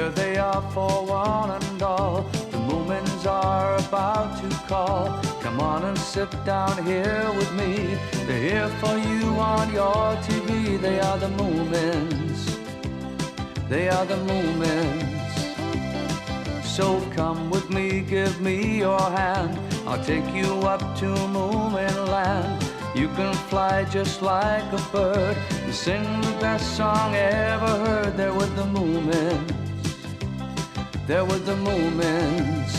Here they are for one and all. The Moomins are about to call. Come on and sit down here with me. They're here for you on your TV. They are the Moomins. They are the Moomins. So come with me, give me your hand. I'll take you up to Moomin land. You can fly just like a bird and sing the best song ever heard. They're with the Moomins. They're with the Moomins.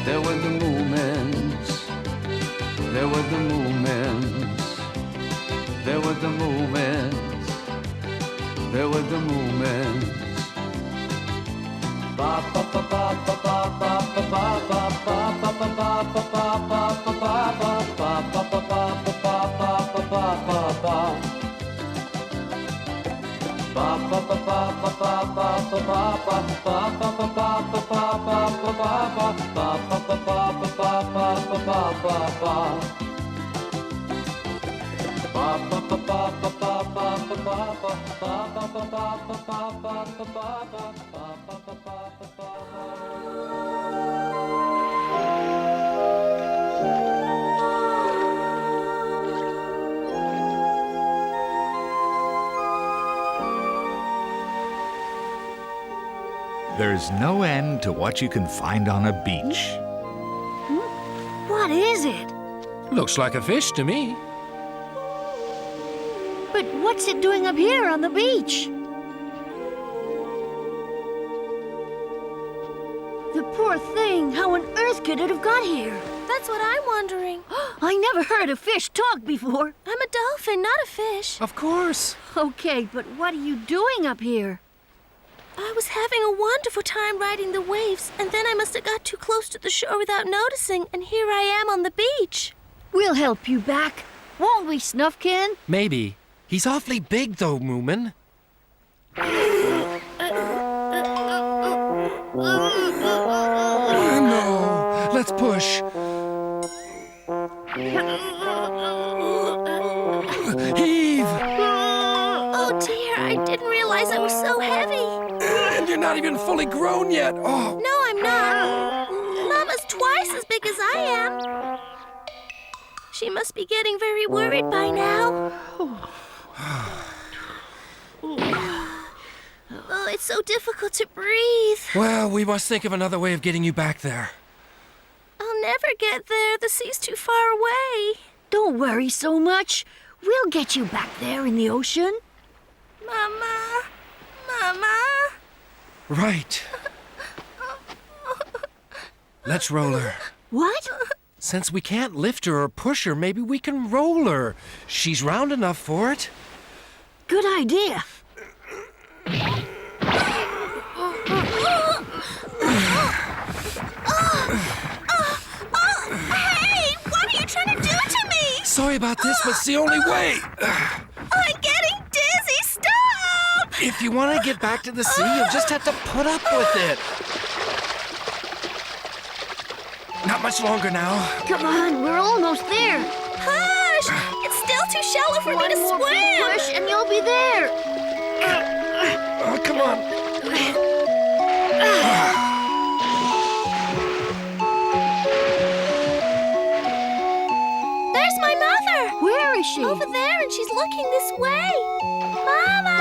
They're with the Moomins. They're with the Moomins. They're with the Moomins. They're with the Moomins. Ba ba ba ba ba ba ba ba ba ba ba ba ba ba ba There's no end to what you can find on a beach. What is it? Looks like a fish to me. But what's it doing up here on the beach? The poor thing, how on earth could it have got here? That's what I'm wondering. I never heard a fish talk before. I'm a dolphin, not a fish. Of course. Okay, but what are you doing up here? I was having a wonderful time riding the waves, and then I must have got too close to the shore without noticing, and here I am on the beach. We'll help you back, won't we, Snufkin? Maybe. He's awfully big, though, Moomin. No. Let's push. Heave! Oh, dear, I didn't realize I was so heavy. And you're not even fully grown yet. Oh. No, I'm not. Mama's twice as big as I am. She must be getting very worried by now. Oh, it's so difficult to breathe. Well, we must think of another way of getting you back there. I'll never get there. The sea's too far away. Don't worry so much. We'll get you back there in the ocean. Mama. Mama. Right. Let's roll her. What? Since we can't lift her or push her, maybe we can roll her. She's round enough for it. Good idea. Hey, what are you trying to do to me? Sorry about this, but it's the only way. I'm getting dizzy. Stop! If you want to get back to the sea, you'll just have to put up with it. Not much longer now. Come on, we're almost there. Hush! It's still too shallow for me to One more big swim. push and you'll be there. Oh, come on. There's my mother. Where is she? Over there, and she's looking this way. Mama!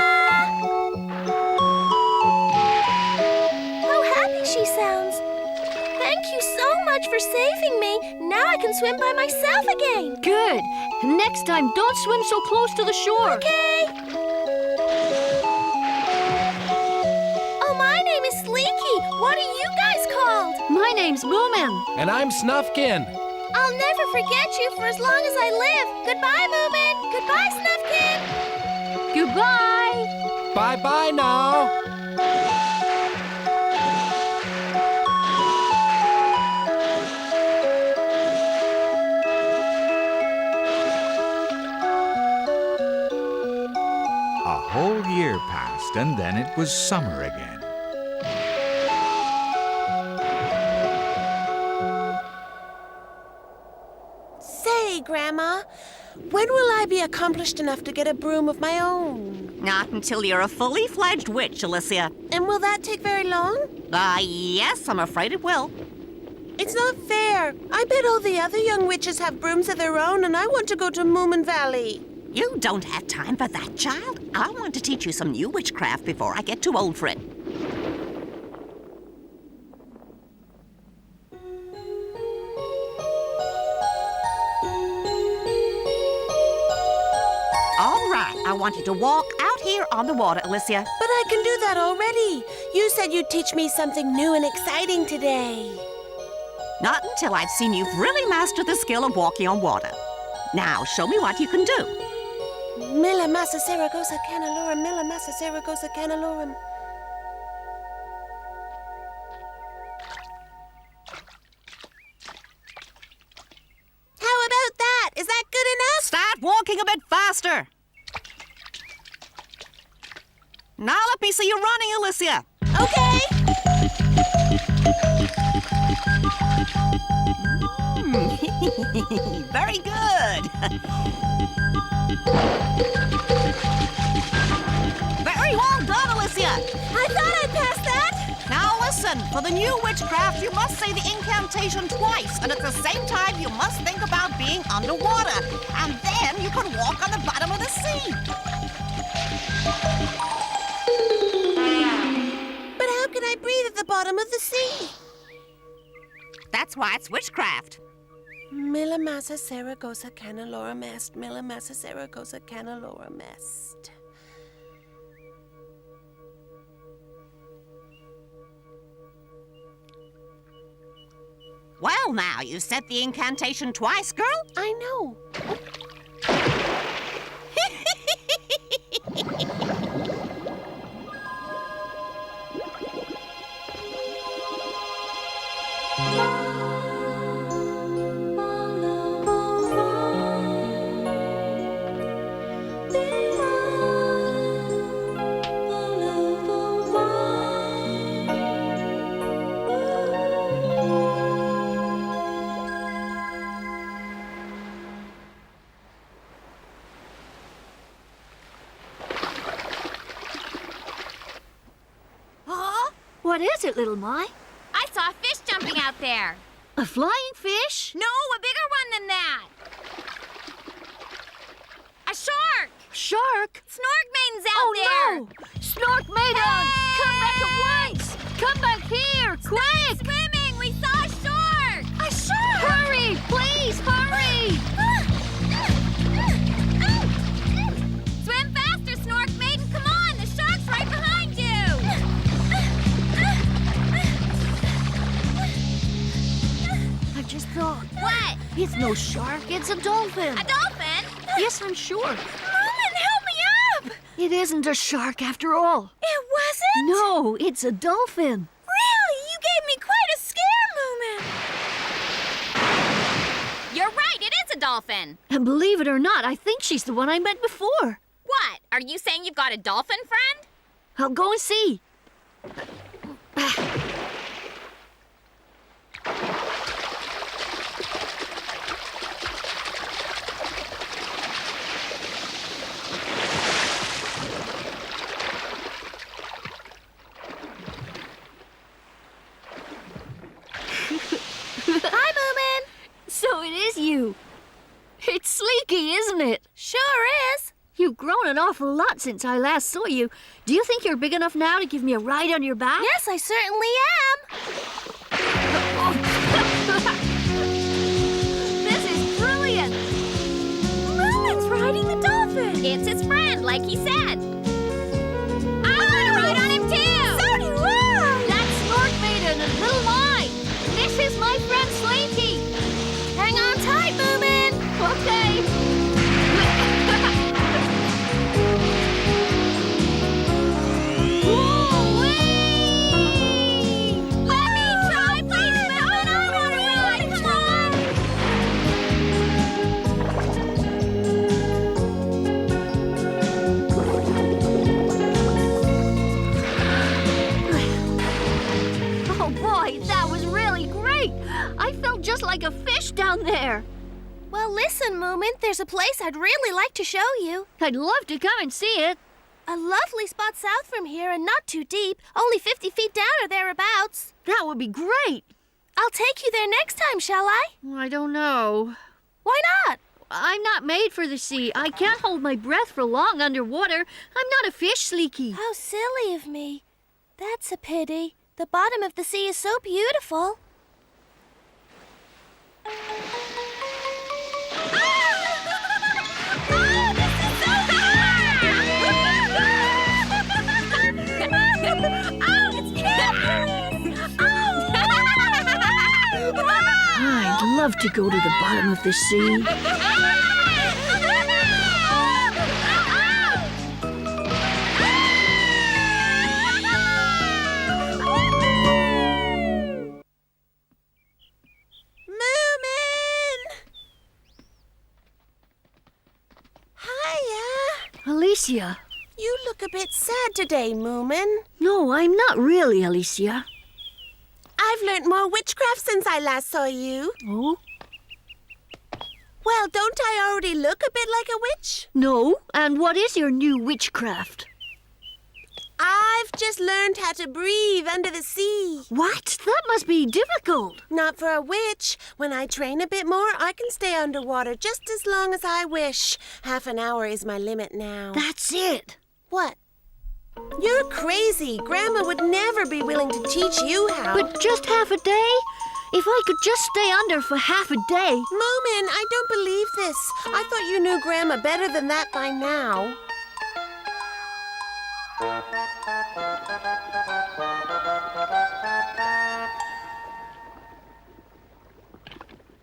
How happy she sounds. Thank you so much for saving me. Now I can swim by myself again. Good. Next time, don't swim so close to the shore. Okay. Oh, my name is Sleeky. What are you guys called? My name's Moomin. And I'm Snufkin. I'll never forget you for as long as I live. Goodbye, Moomin. Goodbye, Snufkin. Goodbye. Bye-bye now. A whole year passed, and then it was summer again. Say, Grandma, when will I be accomplished enough to get a broom of my own? Not until you're a fully fledged witch, Alicia. And will that take very long? Yes, I'm afraid it will. It's not fair. I bet all the other young witches have brooms of their own, and I want to go to Moomin Valley. You don't have time for that, child. I want to teach you some new witchcraft before I get too old for it. All right, I want you to walk out here on the water, Alicia. But I can do that already. You said you'd teach me something new and exciting today. Not until I've seen you've really mastered the skill of walking on water. Now, show me what you can do. Milla massa Saragossa Canalorum, Milla massa Saragossa Canalorum. How about that? Is that good enough? Start walking a bit faster. Now let me see you running, Alicia. Okay. Very good. Very well done, Alicia. I thought I'd pass that. Now listen, for the new witchcraft, you must say the incantation twice, and at the same time, you must think about being underwater, and then you can walk on the bottom of the sea. But how can I breathe at the bottom of the sea? That's why it's witchcraft. Milla massa Saragossa Canalorum est, Milla massa Saragossa Canalorum est. Well, now, you said the incantation twice, girl. I know. What is it, little Mai? I saw a fish jumping out there. A flying fish? No, a bigger one than that. A shark! Shark? Snorkmaiden's out there. Oh, no! Snorkmaiden! Come back at once! Come back here, quick! Stop swimming! We saw a shark! A shark! Hurry! Please, hurry! Swim faster, Snorkmaiden! Come on! The shark's right behind you! I just thought. What? It's no shark, it's a dolphin. A dolphin? Yes, I'm sure. Moomin, help me up! It isn't a shark after all. It wasn't? No, it's a dolphin. Really? You gave me quite a scare, Moomin. You're right, it is a dolphin. And believe it or not, I think she's the one I met before. What? Are you saying you've got a dolphin friend? I'll go and see. Hi, Moomin. So it is you. It's Sleeky, isn't it? Sure is. You've grown an awful lot since I last saw you. Do you think you're big enough now to give me a ride on your back? Yes, I certainly am. This is brilliant. Moomin's riding the dolphin. It's his friend, like he said. I want to ride on him, too. So do I. That's Snorkmaiden and Little Mai. This is my friend Slinky. Hang on tight, Moomin. Okay. Let me try, please, Moomin. I want to ride. Come Oh boy, that was really great. I felt just like a fish down there. Well, listen, Moomin, there's a place I'd really like to show you. I'd love to come and see it. A lovely spot south from here and not too deep. Only 50 feet down or thereabouts. That would be great. I'll take you there next time, shall I? I don't know. Why not? I'm not made for the sea. I can't hold my breath for long underwater. I'm not a fish, Sleeky. How silly of me. That's a pity. The bottom of the sea is so beautiful. I'd love to go to the bottom of the sea. Moomin! Hiya! Alicia. You look a bit sad today, Moomin. No, I'm not really, Alicia. I've learnt more witchcraft since I last saw you. Oh? Well, don't I already look a bit like a witch? No. And what is your new witchcraft? I've just learned how to breathe under the sea. What? That must be difficult. Not for a witch. When I train a bit more, I can stay underwater just as long as I wish. Half an hour is my limit now. That's it. What? You're crazy. Grandma would never be willing to teach you how. But just half a day? If I could just stay under for half a day. Moomin, I don't believe this. I thought you knew Grandma better than that by now.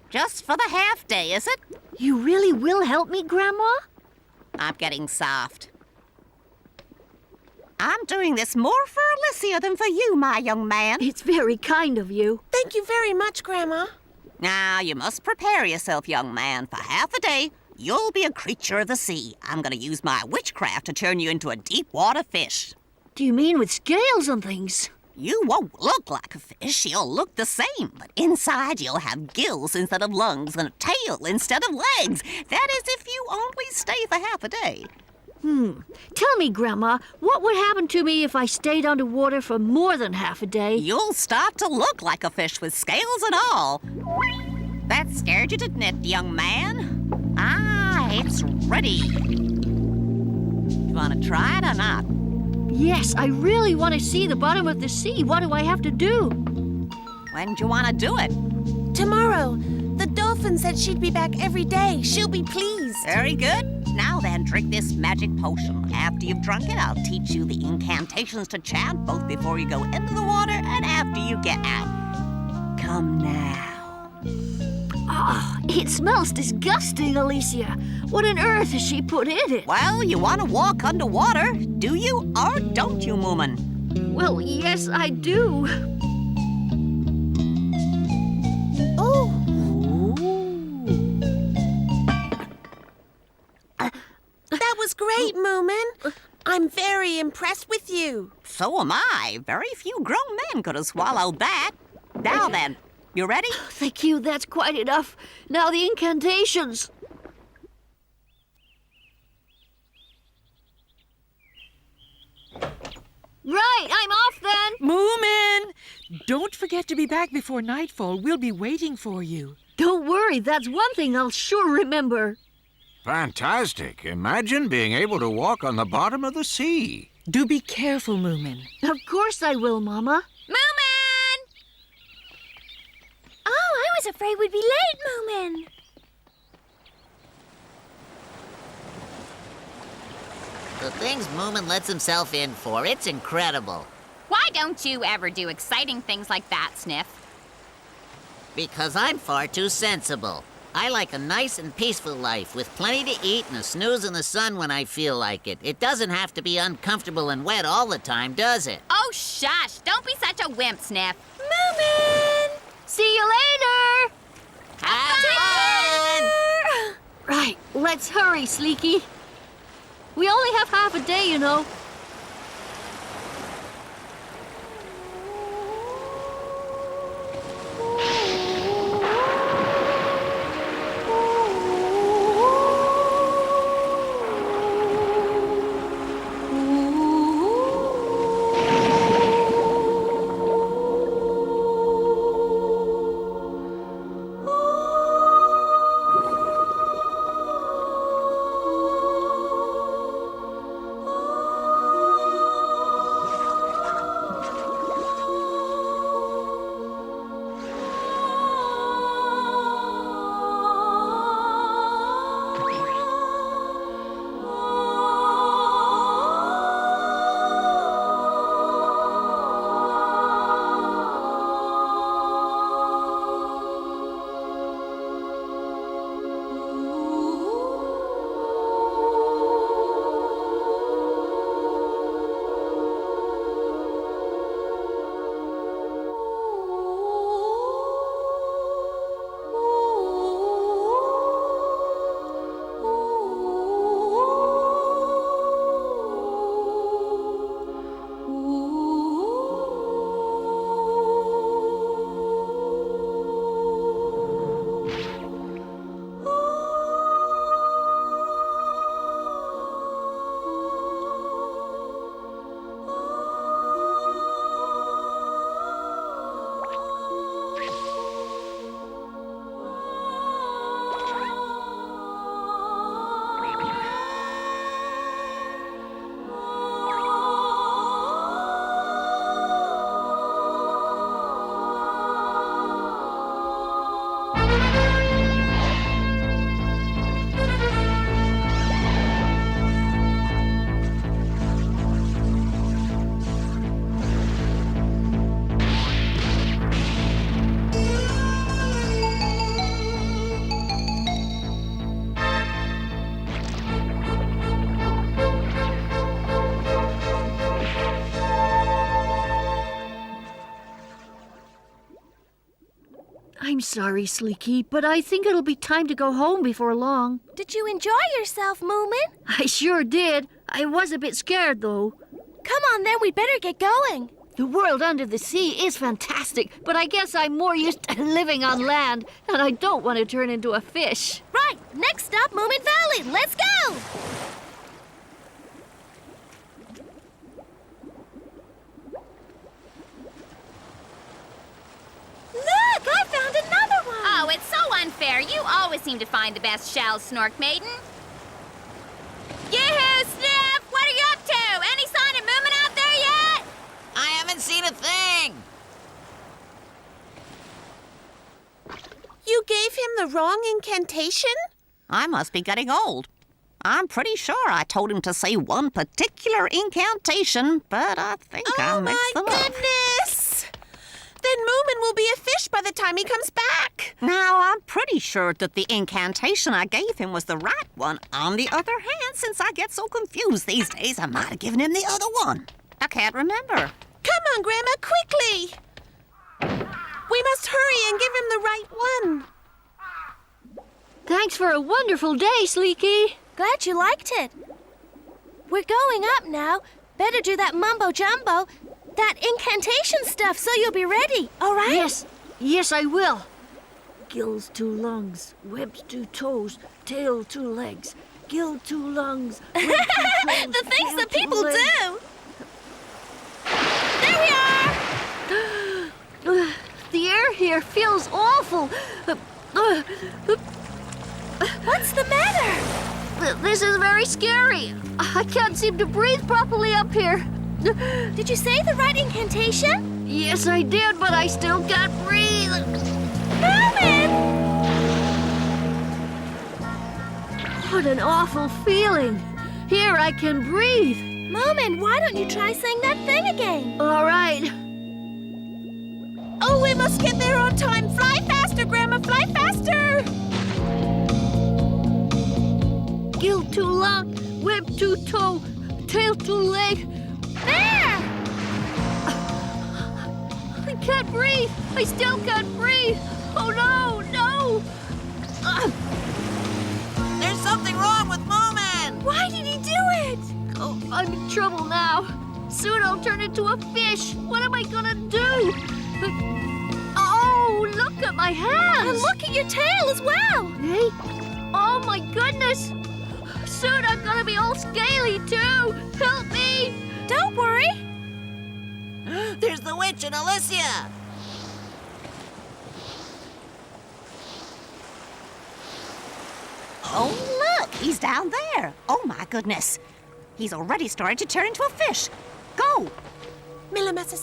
Just for the half day, is it? You really will help me, Grandma? I'm getting soft. I'm doing this more for Alicia than for you, my young man. It's very kind of you. Thank you very much, Grandma. Now, you must prepare yourself, young man. For half a day, you'll be a creature of the sea. I'm going to use my witchcraft to turn you into a deep water fish. Do you mean with scales and things? You won't look like a fish. You'll look the same. But inside, you'll have gills instead of lungs and a tail instead of legs. That is if you only stay for half a day. Tell me, Grandma, what would happen to me if I stayed underwater for more than half a day? You'll start to look like a fish with scales and all. That scared you, didn't it, young man? Ah, it's ready. You want to try it or not? Yes, I really want to see the bottom of the sea. What do I have to do? When do you want to do it? Tomorrow. The Dolphin said she'd be back every day. She'll be pleased. Very good. Now then, drink this magic potion. After you've drunk it, I'll teach you the incantations to chant, both before you go into the water and after you get out. Come now. Ah, it smells disgusting, Alicia. What on earth has she put in it? Well, you want to walk underwater, do you or don't you, Moomin? Well, yes, I do. Oh, that was great, Moomin. I'm very impressed with you. So am I. Very few grown men could have swallowed that. Now then, you ready? Thank you, that's quite enough. Now the incantations. Right, I'm off then. Moomin! Don't forget to be back before nightfall. We'll be waiting for you. Don't worry, that's one thing I'll sure remember. Fantastic. Imagine being able to walk on the bottom of the sea. Do be careful, Moomin. Of course I will, Mama. Moomin! Oh, I was afraid we'd be late, Moomin. The things Moomin lets himself in for, it's incredible. Why don't you ever do exciting things like that, Sniff? Because I'm far too sensible. I like a nice and peaceful life with plenty to eat and a snooze in the sun when I feel like it. It doesn't have to be uncomfortable and wet all the time, does it? Oh, shush! Don't be such a wimp, Sniff. Moomin! See you later! Have fun! Right, let's hurry, Sleeky. We only have half a day, you know. I'm sorry, Sleeky, but I think it'll be time to go home before long. Did you enjoy yourself, Moomin? I sure did. I was a bit scared, though. Come on, then. We'd better get going. The world under the sea is fantastic, but I guess I'm more used to living on land, and I don't want to turn into a fish. Right. Next stop, Moomin Valley. Let's go! Look, I found another one. Oh, it's so unfair. You always seem to find the best shells, Snorkmaiden. Yoo-hoo, Sniff! What are you up to? Any sign of Moomin out there yet? I haven't seen a thing. You gave him the wrong incantation? I must be getting old. I'm pretty sure I told him to say one particular incantation, but I think I mixed them up. Oh, my goodness! Then Moomin will be a fish by the time he comes back. Now, I'm pretty sure that the incantation I gave him was the right one. On the other hand, since I get so confused these days, I might have given him the other one. I can't remember. Come on, Grandma, quickly! We must hurry and give him the right one. Thanks for a wonderful day, Sleeky. Glad you liked it. We're going up now. Better do that mumbo-jumbo, that incantation stuff, so you'll be ready, all right? Yes, I will. Gills 2 lungs, webs 2 toes, tail 2 legs, gill 2 lungs, web 2 toes, The things tail that 2 people legs. do. There we are! The air here feels awful. What's the matter? This is very scary. I can't seem to breathe properly up here. Did you say the right incantation? Yes, I did, but I still can't breathe. Moomin! What an awful feeling. Here I can breathe. Moomin, why don't you try saying that thing again? All right. Oh, we must get there on time. Fly faster, Grandma, fly faster! Gill 2 lung, web 2 toe, tail 2 leg. There! I can't breathe. I still can't breathe. Oh, no. There's something wrong with Moomin. Why did he do it? Oh, I'm in trouble now. Soon I'll turn into a fish. What am I gonna do? Oh, look at my hands. And look at your tail as well. Hey? Oh, my goodness. Soon I'm gonna be all scaly, too. Help me. Don't worry. There's the witch and Alicia. Oh, look, he's down there. Oh, my goodness. He's already started to turn into a fish. Go. Millamassa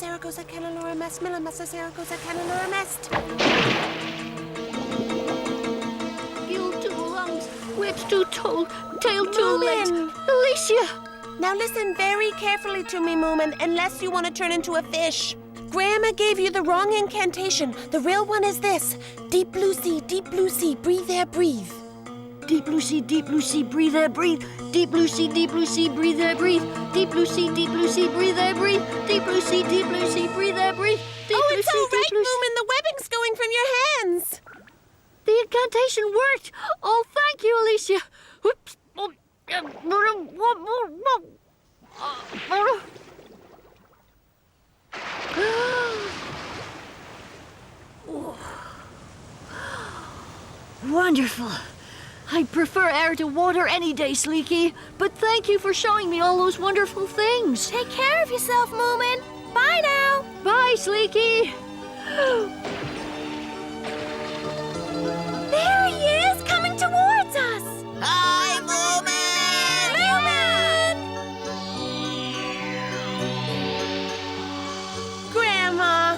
Canaloromest, Millamassa Canaloromest. Gill 2 lungs, webs 2 toe, tail 2 legs. Moomin. Alicia. Now listen very carefully to me, Moomin, unless you want to turn into a fish. Grandma gave you the wrong incantation. The real one is this. Deep blue sea, breathe air, breathe. Deep blue sea, breathe air, breathe. Deep blue sea, breathe air, breathe. Deep blue sea, breathe air, breathe. Deep blue sea, breathe air, breathe. Oh, it's all right, Moomin. The webbing's going from your hands. The incantation worked. Oh, thank you, Alicia. Whoops. Wonderful. I prefer air to water any day, Sleeky. But thank you for showing me all those wonderful things. Take care of yourself, Moomin. Bye now. Bye, Sleeky. There he is, coming towards us. Hi, Moomin. Moomin! Grandma.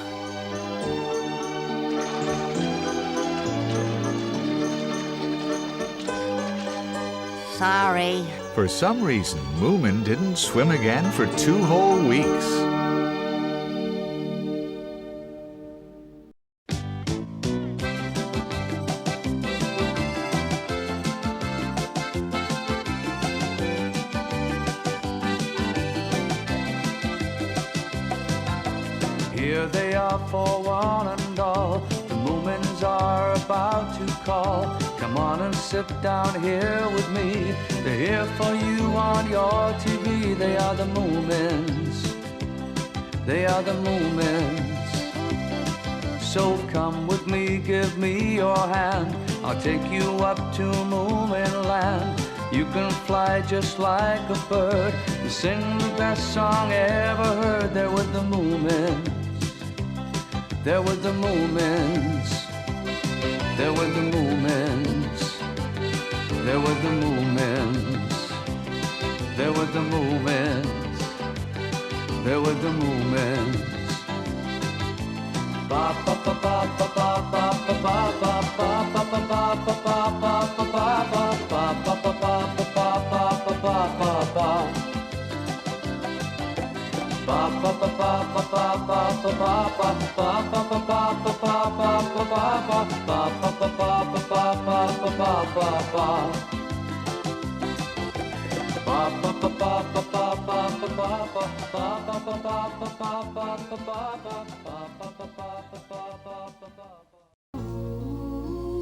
Sorry. For some reason, Moomin didn't swim again for 2 whole weeks. Here they are for one and all. The Moomins are call. Come on and sit down here with me. They're here for you on your TV. They are the Moomins. They are the Moomins. So come with me, give me your hand. I'll take you up to Moomin land. You can fly just like a bird and sing the best song ever heard. They're with the Moomins. They're with the Moomins. They're with the Moomins. They're with the Moomins. They're with the Moomins. They're with the Moomins. Ba ba ba ba ba ba ba ba ba ba ba ba ba ba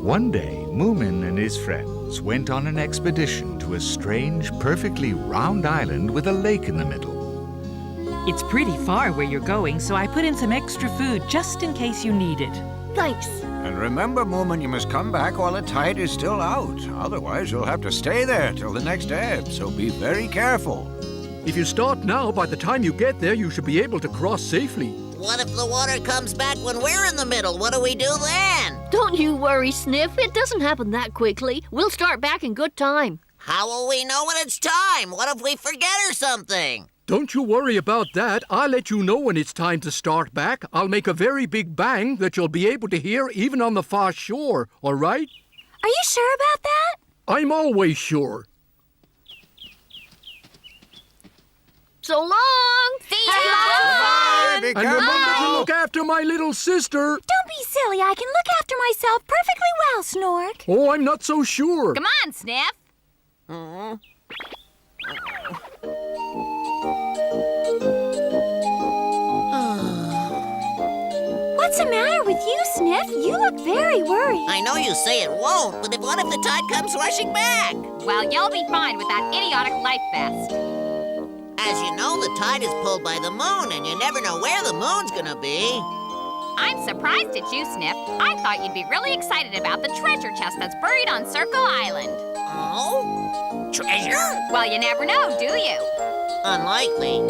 One day, Moomin and his friends went on an expedition to a strange, perfectly round island with a lake in the middle. It's pretty far where you're going, so I put in some extra food just in case you need it. Thanks. And remember, Moomin, you must come back while the tide is still out. Otherwise, you'll have to stay there till the next ebb, so be very careful. If you start now, by the time you get there, you should be able to cross safely. What if the water comes back when we're in the middle? What do we do then? Don't you worry, Sniff. It doesn't happen that quickly. We'll start back in good time. How will we know when it's time? What if we forget or something? Don't you worry about that. I'll let you know when it's time to start back. I'll make a very big bang that you'll be able to hear even on the far shore, all right? Are you sure about that? I'm always sure. So long! See ya! Bye, be And careful. remember to look after my little sister. Don't be silly. I can look after myself perfectly well, Snork. Oh, I'm not so sure. Come on, Sniff. What's the matter with you, Sniff? You look very worried. I know you say it won't, but what if the tide comes rushing back? Well, you'll be fine with that idiotic life vest. As you know, the tide is pulled by the moon, and you never know where the moon's gonna be. I'm surprised at you, Sniff. I thought you'd be really excited about the treasure chest that's buried on Circle Island. Oh? Treasure? Well, you never know, do you? Unlikely.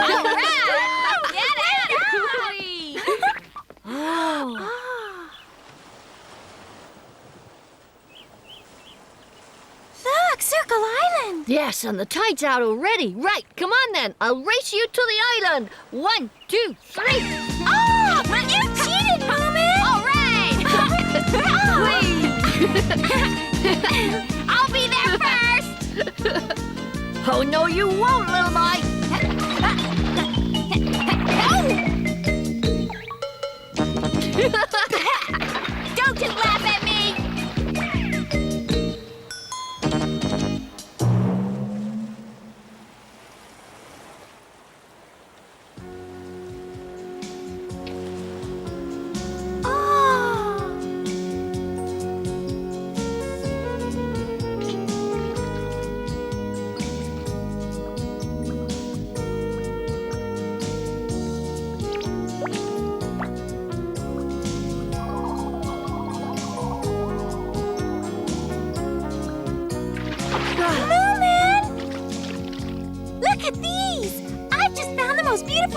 All right! Get at it! Look, Circle Island. Yes, and the tide's out already. Right, come on then. I'll race you to the island. 1, 2, 3. Oh, you cheated, Moomin. All right! I'll be there first! Oh, no, you won't, little boy. Don't just laugh at me.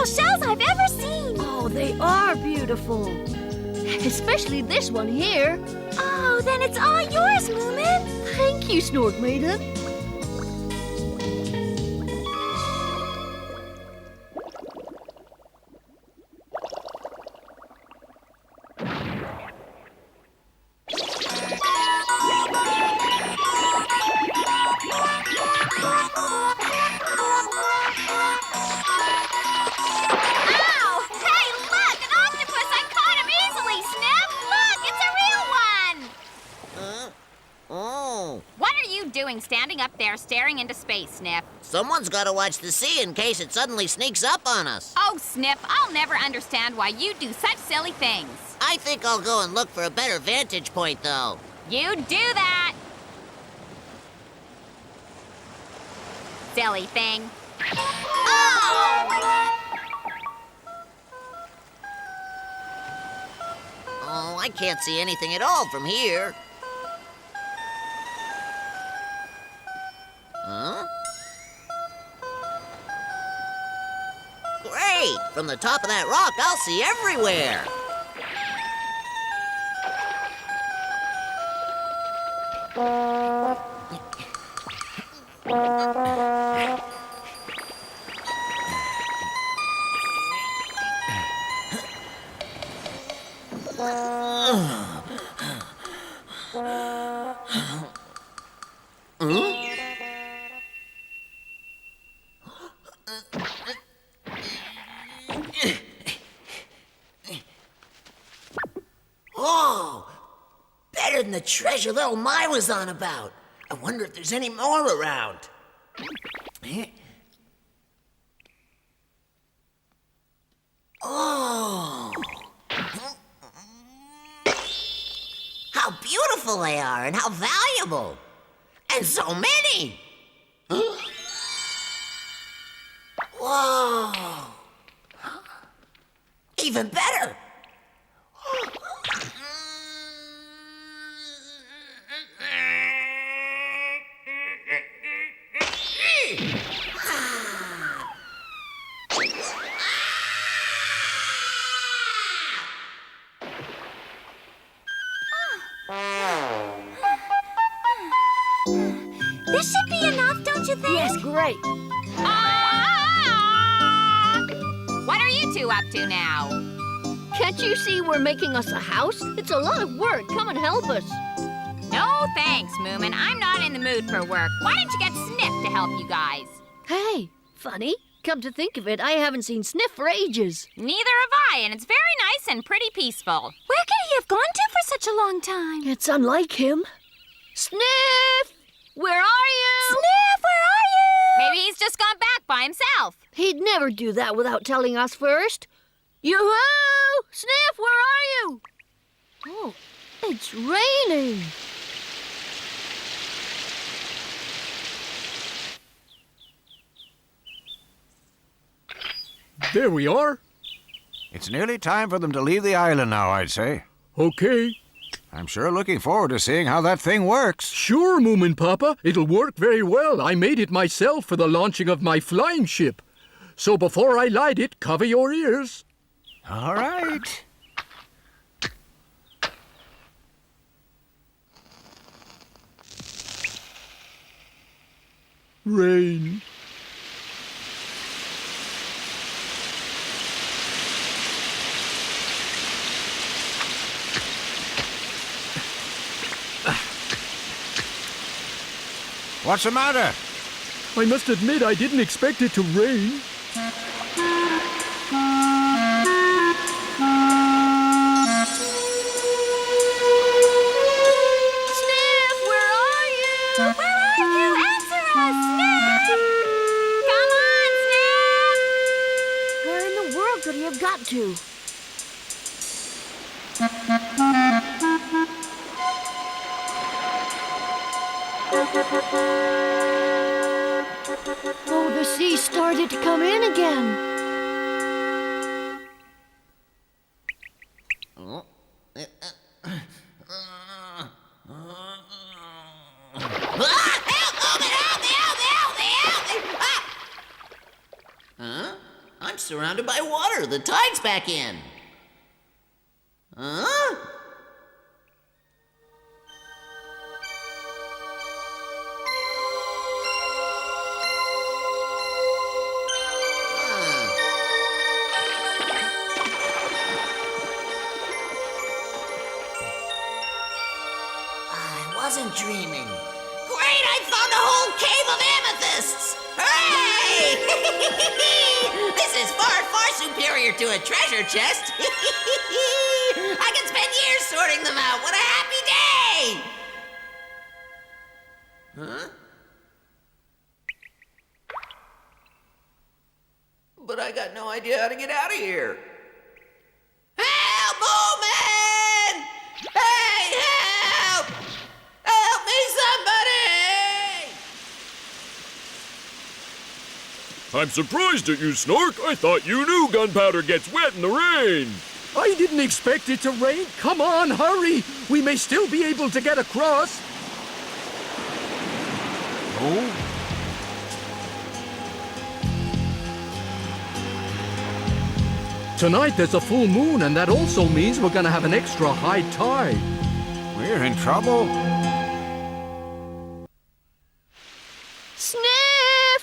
Shells I've ever seen. Oh, they are beautiful. Especially this one here. Oh, then it's all yours, Moomin. Thank you, Snorkmaiden. Standing up there there staring into space, Sniff. Someone's got to watch the sea in case it suddenly sneaks up on us. Oh, Sniff, I'll never understand why you do such silly things. I think I'll go and look for a better vantage point, though. You do that! Silly thing. Oh, I can't see anything at all from here. Huh? Great! From the top of that rock, I'll see everywhere. Oh, better than the treasure little Mai was on about. I wonder if there's any more around. Oh. How beautiful they are and how valuable. And so many. Whoa. Even better. This should be enough, don't you think? Yes, great. What are you two up to now? Can't you see we're making us a house? It's a lot of work. Come and help us. No thanks, Moomin. I'm not in the mood for work. Why don't you get Sniff to help you guys? Hey, funny. Come to think of it, I haven't seen Sniff for ages. Neither have I, and it's very nice and pretty peaceful. Where could he have gone to for such a long time? It's unlike him. Sniff! Where are you? Sniff, where are you? Maybe he's just gone back by himself. He'd never do that without telling us first. Yoo-hoo! Sniff, where are you? Oh, it's raining. There we are. It's nearly time for them to leave the island now, I'd say. Okay. I'm sure looking forward to seeing how that thing works. Sure, Moomin Papa. It'll work very well. I made it myself for the launching of my flying ship. So before I light it, cover your ears. All right. Rain. What's the matter? I must admit I didn't expect it to rain. Sniff, where are you? Where are you? Answer us, Sniff! Come on, Sniff! Where in the world could he have got to? Oh, the sea started to come in again. Huh? I'm surrounded by water. The tide's back in. Huh? Wasn't dreaming. Great, I found a whole cave of amethysts! Hooray! This is far, far superior to a treasure chest. I can spend years sorting them out. What a happy day! Huh? I got no idea how to get out of here. Help, Moomin! Hey, help! Help me, somebody! I'm surprised at you, Snork. I thought you knew gunpowder gets wet in the rain. I didn't expect it to rain. Come on, hurry. We may still be able to get across. Oh? Tonight there's a full moon, and that also means we're going to have an extra high tide. We're in trouble. Sniff!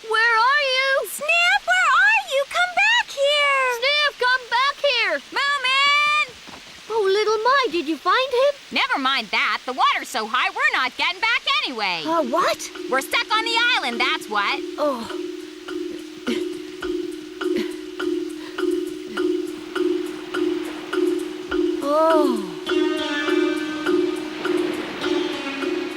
Where are you? Sniff, where are you? Come back here! Sniff, come back here! Moomin! Oh, little My, did you find him? Never mind that. The water's so high, we're not getting back anyway. What? We're stuck on the island, that's what. Oh. Oh.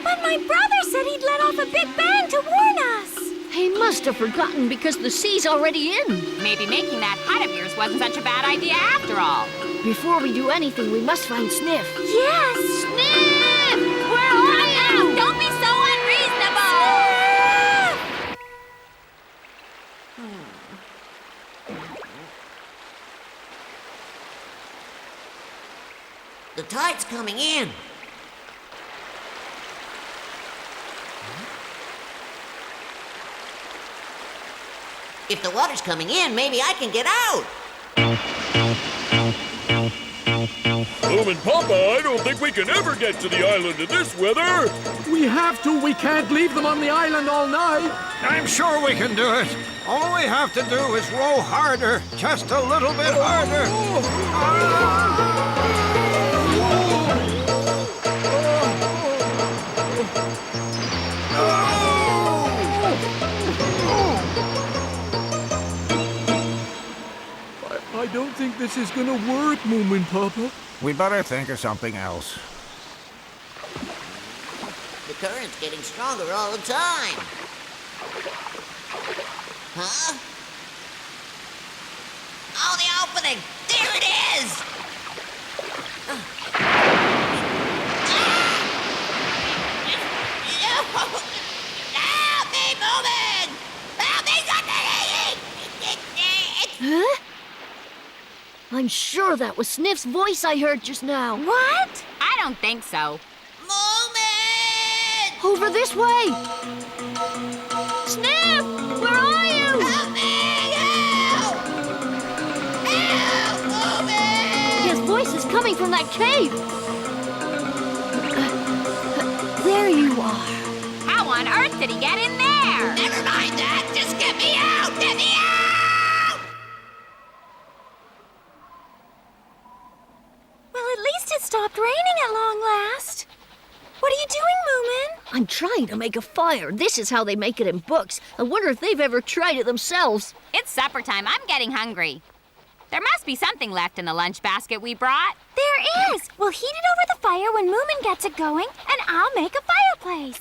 But my brother said he'd let off a big bang to warn us. He must have forgotten because the sea's already in. Maybe making that hut of yours wasn't such a bad idea after all. Before we do anything, we must find Sniff. Yes! Sniff! Where are you? Don't be so unreasonable! The tide's coming in. If the water's coming in, maybe I can get out. Moomin Papa, I don't think we can ever get to the island in this weather. We have to. We can't leave them on the island all night. I'm sure we can do it. All we have to do is row harder, just a little bit harder. I don't think this is gonna work, Moomin Papa. We better think of something else. The current's getting stronger all the time. Huh? Oh, the opening! There it is! Help me, Moomin! Help me, Huh? I'm sure that was Sniff's voice I heard just now. What? I don't think so. Moomin! Over this way! Sniff! Where are you? Help me! Help! Help, Moomin! His voice is coming from that cave. There you are. How on earth did he get in there? Never mind that! Just get me out! Get me out! Well, at least it stopped raining at long last. What are you doing, Moomin? I'm trying to make a fire. This is how they make it in books. I wonder if they've ever tried it themselves. It's supper time. I'm getting hungry. There must be something left in the lunch basket we brought. There is. We'll heat it over the fire when Moomin gets it going, and I'll make a fireplace.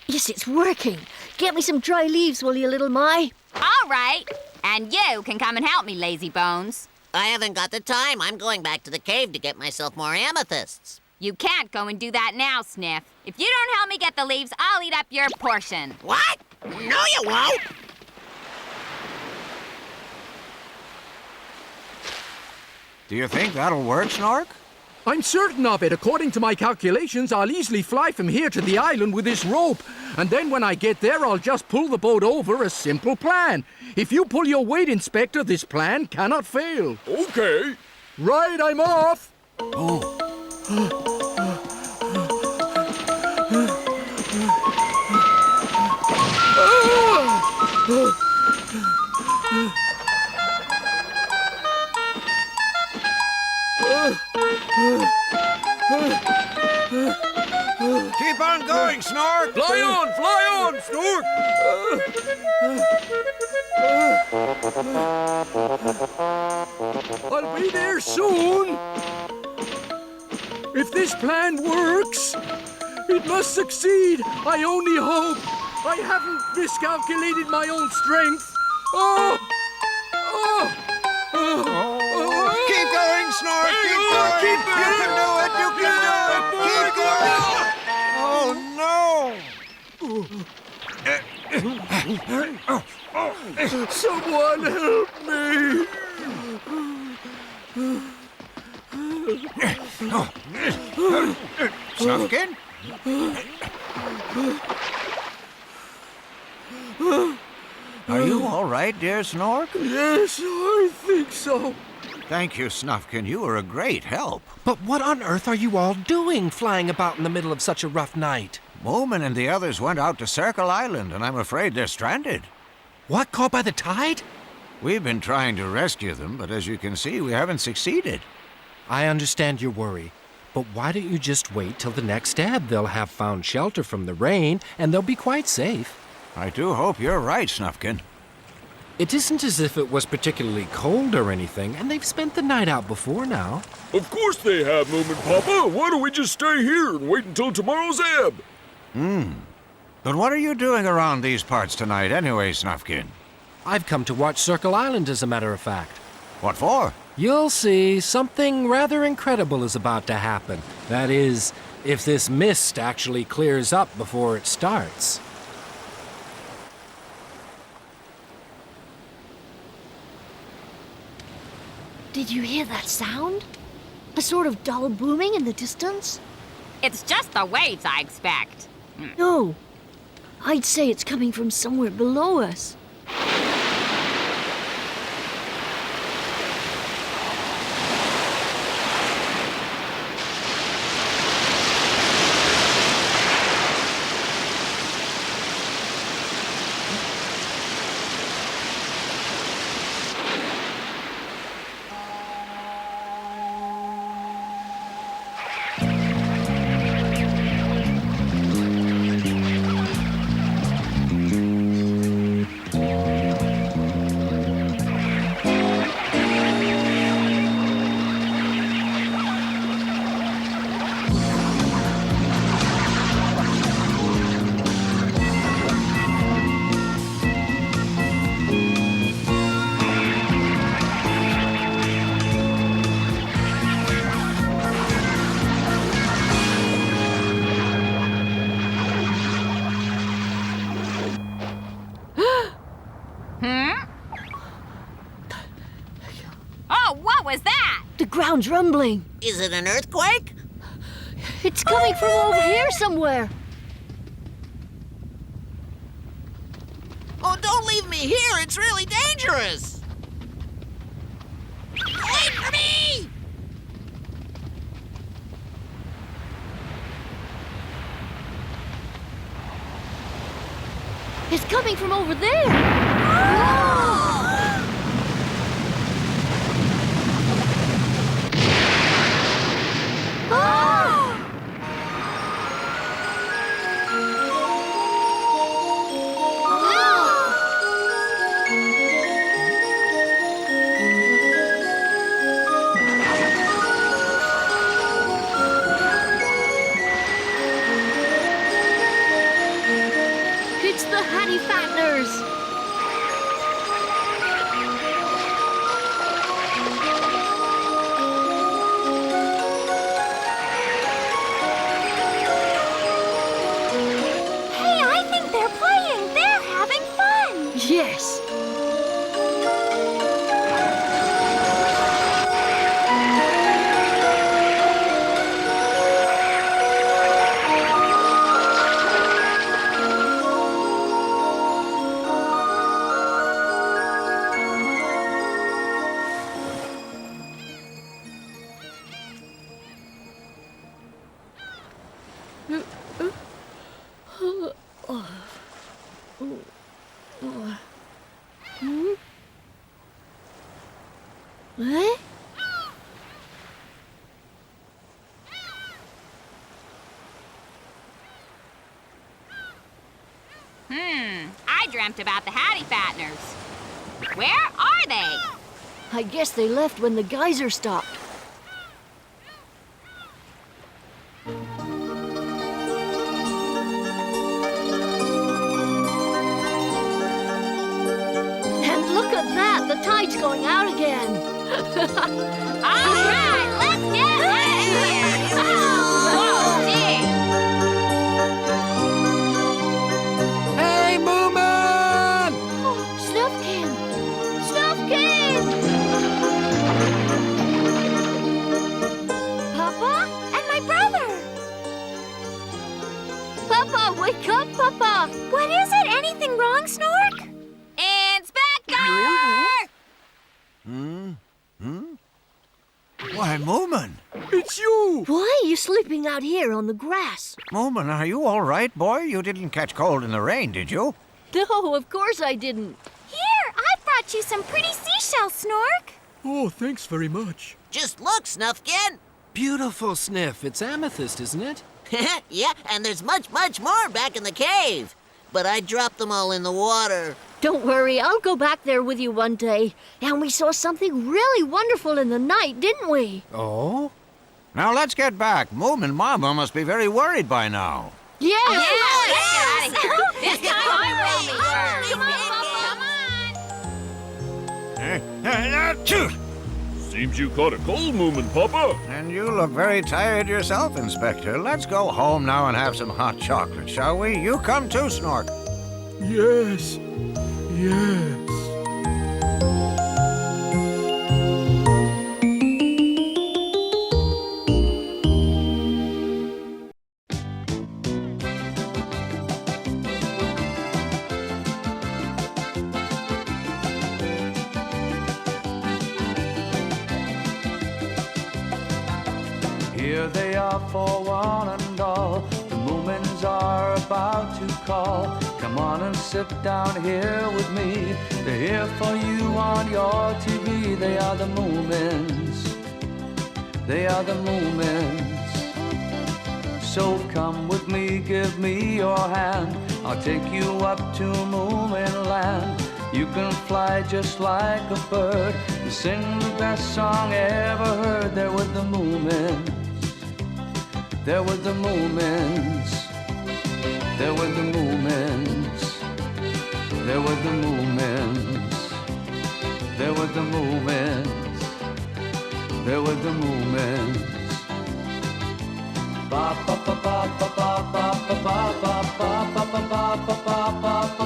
Yes, it's working. Get me some dry leaves, will you, little My? All right. And you can come and help me, lazy bones. I haven't got the time. I'm going back to the cave to get myself more amethysts. You can't go and do that now, Sniff. If you don't help me get the leaves, I'll eat up your portion. What? No, you won't. Do you think that'll work, Snork? I'm certain of it. According to my calculations, I'll easily fly from here to the island with this rope. And then when I get there, I'll just pull the boat over. A simple plan. If you pull your weight, Inspector, this plan cannot fail. Okay. Right, I'm off. Oh. Keep on going, Snork! Fly on, Snork! I'll be there soon. If this plan works, It must succeed! I only hope! I haven't miscalculated my own strength! Oh! Oh! Keep going, Snork! Keep going! You can do it! You can do it! Keep going! Oh, no! Someone help me! Snufkin? Are you all right, dear Snork? Yes, I think so. Thank you, Snufkin. You were a great help. But what on earth are you all doing flying about in the middle of such a rough night? Moomin and the others went out to Circle Island, and I'm afraid they're stranded. What, caught by the tide? We've been trying to rescue them, but as you can see, we haven't succeeded. I understand your worry, but why don't you just wait till the next ebb? They'll have found shelter from the rain, and they'll be quite safe. I do hope you're right, Snufkin. It isn't as if it was particularly cold or anything, and they've spent the night out before now. Of course they have, Moomin Papa. Why don't we just stay here and wait until tomorrow's ebb? But what are you doing around these parts tonight anyway, Snufkin? I've come to watch Circle Island, as a matter of fact. What for? You'll see, something rather incredible is about to happen. That is, if this mist actually clears up before it starts. Did you hear that sound? A sort of dull booming in the distance? It's just the waves, I expect. No. I'd say it's coming from somewhere below us. Ground's rumbling. Is it an earthquake? It's coming from over here somewhere. Oh, don't leave me here. It's really dangerous. Wait for me! It's coming from over there. Whoa! It's the Hatifatteners! Hey, I think they're playing. They're having fun. Yes. What? I dreamt about the Hatifatteners. Where are they? I guess they left when the geyser stopped. out again. All right, let's get out of here. Whoa, gee. Hey, Moomin! Oh, Snufkin! Snufkin! Papa and my brother! Papa, wake up, Papa! What is it? Anything wrong, Snork? Inspector! Why, Moomin! It's you! Why are you sleeping out here on the grass? Moomin, are you all right, boy? You didn't catch cold in the rain, did you? No, of course I didn't. Here, I brought you some pretty seashells, Snork. Oh, thanks very much. Just look, Snufkin. Beautiful, Sniff. It's amethyst, isn't it? Yeah, and there's much, much more back in the cave. But I dropped them all in the water. Don't worry, I'll go back there with you one day. And we saw something really wonderful in the night, didn't we? Oh? Now let's get back. Moomin Mama must be very worried by now. Yes! Let's get out of here. This time I will be first. Come on, Papa. Seems you caught a cold, Moomin Papa. And you look very tired yourself, Inspector. Let's go home now and have some hot chocolate, shall we? You come too, Snork. Yes. Yes. Here they are for one and all. The Moomins are about to call. Come on and sit down here with me. They're here for you on your TV. They are the Moomins. They are the Moomins. So come with me, give me your hand. I'll take you up to Moomin land. You can fly just like a bird and sing the best song ever heard. They're with the Moomins. They're with the Moomins. They're with the Moomins. They're with the Moomins. They're with the Moomins. They're with the Moomins. Ba ba ba ba ba ba ba ba ba ba ba ba ba ba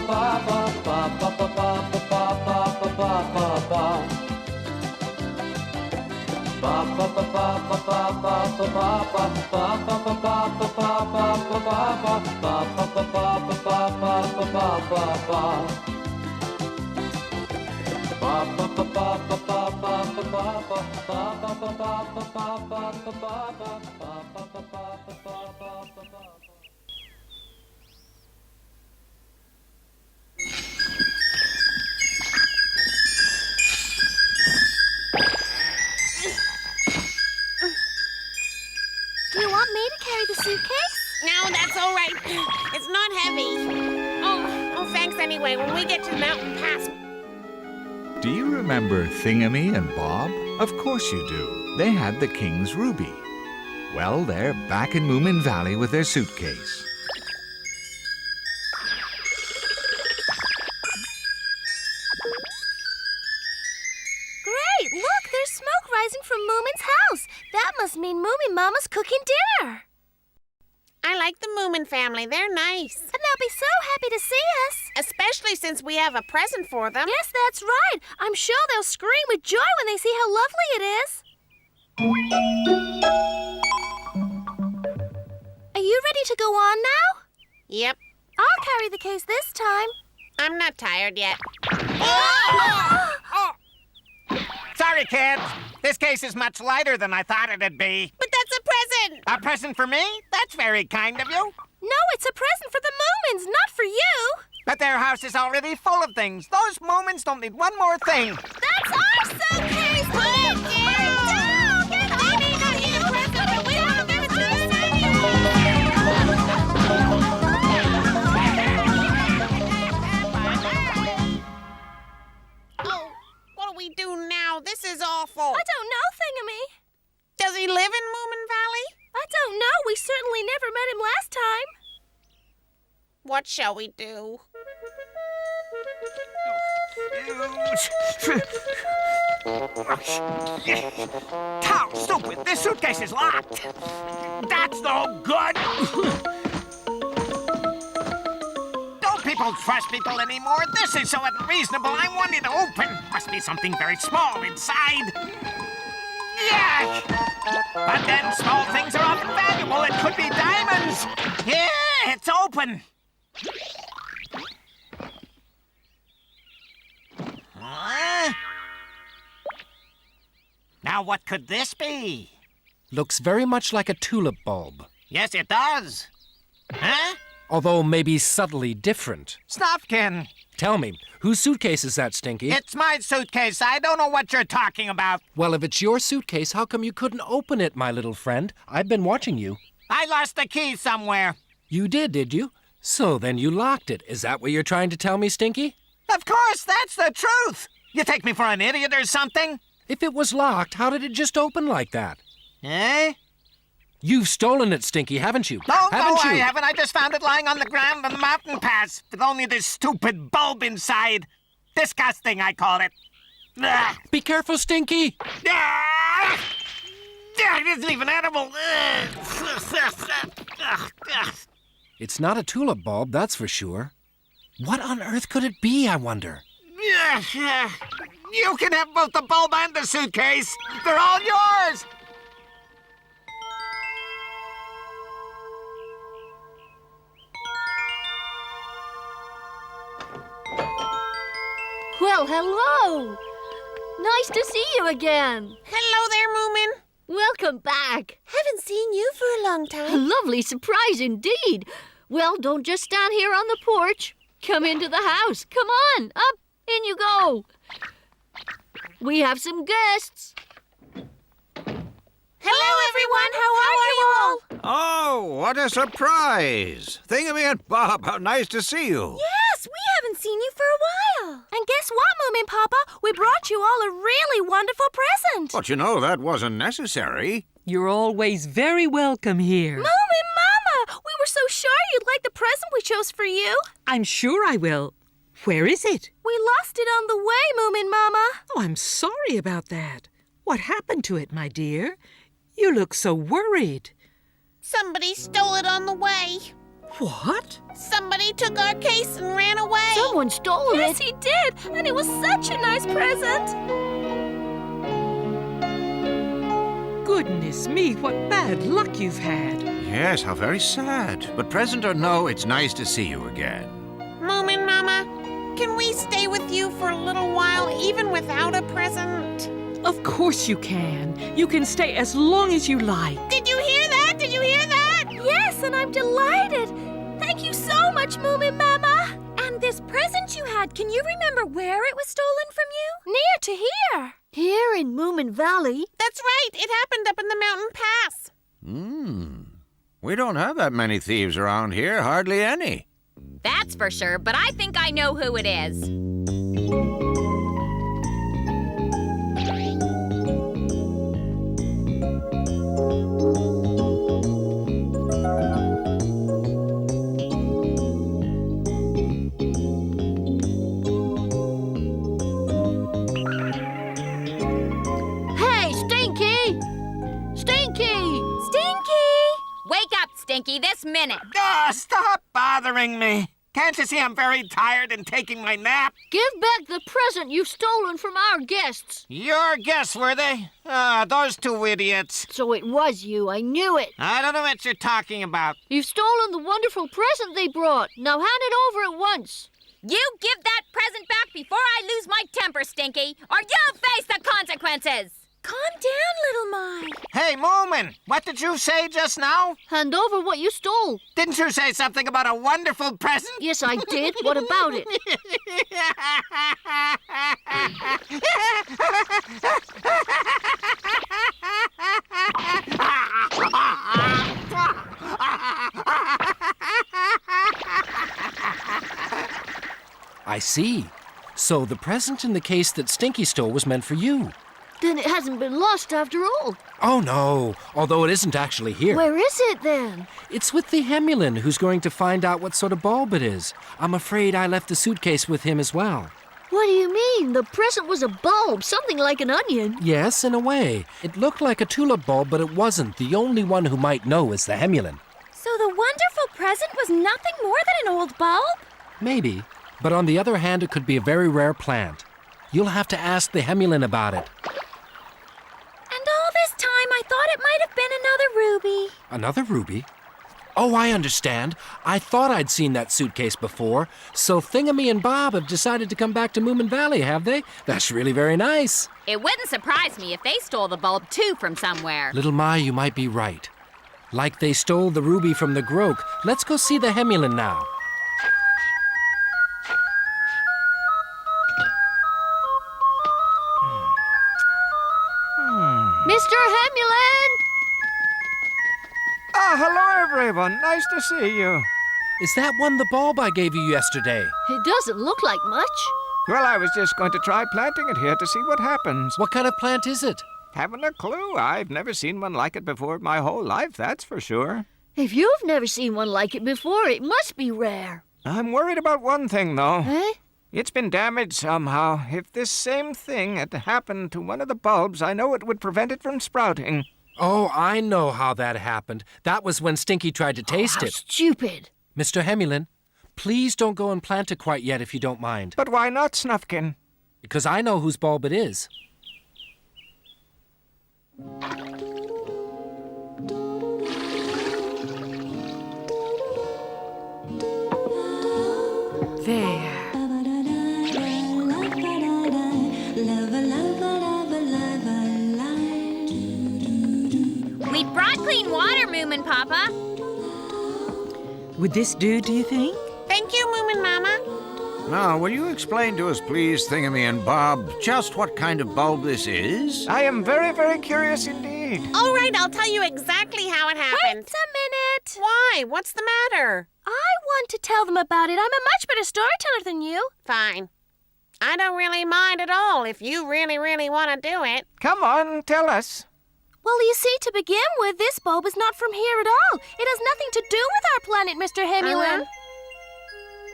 Do you want me to carry the suitcase? No, that's all right. It's not heavy. Oh, thanks anyway. When we get to the mountain pass. Do you remember Thingamy and Bob? Of course you do. They had the king's ruby. Well, they're back in Moomin Valley with their suitcase. Great! Look, there's smoke rising from Moomin's house. That must mean Moomin Mama's cooking dinner. I like the Moomin family. They're nice. And they'll be so happy to see us. Especially since we have a present for them. Yes, that's right. I'm sure they'll scream with joy when they see how lovely it is. Are you ready to go on now? Yep. I'll carry the case this time. I'm not tired yet. Sorry, kids. This case is much lighter than I thought it'd be. But that's a present! A present for me? That's very kind of you. No, it's a present for the Moomins, not for you. But their house is already full of things. Those Moomins don't need one more thing. That's our suitcase! Put it down! Get off! They may not need a present, but we don't give it to us Oh, what do we do now? This is awful. I don't know, Thingamy. Does he live in Moomin Valley? I don't know. We certainly never met him last time. What shall we do? How stupid! This suitcase is locked! That's no good! Don't people trust people anymore? This is so unreasonable. I want it open. Must be something very small inside. Yuck! But then small things are often valuable. It could be diamonds. Yeah, it's open. Now, what could this be? Looks very much like a tulip bulb. Yes, it does. Huh? Although maybe subtly different. Snufkin. Tell me, whose suitcase is that, Stinky? It's my suitcase. I don't know what you're talking about. Well, if it's your suitcase, how come you couldn't open it, my little friend? I've been watching you. I lost the key somewhere. You did you? So then you locked it. Is that what you're trying to tell me, Stinky? Of course, that's the truth. You take me for an idiot or something? If it was locked, how did it just open like that? Eh? You've stolen it, Stinky, haven't you? No, haven't you? I haven't. I just found it lying on the ground on the mountain pass with only this stupid bulb inside. Disgusting, I call it. Ugh. Be careful, Stinky! Ah! It isn't even edible. It's not a tulip bulb, that's for sure. What on earth could it be, I wonder? You can have both the bulb and the suitcase. They're all yours. Well, hello! Nice to see you again. Hello there, Moomin. Welcome back. Haven't seen you for a long A time. lovely surprise indeed. Well, don't just stand here on the porch. Come into the house. Come on, up, in you go. We have some guests. Hello, everyone. How are you all? Oh, what a surprise! Thingamy and Bob, how nice to see you. Yes, we haven't seen you for a while. And guess what, Moomin Papa? We brought you all a really wonderful present. But you know that wasn't necessary. You're always very welcome here. Moomin Mama, we were so sure you'd like the present we chose for you. I'm sure I will. Where is it? We lost it on the way, Moomin Mama. Oh, I'm sorry about that. What happened to it, my dear? You look so worried. Somebody stole it on the way. What? Somebody took our case and ran away. Someone stole Yes, it. he did. And it was such a nice present. Goodness me, what bad luck you've had. Yes, how very sad. But present or no, it's nice to see you again. Moomin Mama, can we stay with you for a little while, even without a present? Of course you can. You can stay as long as you like. Did you hear that? Did you hear that? Yes, and I'm delighted. Thank you so much, Moomin Mama. And this present you had, can you remember where it was stolen from you? Near to here. Here in Moomin Valley. That's right. It happened up in the mountain pass. We don't have that many thieves around here, hardly any. That's for sure, but I think I know who it is. Stinky, this minute. Stop bothering me. Can't you see I'm very tired and taking my nap? Give back the present you've stolen from our guests. Your guests, were they? Those two idiots. So it was you. I knew it. I don't know what you're talking about. You've stolen the wonderful present they brought. Now hand it over at once. You give that present back before I lose my temper, Stinky, or you'll face the consequences. Calm down, little Mai. Hey, Moomin, what did you say just now? Hand over what you stole. Didn't you say something about a wonderful present? Yes, I did. What about it? I see. So the present in the case that Stinky stole was meant for you. Then it hasn't been lost after all. Oh, no. Although it isn't actually here. Where is it, then? It's with the Hemulen, who's going to find out what sort of bulb it is. I'm afraid I left the suitcase with him as well. What do you mean? The present was a bulb, something like an onion. Yes, in a way. It looked like a tulip bulb, but it wasn't. The only one who might know is the Hemulen. So the wonderful present was nothing more than an old bulb? Maybe. But on the other hand, it could be a very rare plant. You'll have to ask the Hemulen about it. And all this time, I thought it might have been another ruby. Another ruby? Oh, I understand. I thought I'd seen that suitcase before. So Thingamy and Bob have decided to come back to Moomin Valley, have they? That's really very nice. It wouldn't surprise me if they stole the bulb, too, from somewhere. Little Mai, you might be right. Like they stole the ruby from the Groke. Let's go see the Hemulen now. Mr. Hemulen! Ah, hello, everyone. Nice to see you. Is that one the bulb I gave you yesterday? It doesn't look like much. Well, I was just going to try planting it here to see what happens. What kind of plant is it? Haven't a clue. I've never seen one like it before in my whole life, that's for sure. If you've never seen one like it before, it must be rare. I'm worried about one thing, though. Eh? It's been damaged somehow. If this same thing had happened to one of the bulbs, I know it would prevent it from sprouting. Oh, I know how that happened. That was when Stinky tried to taste it. Stupid. Mr. Hemulen, please don't go and plant it quite yet if you don't mind. But why not, Snufkin? Because I know whose bulb it is. There. We brought clean water, Moomin Papa. Would this do, you think? Thank you, Moomin Mama. Now, will you explain to us, please, Thingamy and Bob, just what kind of bulb this is? I am very, very curious indeed. All right, I'll tell you exactly how it happened. Wait a minute. Why? What's the matter? I want to tell them about it. I'm a much better storyteller than you. Fine. I don't really mind at all if you really, really want to do it. Come on, tell us. Well, you see, to begin with, this bulb is not from here at all. It has nothing to do with our planet, Mr. Hemulen.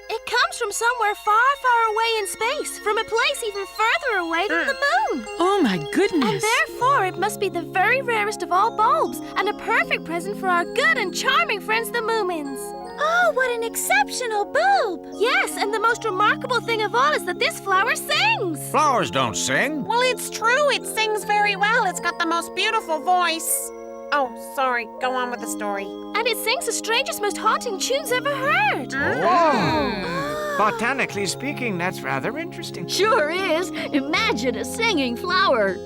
It comes from somewhere far, far away in space, from a place even further away than the moon. Oh, my goodness. And therefore, it must be the very rarest of all bulbs, and a perfect present for our good and charming friends, the Moomins. Oh, what an exceptional bulb! Yes, and the most remarkable thing of all is that this flower sings. Flowers don't sing. Well, it's true. It sings very well. It's got the most beautiful voice. Oh, sorry. Go on with the story. And it sings the strangest, most haunting tunes ever heard. Oh. Botanically speaking, that's rather interesting. Sure is. Imagine a singing flower.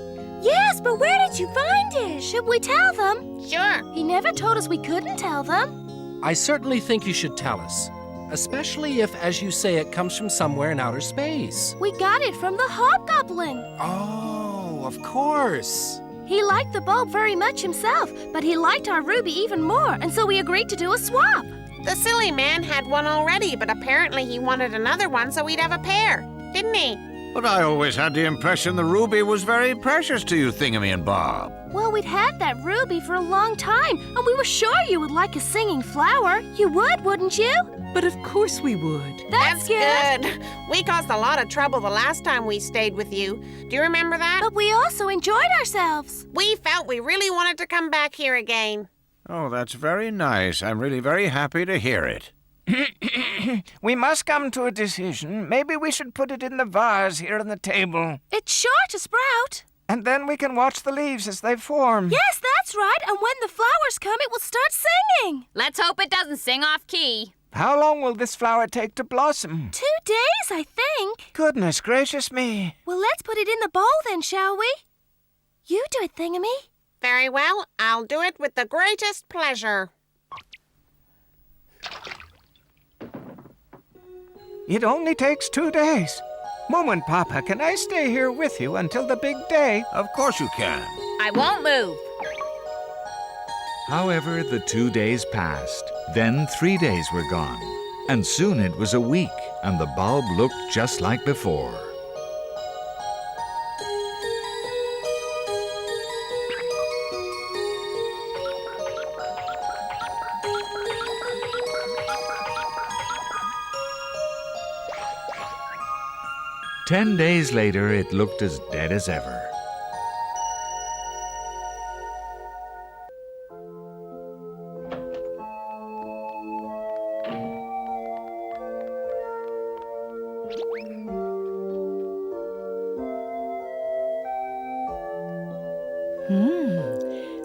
Yes, but where did you find it? Should we tell them? Sure. He never told us we couldn't tell them. I certainly think you should tell us. Especially if, as you say, it comes from somewhere in outer space. We got it from the Hobgoblin. Oh, of course. He liked the bulb very much himself, but he liked our ruby even more, and so we agreed to do a swap. The silly man had one already, but apparently he wanted another one so we'd have a pair, didn't he? But I always had the impression the ruby was very precious to you, Thingamy and Bob. Well, we'd had that ruby for a long time, and we were sure you would like a singing flower. You would, wouldn't you? But of course we would. That's good. We caused a lot of trouble the last time we stayed with you. Do you remember that? But we also enjoyed ourselves. We felt we really wanted to come back here again. Oh, that's very nice. I'm really very happy to hear it. We must come to a decision. Maybe we should put it in the vase here on the table. It's sure to sprout. And then we can watch the leaves as they form. Yes, that's right. And when the flowers come, it will start singing. Let's hope it doesn't sing off key. How long will this flower take to blossom? 2 days, I think. Goodness gracious me. Well, let's put it in the bowl then, shall we? You do it, Thingamy. Very well. I'll do it with the greatest pleasure. It only takes 2 days. Moomin Papa, can I stay here with you until the big day? Of course you can. I won't move. However, the 2 days passed. Then 3 days were gone. And soon it was a week, and the bulb looked just like before. 10 days later, it looked as dead as ever.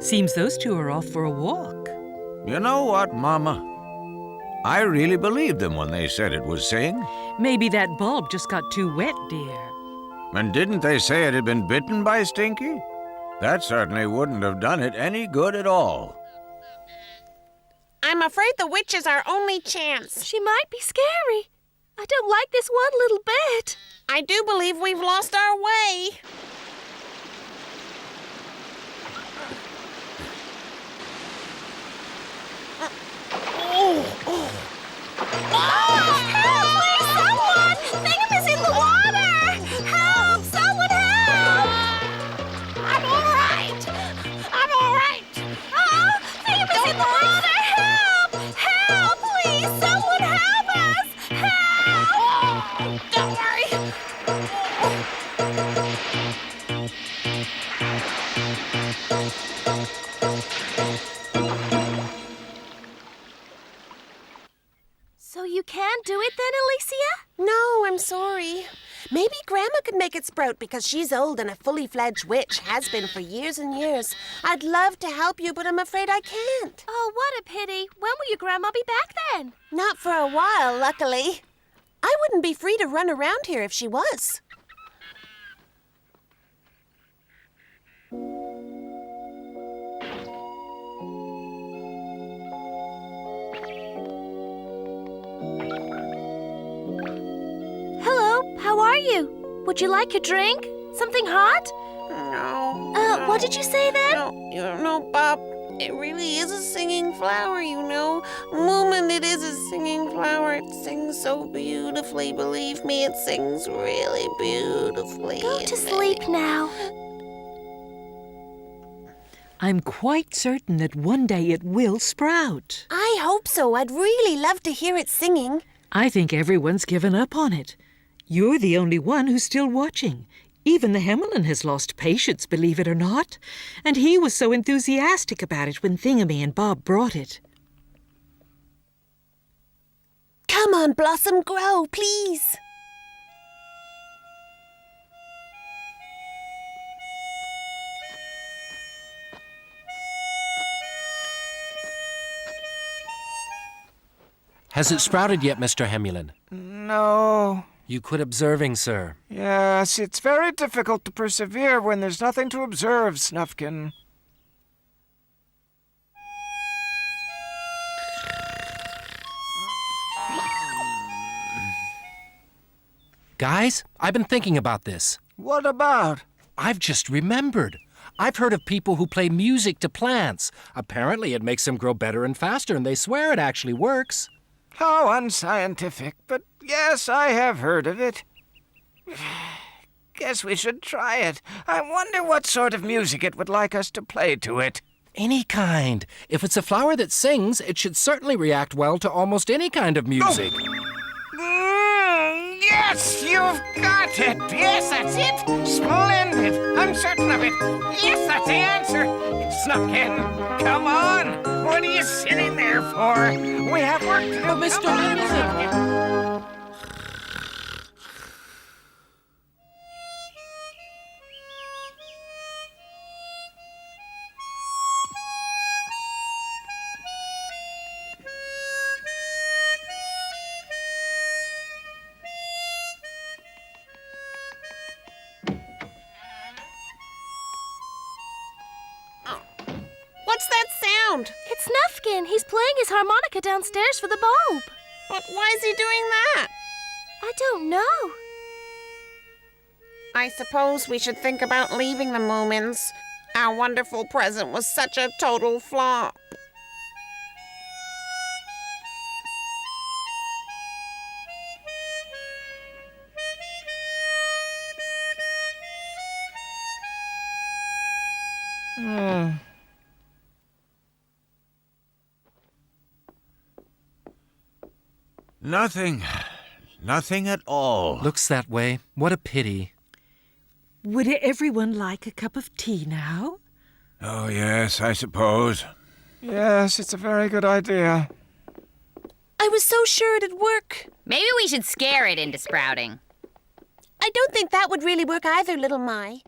Seems those two are off for a walk. You know what, Mama? I really believed them when they said it was singing. Maybe that bulb just got too wet, dear. And didn't they say it had been bitten by Stinky? That certainly wouldn't have done it any good at all. I'm afraid the witch is our only chance. She might be scary. I don't like this one little bit. I do believe we've lost our way. Help, please, someone! Thingama's in the water! Help! Someone help! I'm all right. Oh, Thingama's in the water! Help! Help, please! Someone help us! Help! Don't worry. So you can do it then, Alicia? No, I'm sorry. Maybe Grandma could make it sprout because she's old and a fully fledged witch, has been for years and years. I'd love to help you, but I'm afraid I can't. Oh, what a pity. When will your grandma be back then? Not for a while, luckily. I wouldn't be free to run around here if she was. Hello, how are you? Would you like a drink? Something hot? No. What did you say then? No, Bob. It really is a singing flower, you know. Moomin, it is a singing flower. It sings so beautifully. Believe me, it sings really beautifully. Go to sleep now. I'm quite certain that one day it will sprout. I hope so. I'd really love to hear it singing. I think everyone's given up on it. You're the only one who's still watching. Even the Hemulen has lost patience, believe it or not. And he was so enthusiastic about it when Thingamy and Bob brought it. Come on, Blossom, grow, please. Has it sprouted yet, Mr. Hemulen? No. You quit observing, sir. Yes, it's very difficult to persevere when there's nothing to observe, Snufkin. Guys, I've been thinking about this. What about? I've just remembered. I've heard of people who play music to plants. Apparently it makes them grow better and faster, and they swear it actually works. How unscientific, but yes, I have heard of it. Guess we should try it. I wonder what sort of music it would like us to play to it. Any kind. If it's a flower that sings, it should certainly react well to almost any kind of music. Yes, you've got it. Yes, that's it. Splendid. I'm certain of it. Yes, that's the answer. Snufkin, come on. What are you sitting there for? We have work to do. But Mr. Livson. What's that sound? It's Snufkin. He's playing his harmonica downstairs for the bulb. But why is he doing that? I don't know. I suppose we should think about leaving the Moomins. Our wonderful present was such a total flop. Nothing at all. Looks that way. What a pity. Would everyone like a cup of tea now? Oh, yes, I suppose. Yes, it's a very good idea. I was so sure it'd work. Maybe we should scare it into sprouting. I don't think that would really work either, little Mai.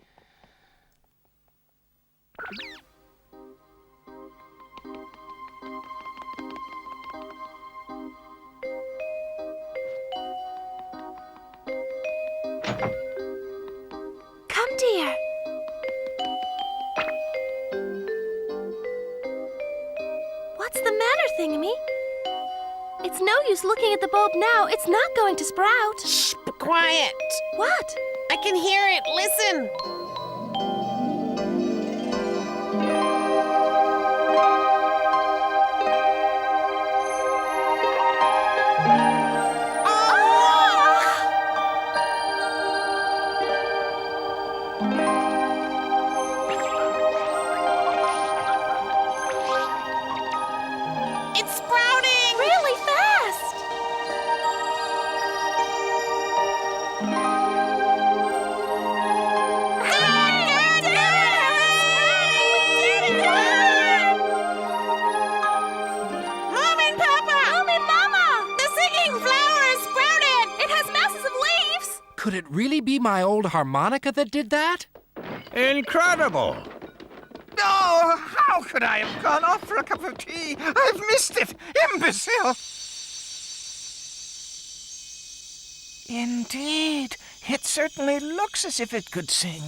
Come, dear. What's the matter, Thingamy? It's no use looking at the bulb now. It's not going to sprout. Shh, be quiet. What? I can hear it. Listen. It's sprouting! Really fast! Moomin Papa! Moomin Mama! The singing flower has sprouted! It has masses of leaves! Could it really be my old harmonica that did that? Incredible! Oh, how could I have gone off for a cup of tea? I've missed it! Imbecile! Indeed, it certainly looks as if it could sing.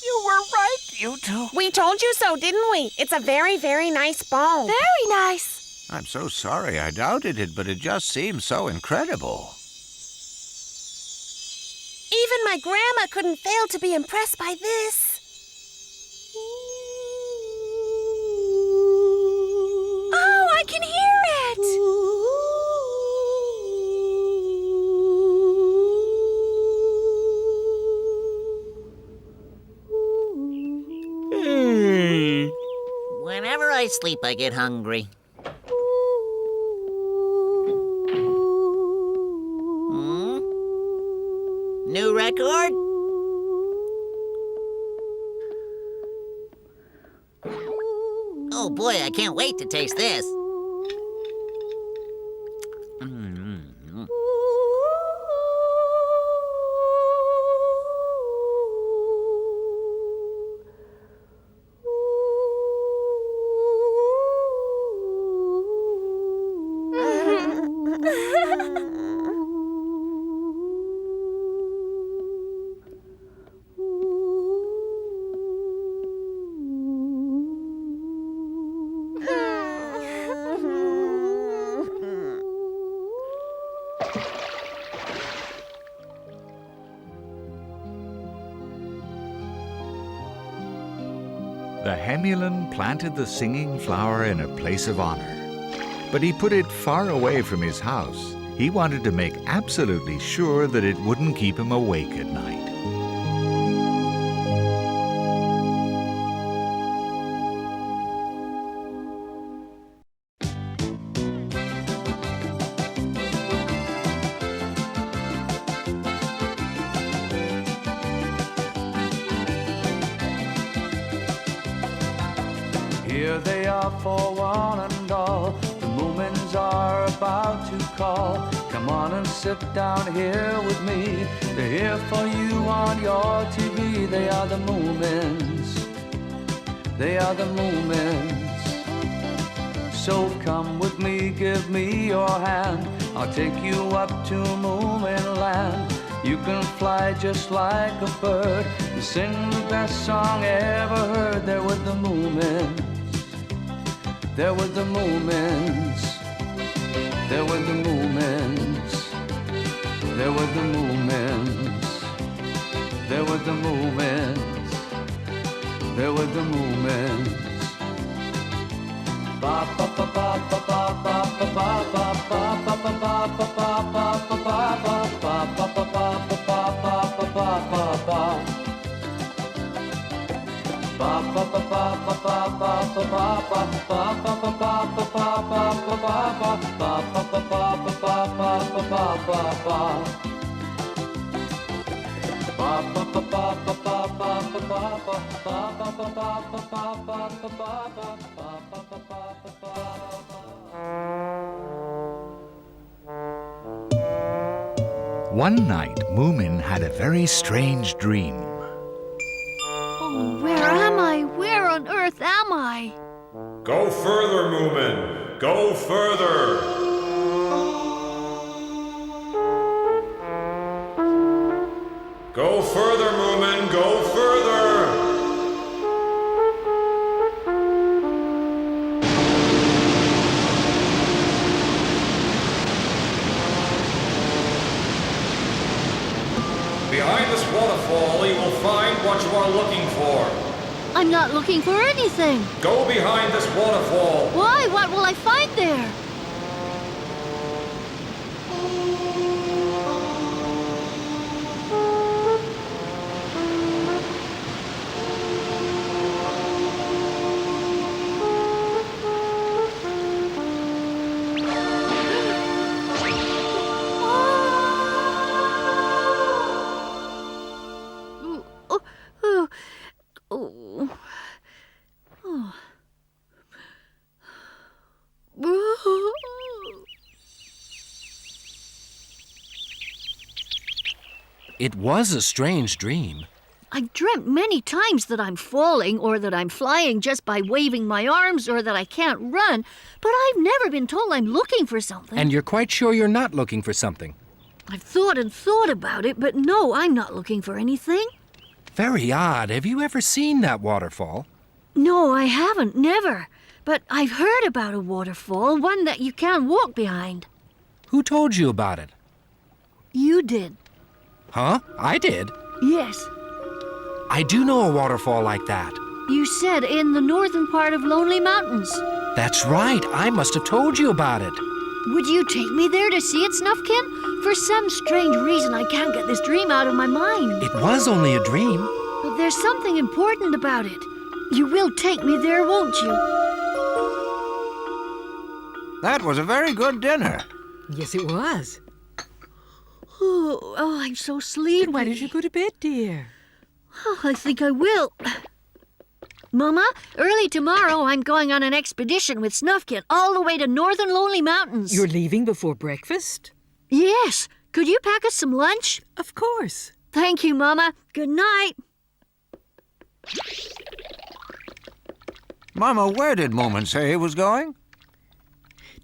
You were right, you two. We told you so, didn't we? It's a very, very nice bulb. Very nice. I'm so sorry I doubted it, but it just seems so incredible. Even my grandma couldn't fail to be impressed by this. Oh, I can hear it! Whenever I sleep, I get hungry. New record? Oh boy, I can't wait to taste this. The Hemulen planted the singing flower in a place of honor, but he put it far away from his house. He wanted to make absolutely sure that it wouldn't keep him awake at night. Here they are for one and all. The Moomins are about to call. Come on and sit down here with me. They're here for you on your TV. They are the Moomins. They are the Moomins. So come with me, give me your hand. I'll take you up to Moomin land. You can fly just like a bird and sing the best song ever heard. They're with the Moomins. They're with the Moomins. They're with the Moomins. They're with the Moomins. They're with the Moomins. They're with the Moomins. Ba ba ba ba ba ba ba ba ba ba ba ba ba ba ba ba ba ba ba ba ba ba ba. One night, Moomin had a very strange dream. Oh, where am I? Where on earth am I? Go further, Moomin. Go further. Go further, Moomin. Go further. Behind this waterfall, you will find what you are looking for. I'm not looking for anything. Go behind this waterfall. Why? What will I find there? It was a strange dream. I've dreamt many times that I'm falling or that I'm flying just by waving my arms or that I can't run, but I've never been told I'm looking for something. And you're quite sure you're not looking for something? I've thought and thought about it, but no, I'm not looking for anything. Very odd. Have you ever seen that waterfall? No, I haven't, never. But I've heard about a waterfall, one that you can't walk behind. Who told you about it? You did. Huh? I did? Yes. I do know a waterfall like that. You said in the northern part of Lonely Mountains. That's right. I must have told you about it. Would you take me there to see it, Snufkin? For some strange reason, I can't get this dream out of my mind. It was only a dream. But there's something important about it. You will take me there, won't you? That was a very good dinner. Yes, it was. Oh, I'm so sleepy. Why did you go to bed, dear? Oh, I think I will. Mama, early tomorrow I'm going on an expedition with Snufkin all the way to northern Lonely Mountains. You're leaving before breakfast? Yes. Could you pack us some lunch? Of course. Thank you, Mama. Good night. Mama, where did Moomin say he was going?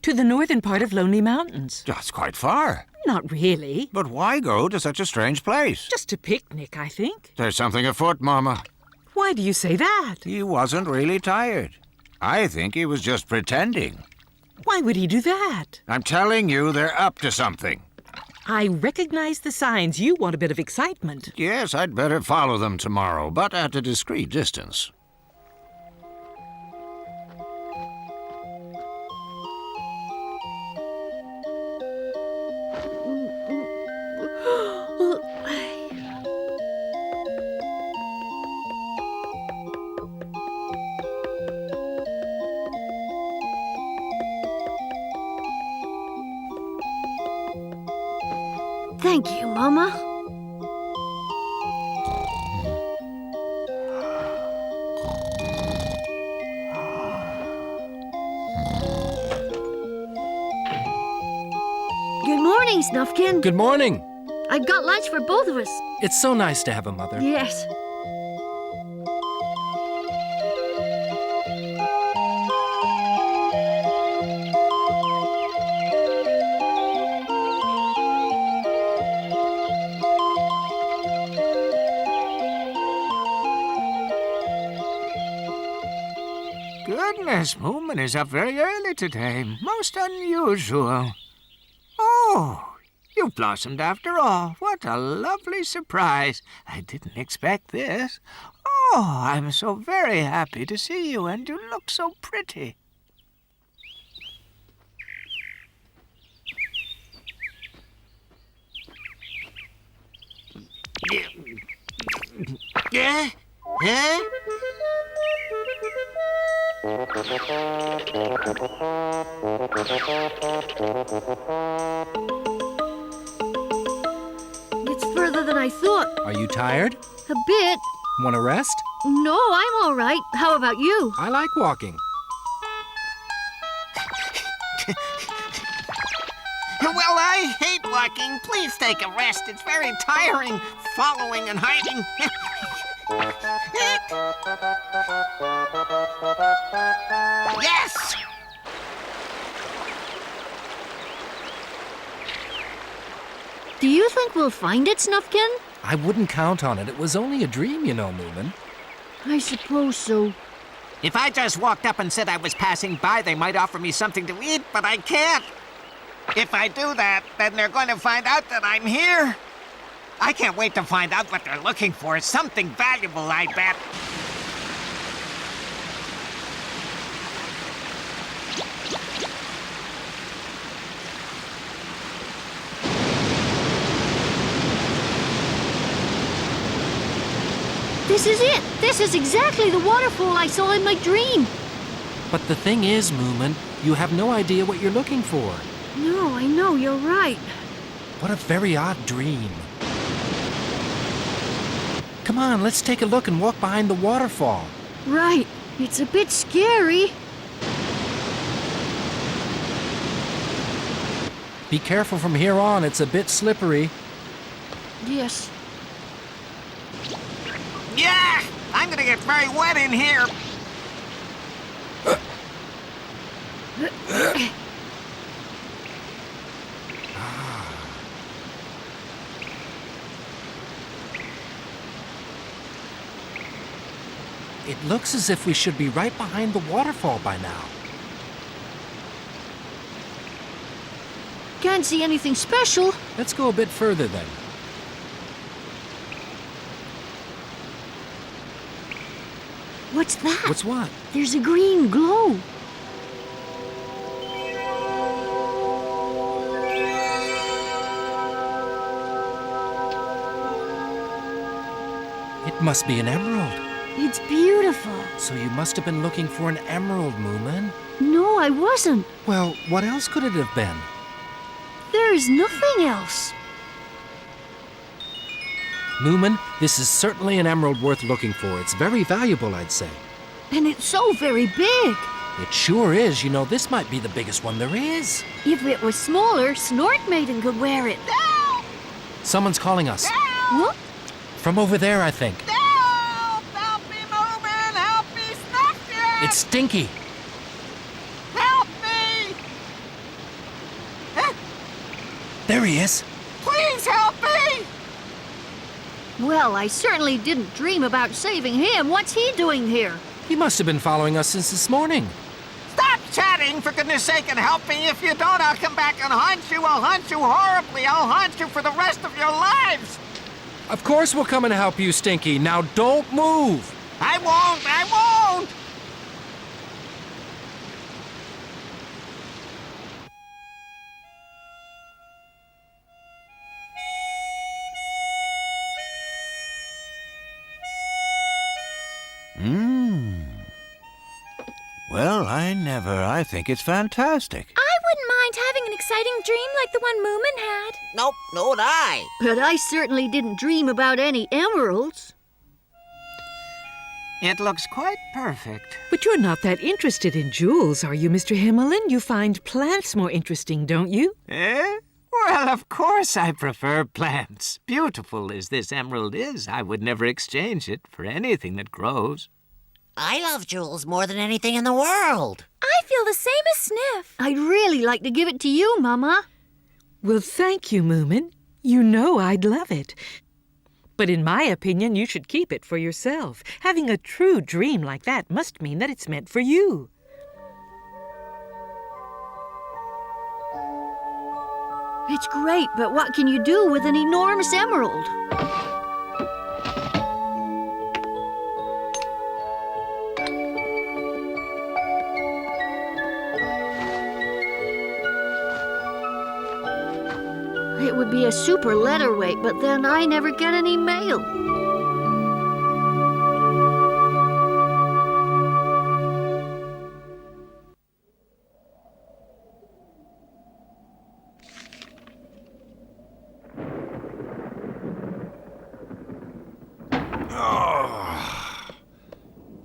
To the northern part of Lonely Mountains. That's quite far. Not really. But why go to such a strange place? Just a picnic, I think. There's something afoot, Mama. Why do you say that? He wasn't really tired. I think he was just pretending. Why would he do that? I'm telling you, they're up to something. I recognize the signs. You want a bit of excitement. Yes, I'd better follow them tomorrow, but at a discreet distance. Thank you, Mama. Good morning, Snufkin. Good morning. I've got lunch for both of us. It's so nice to have a mother. Yes. Goodness, Moomin is up very early today. Most unusual. Oh, you've blossomed after all. What a lovely surprise. I didn't expect this. Oh, I'm so very happy to see you, and you look so pretty. Yeah? Huh? I thought. Are you tired? A bit. Want to rest? No, I'm all right. How about you? I like walking. Well, I hate walking. Please take a rest. It's very tiring, following and hiding. Yes! Do you think we'll find it, Snufkin? I wouldn't count on it. It was only a dream, you know, Moomin. I suppose so. If I just walked up and said I was passing by, they might offer me something to eat, but I can't. If I do that, then they're going to find out that I'm here. I can't wait to find out what they're looking for. Something valuable, I bet. This is it. This is exactly the waterfall I saw in my dream. But the thing is, Moomin, you have no idea what you're looking for. No, I know, you're right. What a very odd dream. Come on, let's take a look and walk behind the waterfall. Right. It's a bit scary. Be careful from here on. It's a bit slippery. Yes. Yeah! I'm gonna get very wet in here. It looks as if we should be right behind the waterfall by now. Can't see anything special. Let's go a bit further then. What's that? What's what? There's a green glow. It must be an emerald. It's beautiful. So you must have been looking for an emerald, Moomin. No, I wasn't. Well, what else could it have been? There's nothing else. Moomin, this is certainly an emerald worth looking for. It's very valuable, I'd say. And it's so very big. It sure is. You know, this might be the biggest one there is. If it was smaller, Snorkmaiden could wear it. Someone's calling us. What? From over there, I think. Help me, Moomin! Help me, Snufkin! It's Stinky. Help me! There he is. Please help me! Well, I certainly didn't dream about saving him. What's he doing here? He must have been following us since this morning. Stop chatting, for goodness sake, and help me. If you don't, I'll come back and haunt you. I'll haunt you horribly. I'll haunt you for the rest of your lives. Of course we'll come and help you, Stinky. Now don't move. I won't. I won't. Well, I think it's fantastic. I wouldn't mind having an exciting dream like the one Moomin had. Nope, nor would I. But I certainly didn't dream about any emeralds. It looks quite perfect. But you're not that interested in jewels, are you, Mr. Hemulen? You find plants more interesting, don't you? Eh? Well, of course I prefer plants. Beautiful as this emerald is, I would never exchange it for anything that grows. I love jewels more than anything in the world. I feel the same as Sniff. I'd really like to give it to you, Mama. Well, thank you, Moomin. You know I'd love it. But in my opinion, you should keep it for yourself. Having a true dream like that must mean that it's meant for you. It's great, but what can you do with an enormous emerald? It would be a super letter weight, but then I never get any mail.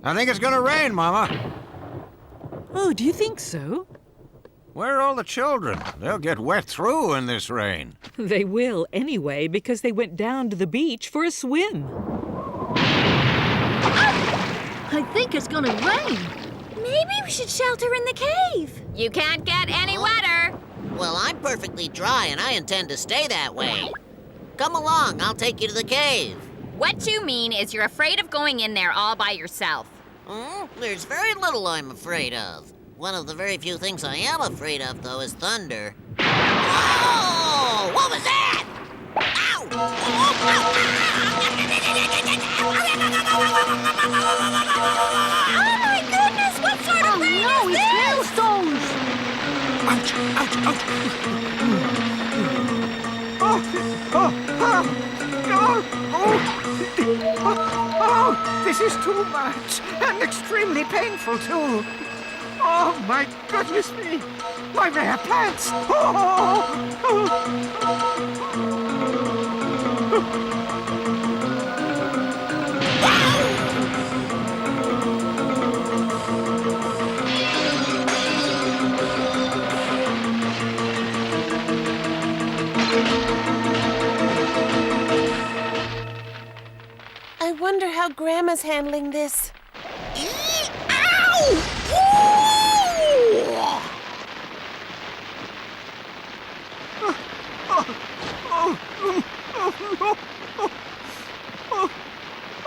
I think it's gonna rain, Mama. Oh, do you think so? Where are all the children? They'll get wet through in this rain. They will anyway, because they went down to the beach for a swim. I think it's gonna rain. Maybe we should shelter in the cave. You can't get any wetter. Well, I'm perfectly dry, and I intend to stay that way. Come along, I'll take you to the cave. What you mean is you're afraid of going in there all by yourself. There's very little I'm afraid of. One of the very few things I am afraid of, though, is thunder. Oh! What was that? Ow! Oh my goodness, what sort of rain no, is it's this? hailstones! Ouch, ouch, ouch. Oh, this is too much and extremely painful too. Oh, my goodness me. My rare plants. I wonder how Grandma's handling this.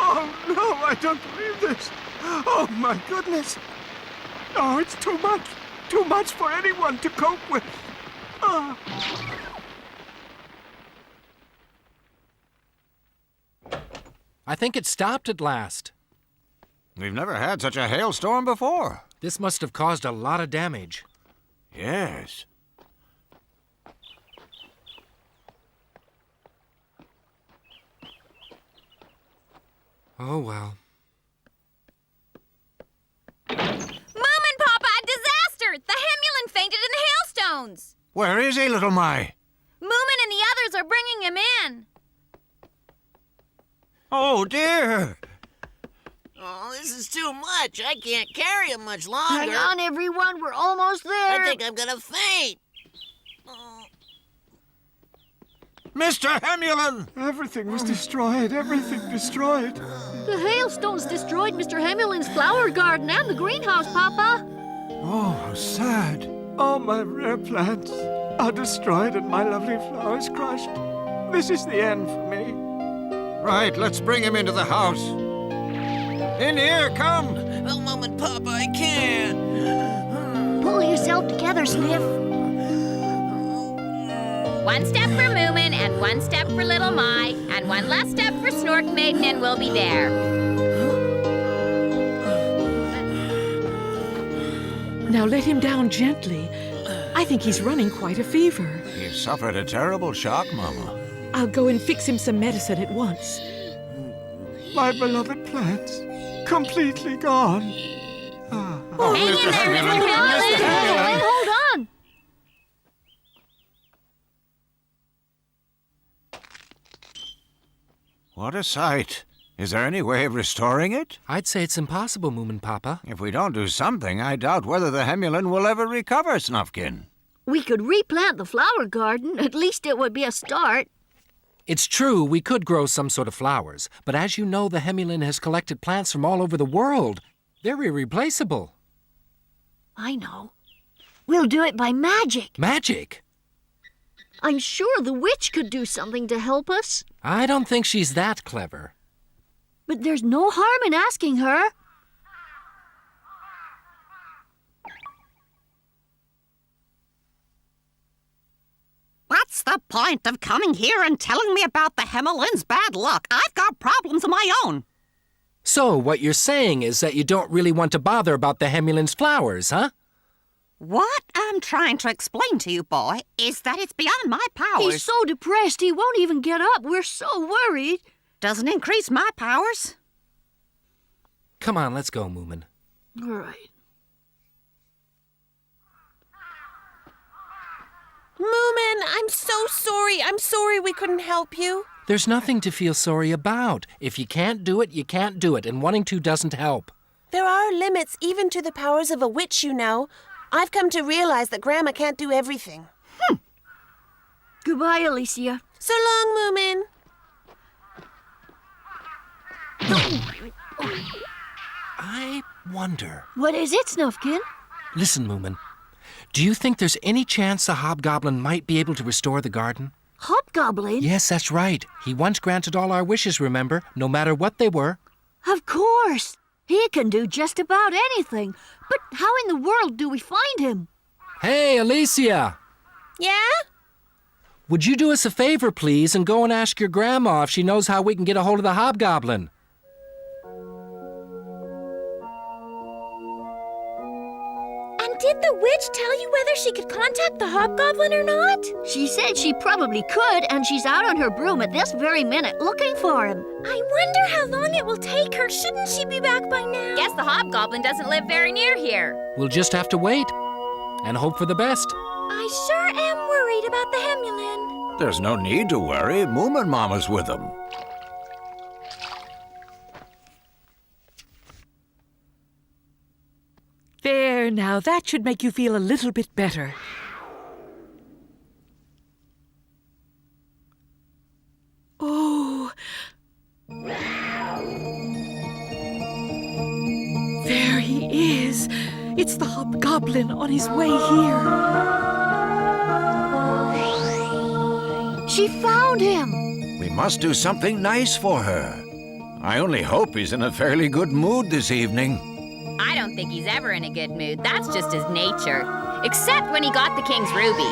Oh, no, I don't believe this. Oh, my goodness. Oh, it's too much. Too much for anyone to cope with. Oh. I think it stopped at last. We've never had such a hailstorm before. This must have caused a lot of damage. Yes. Oh, well. Moomin, Papa, a disaster! The Hemulen fainted in the hailstones! Where is he, little Mai? Moomin and the others are bringing him in. Oh, dear. Oh, this is too much. I can't carry him much longer. Hang on, everyone. We're almost there. I think I'm gonna faint. Mr. Hemulen! Everything was destroyed. Everything destroyed. The hailstones destroyed Mr. Hemulen's flower garden and the greenhouse, Papa. Oh, how sad. All my rare plants are destroyed and my lovely flowers crushed. This is the end for me. Right, let's bring him into the house. In here, come! Oh, Mom and Papa, I can't. Pull yourself together, Sniff. One step for Moomin, and one step for Little Mai, and one last step for Snorkmaiden, and we'll be there. Now let him down gently. I think he's running quite a fever. He suffered a terrible shock, Mama. I'll go and fix him some medicine at once. My beloved plants, completely gone. Oh, Hang in there, Mr. Hemulen! Hold on. What a sight. Is there any way of restoring it? I'd say it's impossible, Moomin Papa. If we don't do something, I doubt whether the Hemulen will ever recover, Snufkin. We could replant the flower garden. At least it would be a start. It's true, we could grow some sort of flowers, but as you know, the Hemulen has collected plants from all over the world. They're irreplaceable. I know. We'll do it by magic. Magic? I'm sure the witch could do something to help us. I don't think she's that clever. But there's no harm in asking her. What's the point of coming here and telling me about the Hemulen's bad luck? I've got problems of my own. So, what you're saying is that you don't really want to bother about the Hemulen's flowers, huh? What I'm trying to explain to you, boy, is that it's beyond my powers. He's so depressed he won't even get up. We're so worried. Doesn't increase my powers. Come on, let's go, Moomin. All right. Moomin, I'm so sorry. I'm sorry we couldn't help you. There's nothing to feel sorry about. If you can't do it, you can't do it, and wanting to doesn't help. There are limits even to the powers of a witch, you know. I've come to realize that Grandma can't do everything. Goodbye, Alicia. So long, Moomin. I wonder. What is it, Snufkin? Listen, Moomin. Do you think there's any chance the Hobgoblin might be able to restore the garden? Hobgoblin? Yes, that's right. He once granted all our wishes, remember? No matter what they were. Of course. He can do just about anything. But how in the world do we find him? Hey, Alicia! Yeah? Would you do us a favor, please, and go and ask your grandma if she knows how we can get a hold of the Hobgoblin? And did the witch tell you whether she could contact the Hobgoblin or not? She said she probably could, and she's out on her broom at this very minute looking for him. I wonder how long it will take her. Shouldn't she be back by now? Guess the Hobgoblin doesn't live very near here. We'll just have to wait and hope for the best. I sure am worried about the Hemulen. There's no need to worry. Moomin Mama's with them. There now, that should make you feel a little bit better. Oh. There he is. It's the Hobgoblin on his way here. She found him. We must do something nice for her. I only hope he's in a fairly good mood this evening. I don't think he's ever in a good mood. That's just his nature. Except when he got the king's ruby.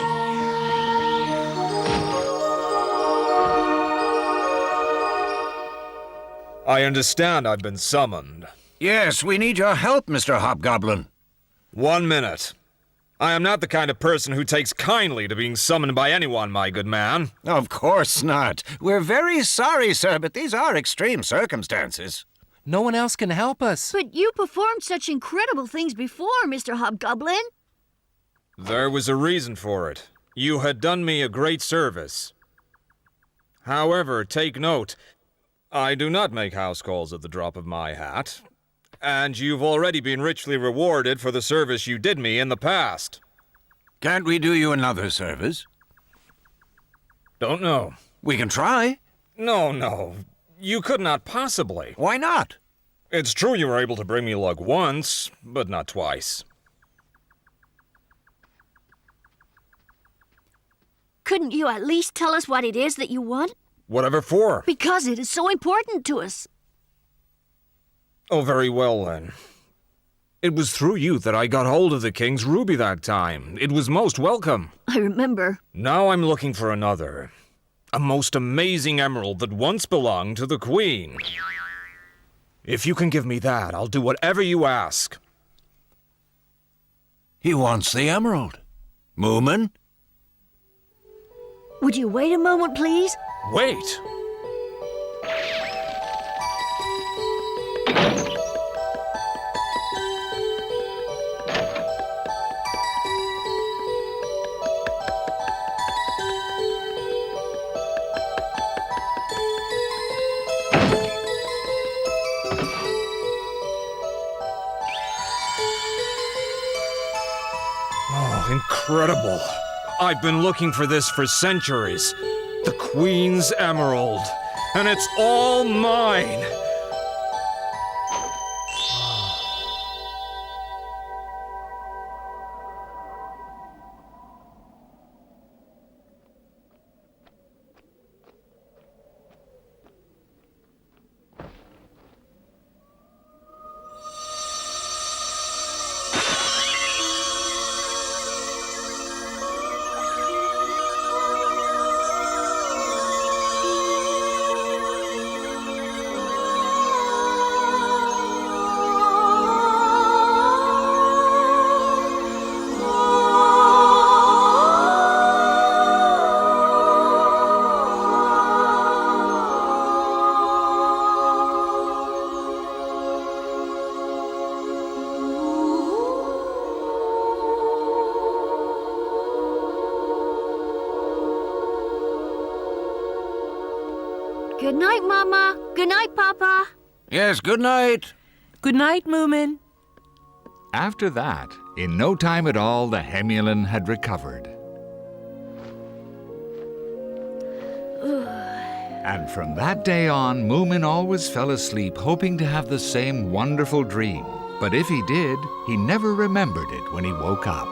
I understand I've been summoned. Yes, we need your help, Mr. Hobgoblin. 1 minute. I am not the kind of person who takes kindly to being summoned by anyone, my good man. Of course not. We're very sorry, sir, but these are extreme circumstances. No one else can help us. But you performed such incredible things before, Mr. Hobgoblin. There was a reason for it. You had done me a great service. However, take note, I do not make house calls at the drop of my hat. And you've already been richly rewarded for the service you did me in the past. Can't we do you another service? Don't know. We can try. No. You could not possibly. Why not? It's true you were able to bring me luck once, but not twice. Couldn't you at least tell us what it is that you want? Whatever for? Because it is so important to us. Oh, very well, then. It was through you that I got hold of the king's ruby that time. It was most welcome. I remember. Now I'm looking for another. A most amazing emerald that once belonged to the queen. If you can give me that, I'll do whatever you ask. He wants the emerald. Moomin? Would you wait a moment, please? Wait! Incredible. I've been looking for this for centuries. The Queen's Emerald. And it's all mine. Good night, Mama. Good night, Papa. Yes, good night. Good night, Moomin. After that, in no time at all, the Hemulen had recovered. And from that day on, Moomin always fell asleep hoping to have the same wonderful dream. But if he did, he never remembered it when he woke up.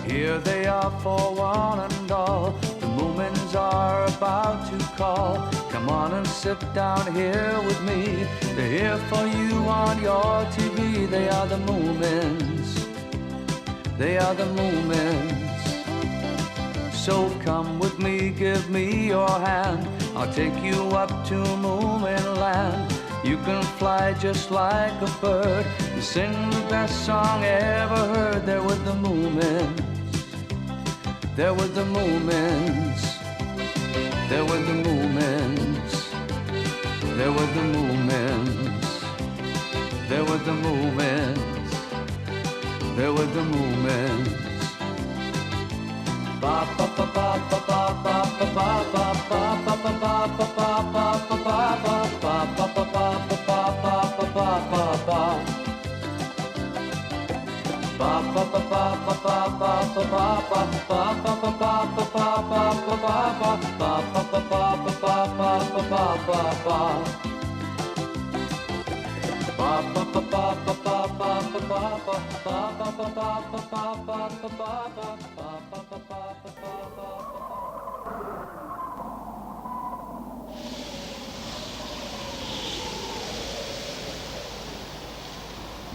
Here they are for one and all. The Moomins are about to call. Come on and sit down here with me. They're here for you on your TV. They are the Moomins. They are the Moomins. So come with me, give me your hand. I'll take you up to Moomin land. You can fly just like a bird and sing the best song ever heard. There with the Moomins. There with the Moomins. There with the Moomins. There with the Moomins. There with the Moomins. There with the Moomins. Ba ba ba ba ba ba ba ba ba ba ba ba ba ba ba ba ba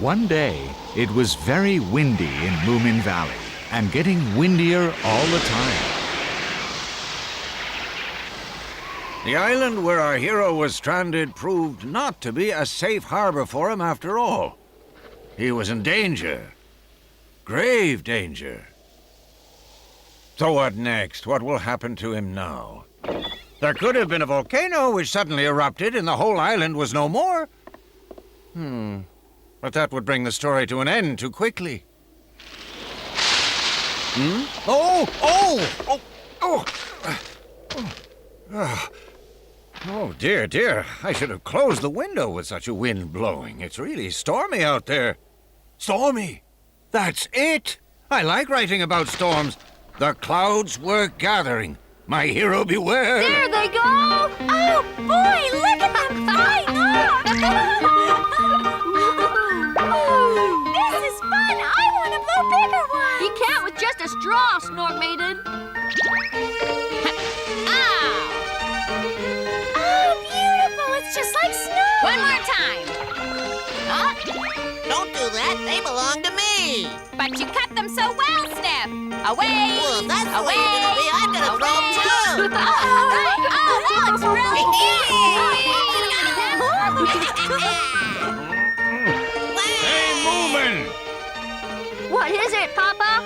One day, it was very windy in Moomin Valley, and getting windier all the time. The island where our hero was stranded proved not to be a safe harbor for him after all. He was in danger. Grave danger. So what next? What will happen to him now? There could have been a volcano which suddenly erupted and the whole island was no more. But that would bring the story to an end too quickly. Oh, dear. I should have closed the window with such a wind blowing. It's really stormy out there. Stormy? That's it. I like writing about storms. The clouds were gathering. My hero beware. There they go! Oh, boy, look at them fly! This is fun! I want to blow bigger ones! You can't with just a straw, Snorkmaiden. Oh, beautiful! It's just like snow! One more time. Huh? Don't do that. They belong to me. But you cut them so well, Sniff. Away! Well, if that's the way away! it's gonna be, I'm gonna throw them too. Oh, that looks really Hey, Moomin! What is it, Papa?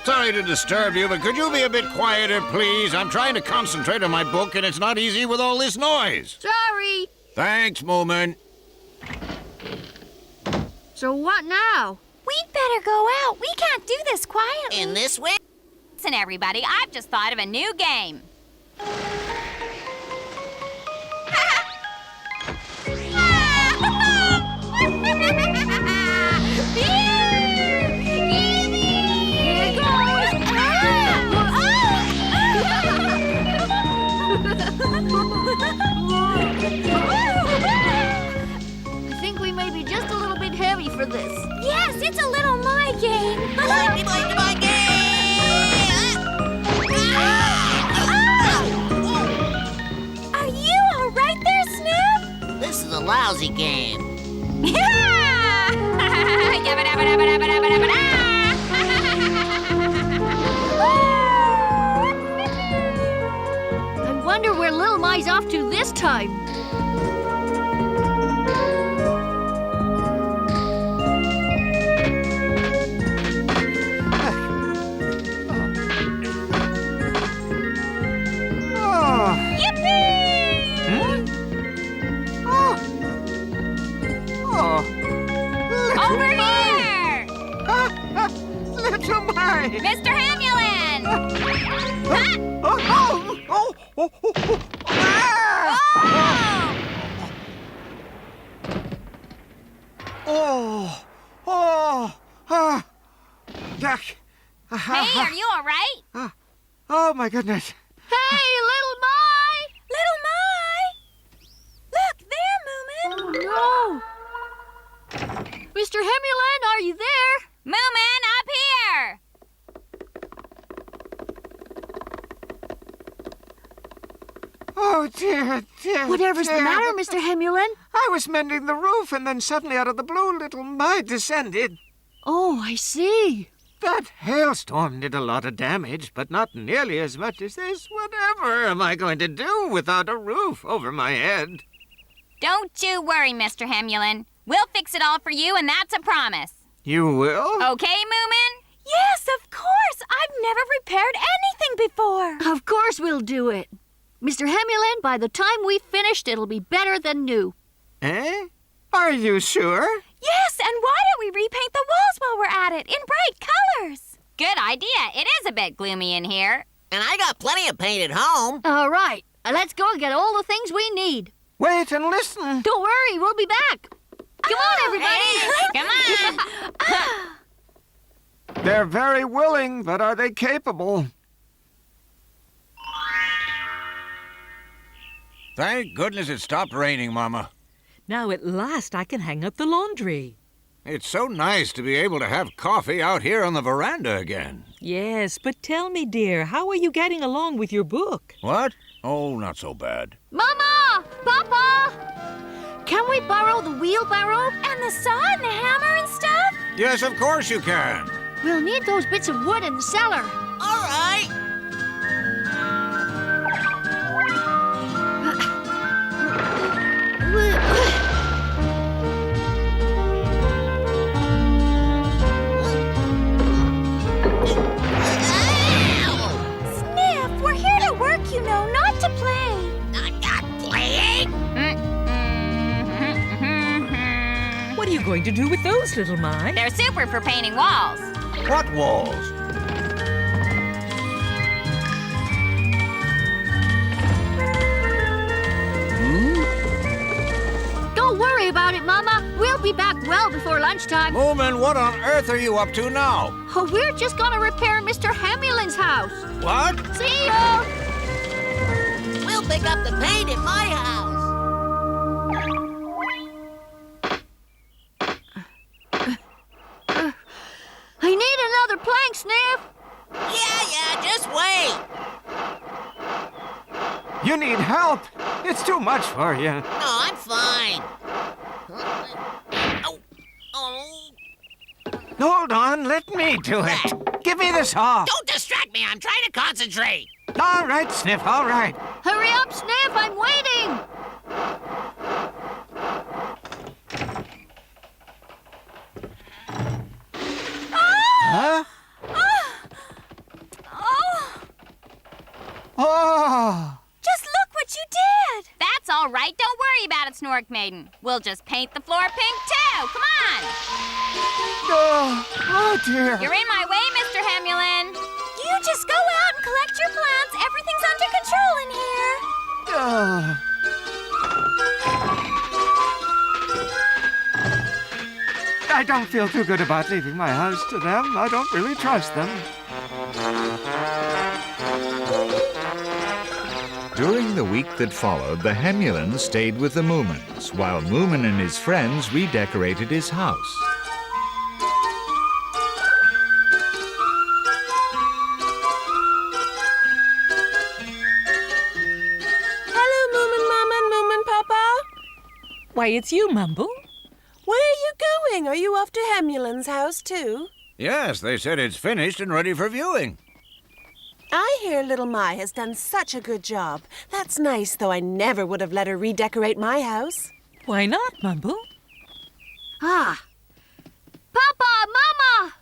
Sorry to disturb you, but could you be a bit quieter, please? I'm trying to concentrate on my book, and it's not easy with all this noise. Sorry. Thanks, Moomin. So what now? We'd better go out. We can't do this quietly. In this way? Listen, everybody, I've just thought of a new game. I think we may be just a little bit heavy for this. Yes, it's a little my game. My game! Are you all right there, Snoop? This is a lousy game. I wonder where Little Mai's off to this time. my goodness. Hey, Little My! Little My! Look, there, Moomin! Oh, no! Mr. Hemulen, are you there? Moomin, up here! Oh, dear, dear. Whatever's the matter, Mr. Hemulen? I was mending the roof, and then suddenly out of the blue, Little My descended. Oh, I see. That hailstorm did a lot of damage, but not nearly as much as this. Whatever am I going to do without a roof over my head? Don't you worry, Mr. Hemulen. We'll fix it all for you, and that's a promise. You will? Okay, Moomin? Yes, of course. I've never repaired anything before. Of course we'll do it. Mr. Hemulen, by the time we've finished, it'll be better than new. Eh? Are you sure? Yes, and why don't we repaint the walls while we're at it in bright colors? Good idea. It is a bit gloomy in here. And I got plenty of paint at home. All right. Let's go and get all the things we need. Wait and listen. Don't worry, we'll be back. Come on, everybody. Come on. They're very willing, but are they capable? Thank goodness it stopped raining, Mama. Now at last I can hang up the laundry. It's so nice to be able to have coffee out here on the veranda again. Yes, but tell me, dear, how are you getting along with your book? What? Oh, not so bad. Mama! Papa! Can we borrow the wheelbarrow? And the saw and the hammer and stuff? Yes, of course you can. We'll need those bits of wood in the cellar. All right. Sniff, we're here to work, you know, not to play. I'm not playing. What are you going to do with those, Little My? They're super for painting walls. What walls? Don't worry about it, Mama. We'll be back well before lunchtime. Moomin, what on earth are you up to now? Oh, we're just gonna repair Mr. Hemulen's house. What? See ya! We'll pick up the paint at my house. I need another plank, Sniff. Yeah, just wait. You need help. It's too much for you. No, I'm fine. Oh. Hold on, let me do it. Give me the saw. Don't distract me. I'm trying to concentrate. All right, Sniff, all right. Hurry up, Sniff. I'm waiting. Huh? Oh! Just look what you did. That's all right. Don't worry about it, Snorkmaiden. We'll just paint the floor pink, too. Come on. Oh, dear. You're in my way, Mr. Hemulen. You just go out and collect your plants. Everything's under control in here. Oh. I don't feel too good about leaving my house to them. I don't really trust them. During the week that followed, the Hemulen stayed with the Moomins, while Moomin and his friends redecorated his house. Hello, Moomin Mama and Moomin Papa. Why, it's you, Mumble. Where are you going? Are you off to Hemulen's house, too? Yes, they said it's finished and ready for viewing. I hear Little My has done such a good job. That's nice, though I never would have let her redecorate my house. Why not, Mumble? Ah. Papa, Mama!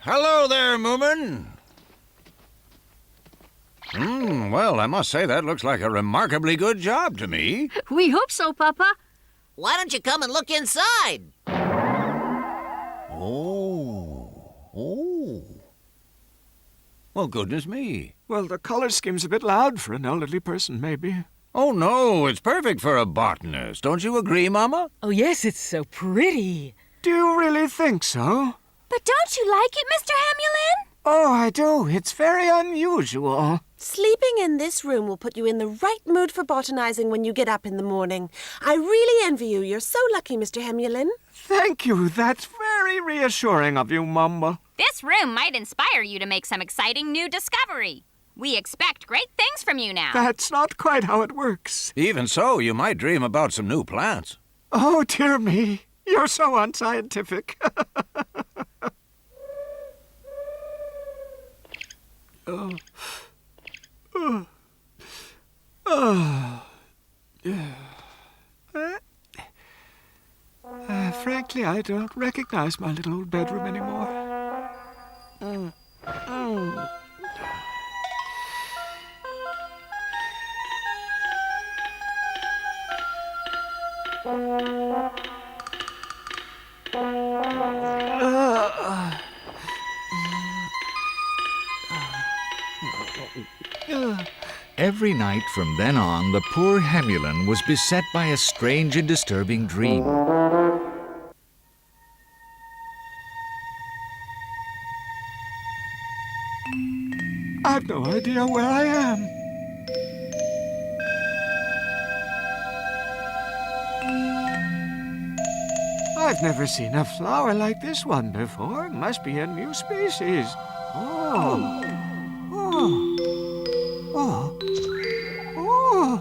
Hello there, Moomin. Well, I must say that looks like a remarkably good job to me. We hope so, Papa. Why don't you come and look inside? Oh. Well, goodness me. Well, the color scheme's a bit loud for an elderly person, maybe. Oh, no, it's perfect for a botanist. Don't you agree, Mama? Oh, yes, it's so pretty. Do you really think so? But don't you like it, Mr. Hemulen? Oh, I do. It's very unusual. Sleeping in this room will put you in the right mood for botanizing when you get up in the morning. I really envy you. You're so lucky, Mr. Hemulen. Thank you. That's very reassuring of you, Mama. This room might inspire you to make some exciting new discovery. We expect great things from you now. That's not quite how it works. Even so, you might dream about some new plants. Oh, dear me. You're so unscientific. Frankly, I don't recognize my little old bedroom anymore. Every night from then on, the poor Hemulen was beset by a strange and disturbing dream. I've no idea where I am. I've never seen a flower like this one before. It must be a new species. Oh. Oh. Oh. Oh.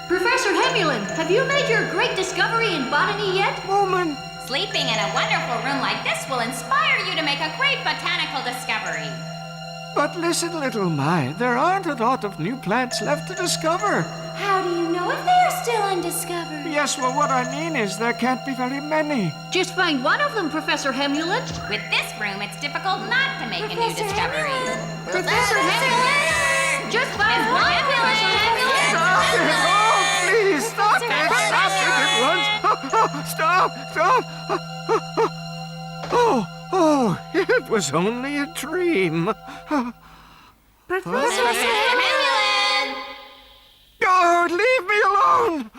Professor Hemulen, have you made your great discovery in botany yet? Moomin! Sleeping in a wonderful room like this will inspire you to make a great botanical discovery. But listen, little My, there aren't a lot of new plants left to discover. How do you know if they are still undiscovered? Yes, well, what I mean is there can't be very many. Just find one of them, Professor Hemulen. With this room, it's difficult not to make a new discovery. Professor Hemulen! Just find one, Professor Hemulen! Stop it! Oh, please, stop it! Stop it at once! Stop! Stop! Oh, it was only a dream. Professor Hemulen! Oh, leave me alone!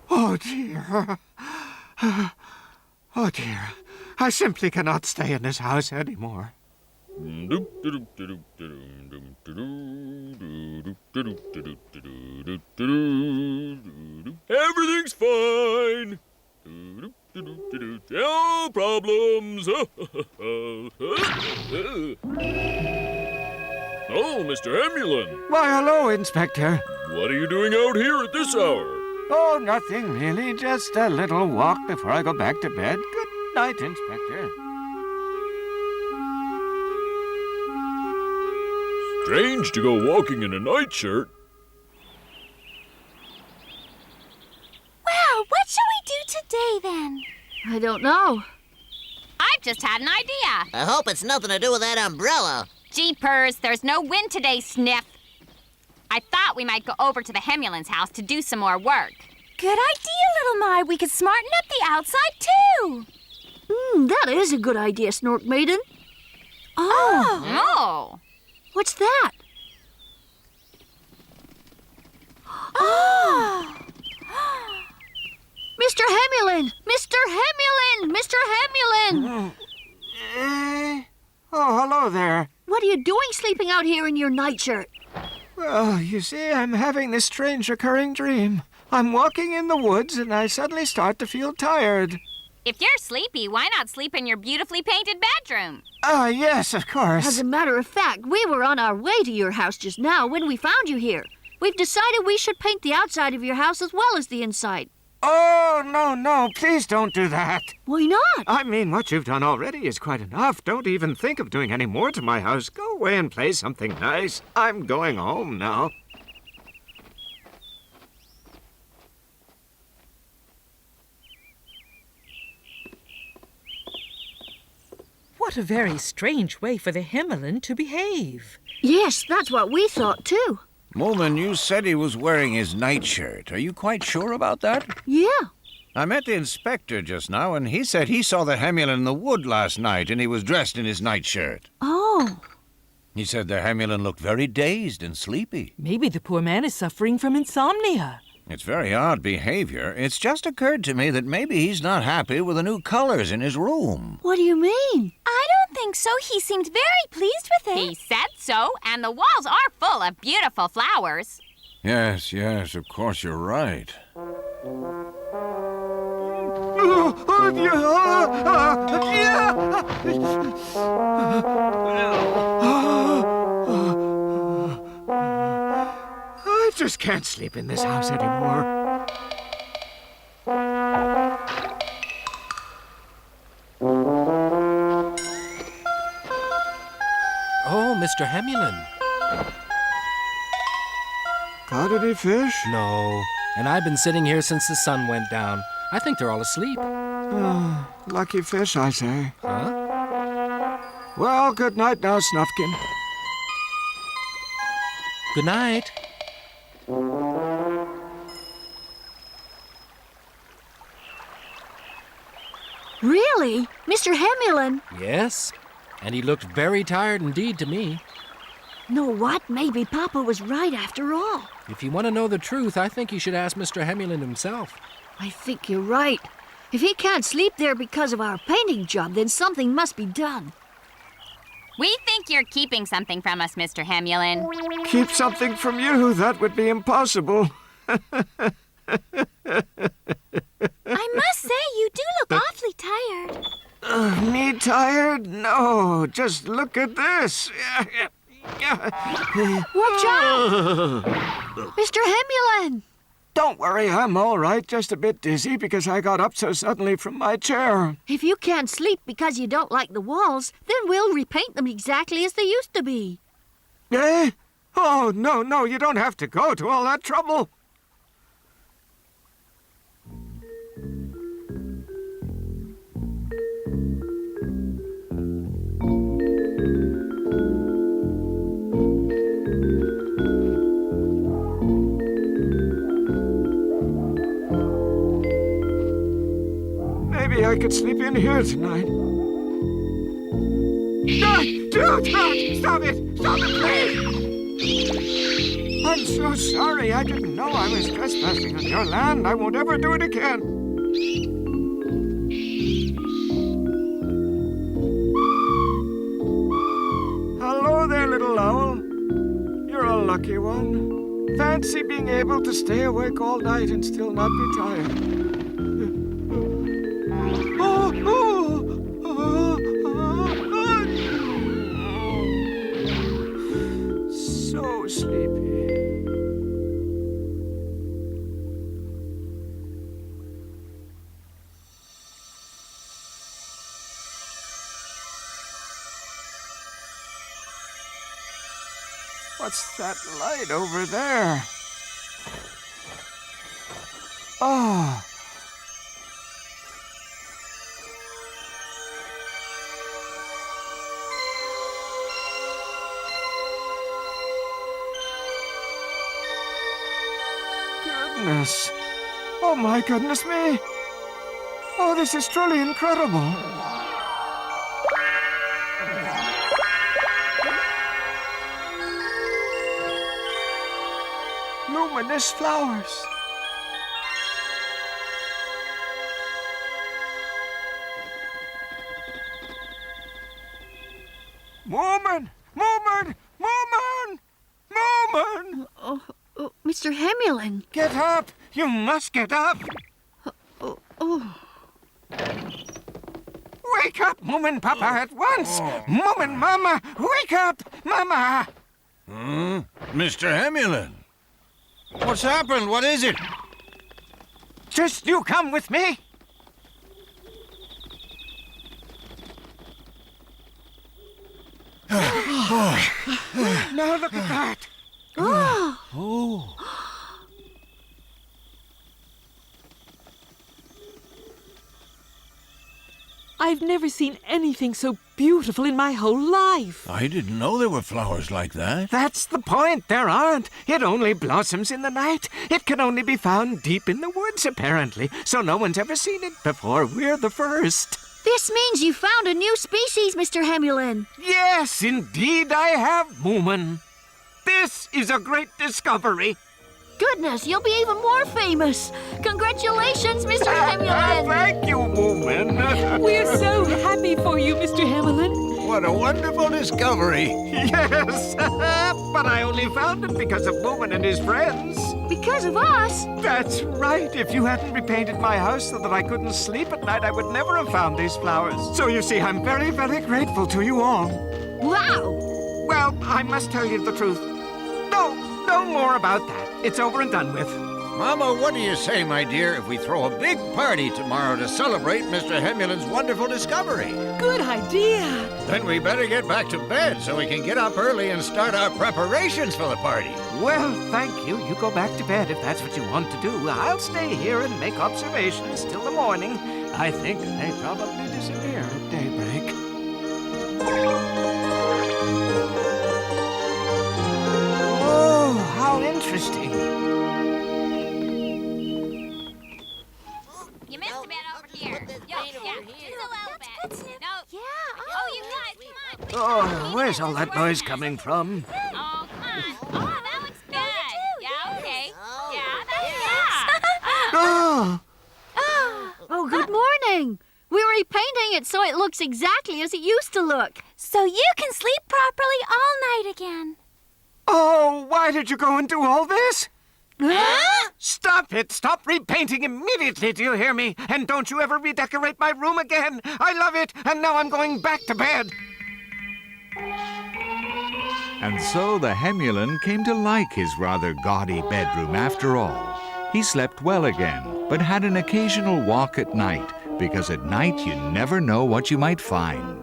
Oh, dear. Oh, dear. I simply cannot stay in this house anymore. Everything's fine. No problems. Oh, Mr. Hemulen. Why, hello, Inspector. What are you doing out here at this hour? Oh, nothing really. Just a little walk before I go back to bed. Good night, Inspector. Strange to go walking in a nightshirt. Well, what shall we do today, then? I don't know. I've just had an idea. I hope it's nothing to do with that umbrella. Jeepers, there's no wind today, Sniff. I thought we might go over to the Hemulen's house to do some more work. Good idea, little My. We could smarten up the outside, too. That is a good idea, Snorkmaiden. Oh. What's that? Oh! Mr. Hemulen! Mr. Hemulen! Mr. Hemulen! Oh, hello there. What are you doing sleeping out here in your nightshirt? Well, you see, I'm having this strange recurring dream. I'm walking in the woods and I suddenly start to feel tired. If you're sleepy, why not sleep in your beautifully painted bedroom? Yes, of course. As a matter of fact, we were on our way to your house just now when we found you here. We've decided we should paint the outside of your house as well as the inside. Oh, no, please don't do that. Why not? I mean, what you've done already is quite enough. Don't even think of doing any more to my house. Go away and play something nice. I'm going home now. What a very strange way for the Hemulen to behave. Yes, that's what we thought, too. Moomin, you said he was wearing his nightshirt. Are you quite sure about that? Yeah. I met the inspector just now, and he said he saw the Hemulen in the wood last night, and he was dressed in his nightshirt. Oh. He said the Hemulen looked very dazed and sleepy. Maybe the poor man is suffering from insomnia. It's very odd behavior. It's just occurred to me that maybe he's not happy with the new colors in his room. What do you mean? I don't think so. He seemed very pleased with it. He said so, and the walls are full of beautiful flowers. Yes, of course you're right. I just can't sleep in this house anymore. Oh, Mr. Hemulen. Caught any fish? No. And I've been sitting here since the sun went down. I think they're all asleep. Lucky fish, I say. Huh? Well, good night now, Snufkin. Good night. Really? Mr. Hemulen? Yes. And he looked very tired indeed to me. Know what? Maybe Papa was right after all. If you want to know the truth, I think you should ask Mr. Hemulen himself. I think you're right. If he can't sleep there because of our painting job, then something must be done. We think you're keeping something from us, Mr. Hemulen. Keep something from you? That would be impossible. I must say, you do look awfully tired. Me tired? No, just look at this. Watch out! Mr. Hemulen! Don't worry, I'm all right. Just a bit dizzy because I got up so suddenly from my chair. If you can't sleep because you don't like the walls, then we'll repaint them exactly as they used to be. Eh? Oh, no, you don't have to go to all that trouble. Maybe I could sleep in here tonight. Dude! Stop it! Stop it, please! I'm so sorry. I didn't know I was trespassing on your land. I won't ever do it again. Hello there, little owl. You're a lucky one. Fancy being able to stay awake all night and still not be tired. So sleepy. What's that light over there? Oh. Goodness. Oh, my goodness me. Oh, this is truly incredible. Luminous flowers. Moomin! Moomin! Moomin! Moomin! Oh, Mr. Hemulen. Get up! You must get up! Wake up, Moomin Papa, at once! Moomin Mama! Wake up! Mama! Mr. Hemulen? What's happened? What is it? Just you come with me. Now look at that. Oh. I've never seen anything so beautiful in my whole life. I didn't know there were flowers like that. That's the point. There aren't. It only blossoms in the night. It can only be found deep in the woods, apparently. So no one's ever seen it before. We're the first. This means you found a new species, Mr. Hemulen. Yes, indeed I have, Moomin. This is a great discovery. Goodness, you'll be even more famous. Congratulations, Mr. Hemulen. Thank you, Moomin. We're so happy for you, Mr. Hemulen. What a wonderful discovery. Yes, but I only found it because of Moomin and his friends. Because of us? That's right. If you hadn't repainted my house so that I couldn't sleep at night, I would never have found these flowers. So you see, I'm very, very grateful to you all. Wow! Well, I must tell you the truth. No more about that. It's over and done with. Mama, what do you say, my dear, if we throw a big party tomorrow to celebrate Mr. Hemulen's wonderful discovery? Good idea. Then we better get back to bed so we can get up early and start our preparations for the party. Well, thank you. You go back to bed if that's what you want to do. I'll stay here and make observations till the morning. I think they probably disappear at daybreak. Oh, how interesting. You missed a bit over here. Just a little bit. No. Yeah. Oh, you guys, come on. Oh, where's all that noise coming from? Oh, come on. Oh, that looks good. Yeah, okay. Yeah, that's Oh, good morning. We're repainting it so it looks exactly as it used to look. So you can sleep properly all night again. Oh, why did you go and do all this? Huh? Stop it! Stop repainting immediately, do you hear me? And don't you ever redecorate my room again! I love it, and now I'm going back to bed! And so the Hemulen came to like his rather gaudy bedroom after all. He slept well again, but had an occasional walk at night, because at night you never know what you might find.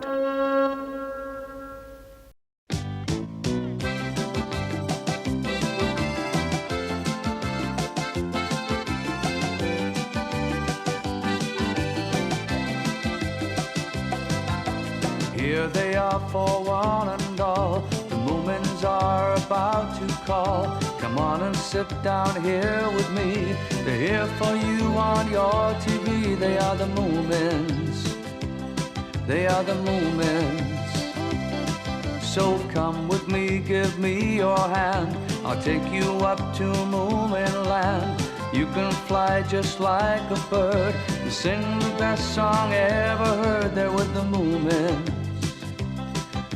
Here they are for one and all. The Moomins are about to call. Come on and sit down here with me. They're here for you on your TV. They are the Moomins. They are the Moomins. So come with me, give me your hand. I'll take you up to Moomin land. You can fly just like a bird. You sing the best song ever heard. They're with the Moomins.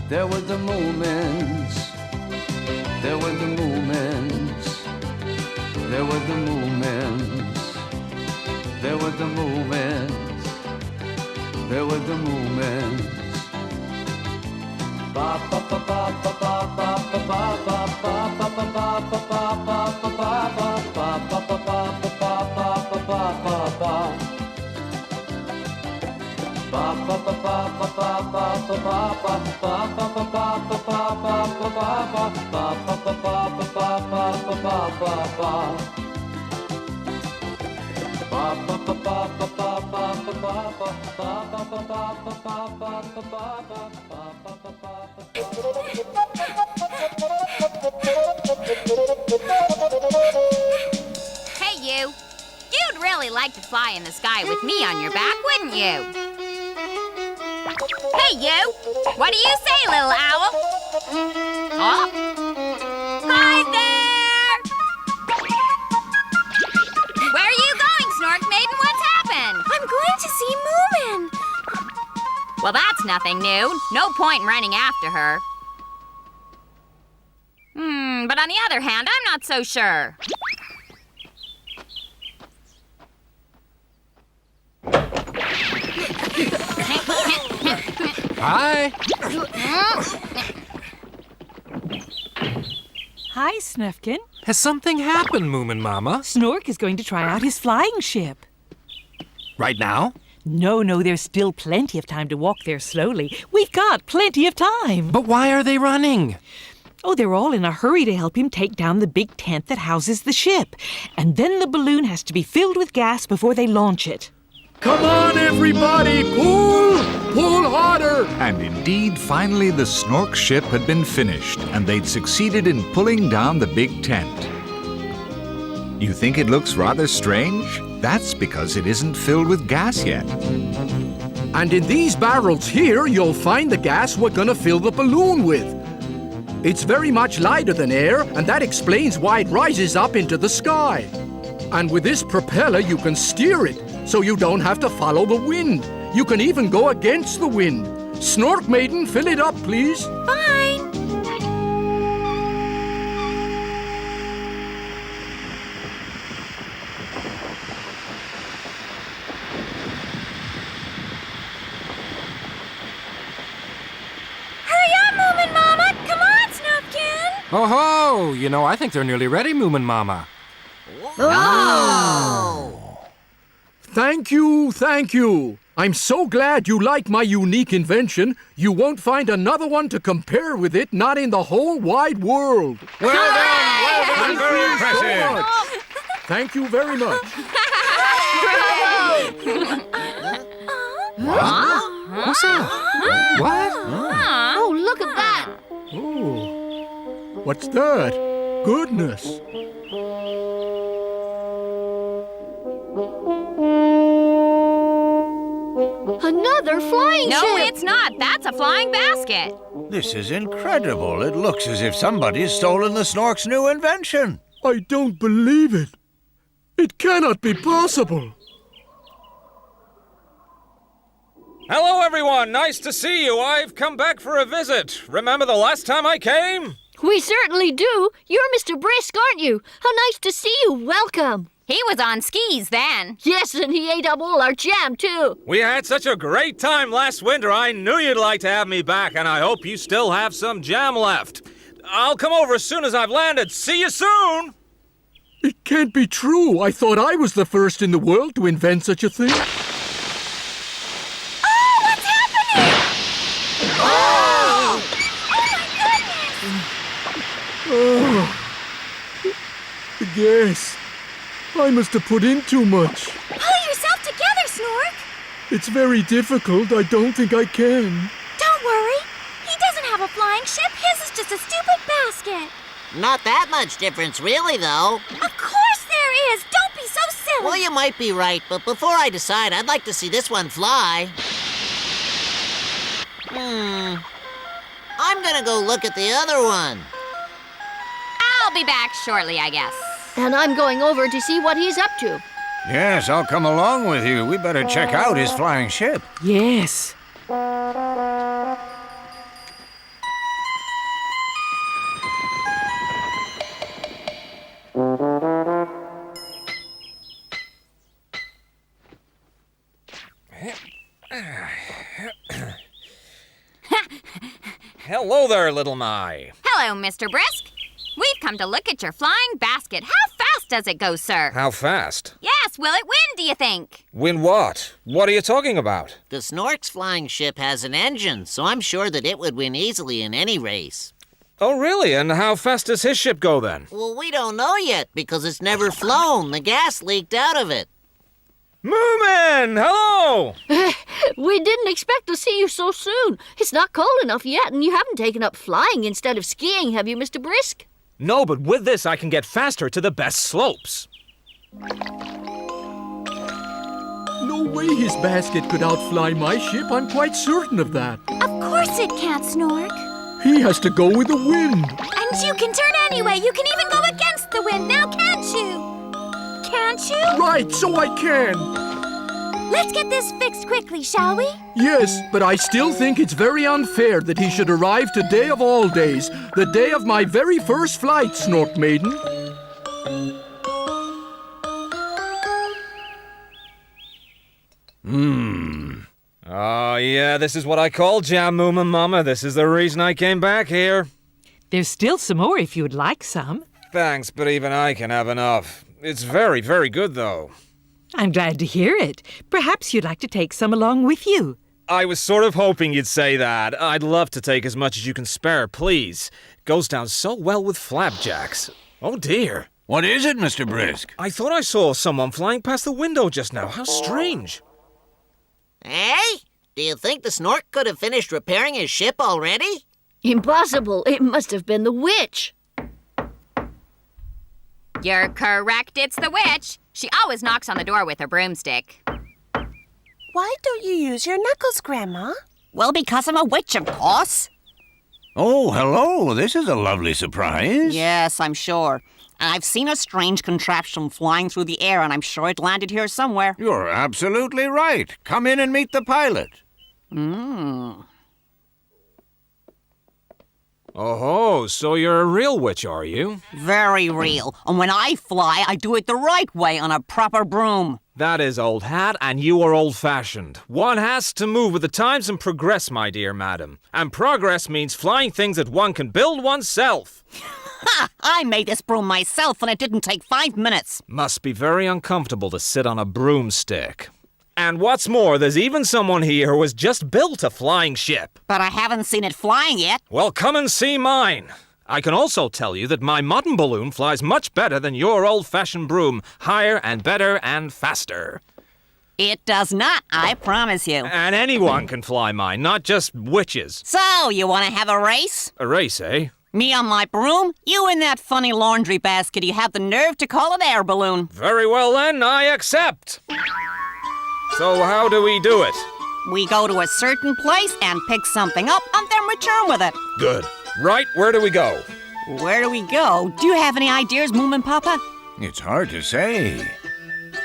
They're with the Moomins. They're with the Moomins. They're with the Moomins. They're with the Moomins. They're with the Moomins. Ba ba ba ba ba ba ba ba ba ba ba ba ba ba ba ba ba Hey, you. You'd really like to fly in the sky with me on your back, wouldn't you? Hey, you! What do you say, little owl? Oh? Hi there! Where are you going, Snorkmaiden? What's happened? I'm going to see Moomin. Well, that's nothing new. No point in running after her. But on the other hand, I'm not so sure. Hi. Hi, Snufkin. Has something happened, Moomin Mama? Snork is going to try out his flying ship. Right now? No, there's still plenty of time to walk there slowly. We've got plenty of time. But why are they running? Oh, they're all in a hurry to help him take down the big tent that houses the ship. And then the balloon has to be filled with gas before they launch it. Come on, everybody! Pull! Pull harder! And indeed, finally the Snork ship had been finished, and they'd succeeded in pulling down the big tent. You think it looks rather strange? That's because it isn't filled with gas yet. And in these barrels here, you'll find the gas we're gonna fill the balloon with. It's very much lighter than air, and that explains why it rises up into the sky. And with this propeller, you can steer it, so you don't have to follow the wind. You can even go against the wind. Snorkmaiden, fill it up, please. Fine. Hurry up, Moomin Mama! Come on, Snufkin! Oh-ho! You know, I think they're nearly ready, Moomin Mama. Thank you, thank you. I'm so glad you like my unique invention. You won't find another one to compare with it, not in the whole wide world. Well done, very impressive. Thank you very much. What's that? What? Oh, look at that! Oh, what's that? Goodness. Another flying No, ship! it's not. That's a flying basket. This is incredible. It looks as if somebody's stolen the Snork's new invention. I don't believe it. It cannot be possible. Hello, everyone. Nice to see you. I've come back for a visit. Remember the last time I came? We certainly do. You're Mr. Brisk, aren't you? How nice to see you. Welcome. He was on skis then. Yes, and he ate up all our jam, too. We had such a great time last winter. I knew you'd like to have me back, and I hope you still have some jam left. I'll come over as soon as I've landed. See you soon! It can't be true. I thought I was the first in the world to invent such a thing. Oh, what's happening? Oh! Oh, my goodness! Oh, yes. I must have put in too much. Pull yourself together, Snork. It's very difficult. I don't think I can. Don't worry. He doesn't have a flying ship. His is just a stupid basket. Not that much difference, really, though. Of course there is. Don't be so silly. Well, you might be right, but before I decide, I'd like to see this one fly. I'm gonna go look at the other one. I'll be back shortly, I guess. And I'm going over to see what he's up to. Yes, I'll come along with you. We better check out his flying ship. Yes. Hello there, little my. Hello, Mr. Brisk. We've come to look at your flying basket. How fast does it go, sir? How fast? Yes, will it win, do you think? Win what? What are you talking about? The Snork's flying ship has an engine, so I'm sure that it would win easily in any race. Oh, really? And how fast does his ship go then? Well, we don't know yet because it's never flown. The gas leaked out of it. Moomin! Hello! We didn't expect to see you so soon. It's not cold enough yet, and you haven't taken up flying instead of skiing, have you, Mr. Brisk? No, but with this I can get faster to the best slopes. No way his basket could outfly my ship. I'm quite certain of that. Of course it can't, Snork. He has to go with the wind. And you can turn anyway. You can even go against the wind. Now, can't you? Can't you? Right, so I can. Let's get this fixed quickly, shall we? Yes, but I still think it's very unfair that he should arrive today of all days, the day of my very first flight, Snorkmaiden. Oh, yeah, this is what I call jam, Moomin Mama. This is the reason I came back here. There's still some more if you would like some. Thanks, but even I can have enough. It's very, very good, though. I'm glad to hear it. Perhaps you'd like to take some along with you. I was sort of hoping you'd say that. I'd love to take as much as you can spare, please. Goes down so well with flapjacks. Oh, dear. What is it, Mr. Brisk? I thought I saw someone flying past the window just now. How strange. Hey, do you think the Snork could have finished repairing his ship already? Impossible. It must have been the witch. You're correct, it's the witch. She always knocks on the door with her broomstick. Why don't you use your knuckles, Grandma? Well, because I'm a witch, of course. Oh, hello. This is a lovely surprise. Yes, I'm sure. I've seen a strange contraption flying through the air, and I'm sure it landed here somewhere. You're absolutely right. Come in and meet the pilot. Oh, so you're a real witch, are you? Very real. And when I fly, I do it the right way on a proper broom. That is old hat, and you are old-fashioned. One has to move with the times and progress, my dear madam. And progress means flying things that one can build oneself. Ha! I made this broom myself, and it didn't take 5 minutes. Must be very uncomfortable to sit on a broomstick. And what's more, there's even someone here who has just built a flying ship. But I haven't seen it flying yet. Well, come and see mine. I can also tell you that my modern balloon flies much better than your old-fashioned broom, higher and better and faster. It does not, I promise you. And anyone can fly mine, not just witches. So, you want to have a race? A race, eh? Me on my broom, you in that funny laundry basket. You have the nerve to call it air balloon. Very well then, I accept. So how do we do it? We go to a certain place and pick something up and then return with it. Good. Right, where do we go? Where do we go? Do you have any ideas, Moomin Papa? It's hard to say.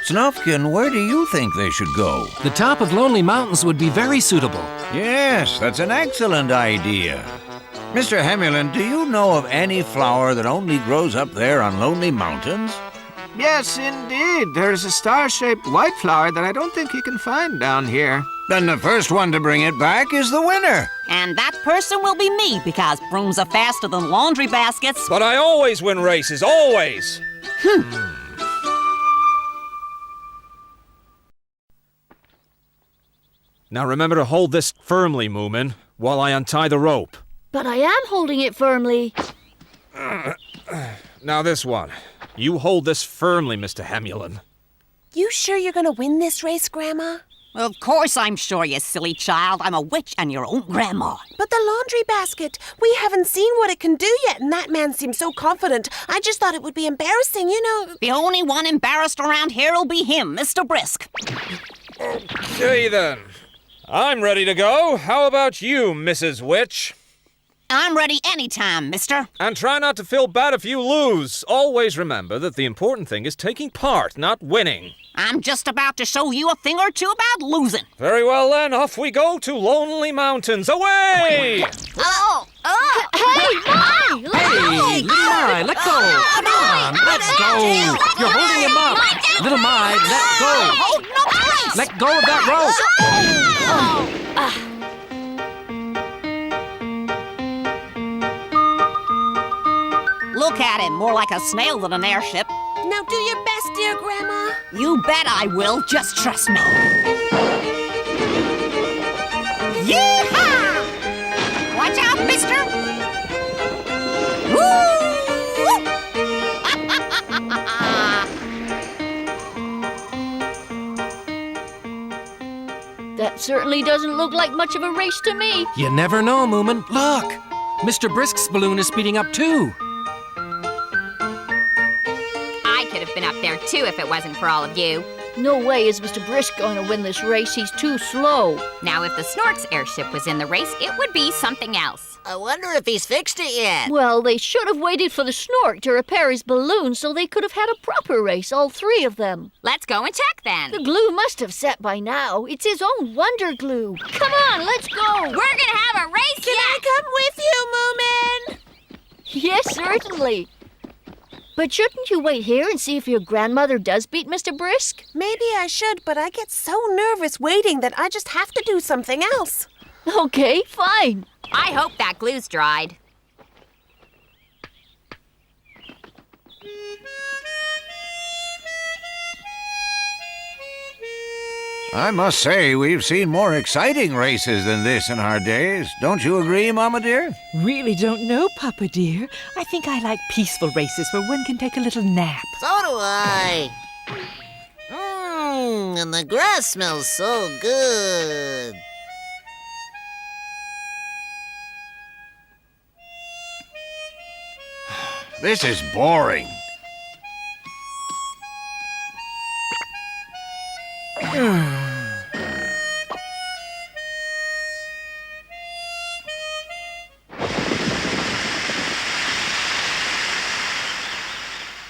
Snufkin, where do you think they should go? The top of Lonely Mountains would be very suitable. Yes, that's an excellent idea. Mr. Hemulen, do you know of any flower that only grows up there on Lonely Mountains? Yes, indeed. There's a star-shaped white flower that I don't think you can find down here. Then the first one to bring it back is the winner. And that person will be me, because brooms are faster than laundry baskets. But I always win races, always. Now remember to hold this firmly, Moomin, while I untie the rope. But I am holding it firmly. Now this one. You hold this firmly, Mr. Hemulen. You sure you're gonna win this race, Grandma? Of course I'm sure, you silly child. I'm a witch and your own grandma. But the laundry basket, we haven't seen what it can do yet, and that man seems so confident. I just thought it would be embarrassing, you know. The only one embarrassed around here will be him, Mr. Brisk. Okay then. I'm ready to go. How about you, Mrs. Witch? I'm ready anytime, mister. And try not to feel bad if you lose. Always remember that the important thing is taking part, not winning. I'm just about to show you a thing or two about losing. Very well then, off we go to Lonely Mountains. Away! Oh! Hey, Mai! Hey, little Mai, let go! Come on, let go! You're holding him up! Little Mai, let go! Hold no place! Let go of that rope! Look at him, more like a snail than an airship. Now do your best, dear Grandma. You bet I will, just trust me. Yee-haw! Watch out, mister! That certainly doesn't look like much of a race to me. You never know, Moomin. Look! Mr. Brisk's balloon is speeding up too. I could have been up there too if it wasn't for all of you. No way is Mr. Brisk going to win this race. He's too slow. Now, if the Snork's airship was in the race, it would be something else. I wonder if he's fixed it yet. Well, they should have waited for the Snork to repair his balloon so they could have had a proper race, all three of them. Let's go and check then. The glue must have set by now. It's his own wonder glue. Come on, let's go. We're gonna have a race Can I come with you, Moomin? Yes, certainly. But shouldn't you wait here and see if your grandmother does beat Mr. Brisk? Maybe I should, but I get so nervous waiting that I just have to do something else. Okay, fine. I hope that glue's dried. I must say, we've seen more exciting races than this in our days. Don't you agree, Mama dear? Really don't know, Papa dear. I think I like peaceful races where one can take a little nap. So do I. And the grass smells so good. This is boring.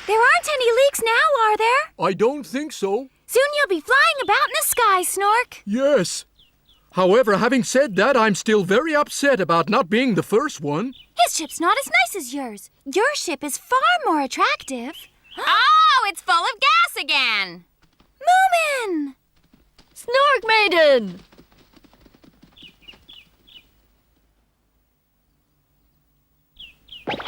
There aren't any leaks now, are there? I don't think so. Soon you'll be flying about in the sky, Snork. Yes. However, having said that, I'm still very upset about not being the first one. His ship's not as nice as yours. Your ship is far more attractive. Oh, it's full of gas again. Moomin! Snorkmaiden!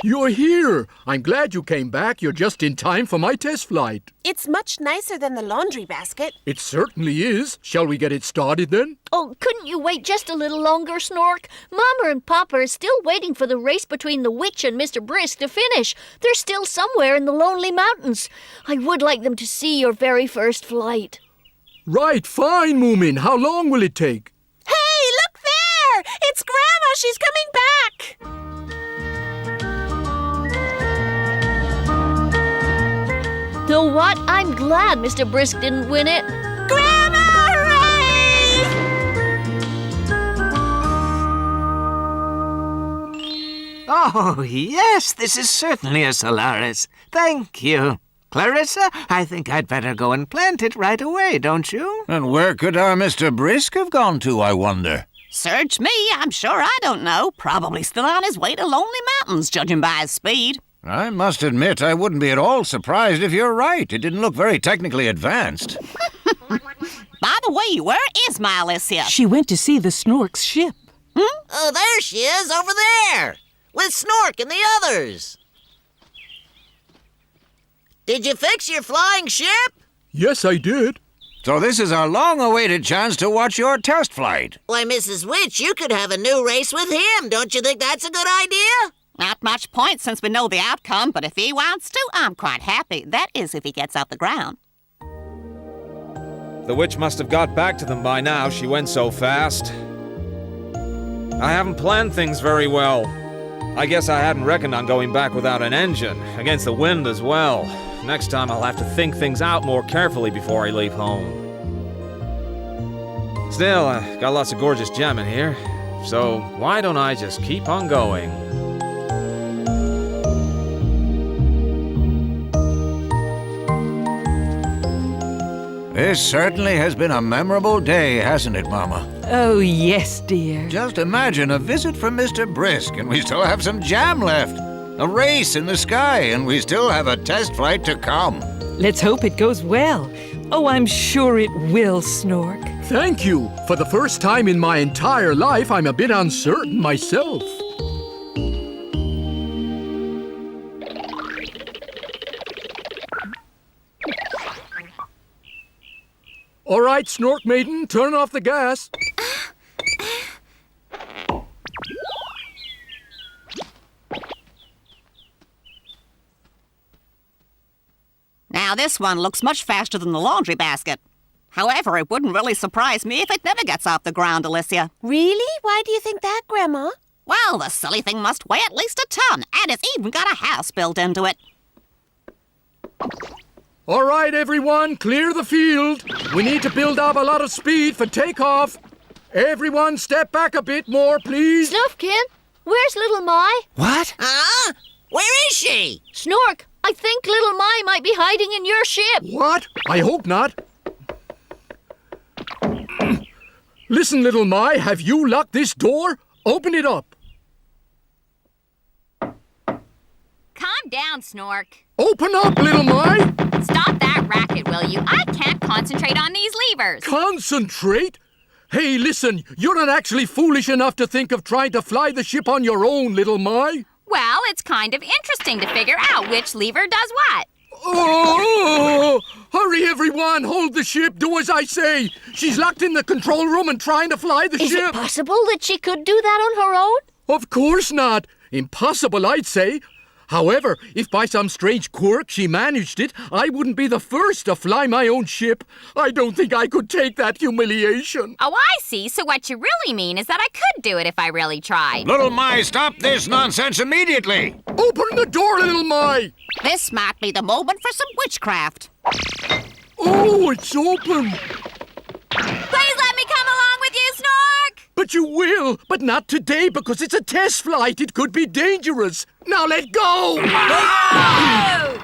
You're here. I'm glad you came back. You're just in time for my test flight. It's much nicer than the laundry basket. It certainly is. Shall we get it started then? Oh, couldn't you wait just a little longer, Snork? Mama and Papa are still waiting for the race between the witch and Mr. Brisk to finish. They're still somewhere in the Lonely Mountains. I would like them to see your very first flight. Right, fine, Moomin. How long will it take? Hey, look there! It's Grandma. She's coming back. Though what? I'm glad Mr. Brisk didn't win it. Grandma, hooray! Oh, yes, this is certainly a Solaris. Thank you. Clarissa, I think I'd better go and plant it right away, don't you? And where could our Mr. Brisk have gone to, I wonder? Search me, I'm sure I don't know. Probably still on his way to Lonely Mountains, judging by his speed. I must admit I wouldn't be at all surprised if you're right. It didn't look very technically advanced. By the way, where is my Alicia? She went to see the Snork's ship. Oh, there she is, over there, with Snork and the others. Did you fix your flying ship? Yes, I did. So this is our long-awaited chance to watch your test flight. Why, Mrs. Witch, you could have a new race with him. Don't you think that's a good idea? Not much point since we know the outcome, but if he wants to, I'm quite happy. That is, if he gets off the ground. The witch must have got back to them by now. She went so fast. I haven't planned things very well. I guess I hadn't reckoned on going back without an engine, against the wind as well. Next time I'll have to think things out more carefully before I leave home. Still, I got lots of gorgeous gem in here, so why don't I just keep on going? This certainly has been a memorable day, hasn't it, Mama? Oh, yes, dear. Just imagine a visit from Mr. Brisk, and we still have some jam left. A race in the sky, and we still have a test flight to come. Let's hope it goes well. Oh, I'm sure it will, Snork. Thank you. For the first time in my entire life, I'm a bit uncertain myself. All right, Snorkmaiden, turn off the gas. Now, this one looks much faster than the laundry basket. However, it wouldn't really surprise me if it never gets off the ground, Alicia. Really? Why do you think that, Grandma? Well, the silly thing must weigh at least a ton, and it's even got a house built into it. All right, everyone, clear the field. We need to build up a lot of speed for takeoff. Everyone, step back a bit more, please. Snufkin, where's Little My? What? Huh? Where is she? Snork, I think Little My might be hiding in your ship. What? I hope not. Listen, Little My, have you locked this door? Open it up. Calm down, Snork. Open up, Little My. Stop that racket, will you? I can't concentrate on these levers. Concentrate? Hey, listen, you're not actually foolish enough to think of trying to fly the ship on your own, Little My. Well, it's kind of interesting to figure out which lever does what. Oh! Hurry, everyone! Hold the ship! Do as I say! She's locked in the control room and trying to fly the ship! Is it possible that she could do that on her own? Of course not! Impossible, I'd say. However, if by some strange quirk she managed it, I wouldn't be the first to fly my own ship. I don't think I could take that humiliation. Oh, I see. So what you really mean is that I could do it if I really tried. Little My, stop this nonsense immediately! Open the door, Little My! This might be the moment for some witchcraft. Oh, it's open! Please let me come along with you, Snork! But you will, but not today because it's a test flight. It could be dangerous. Now let go! Oh!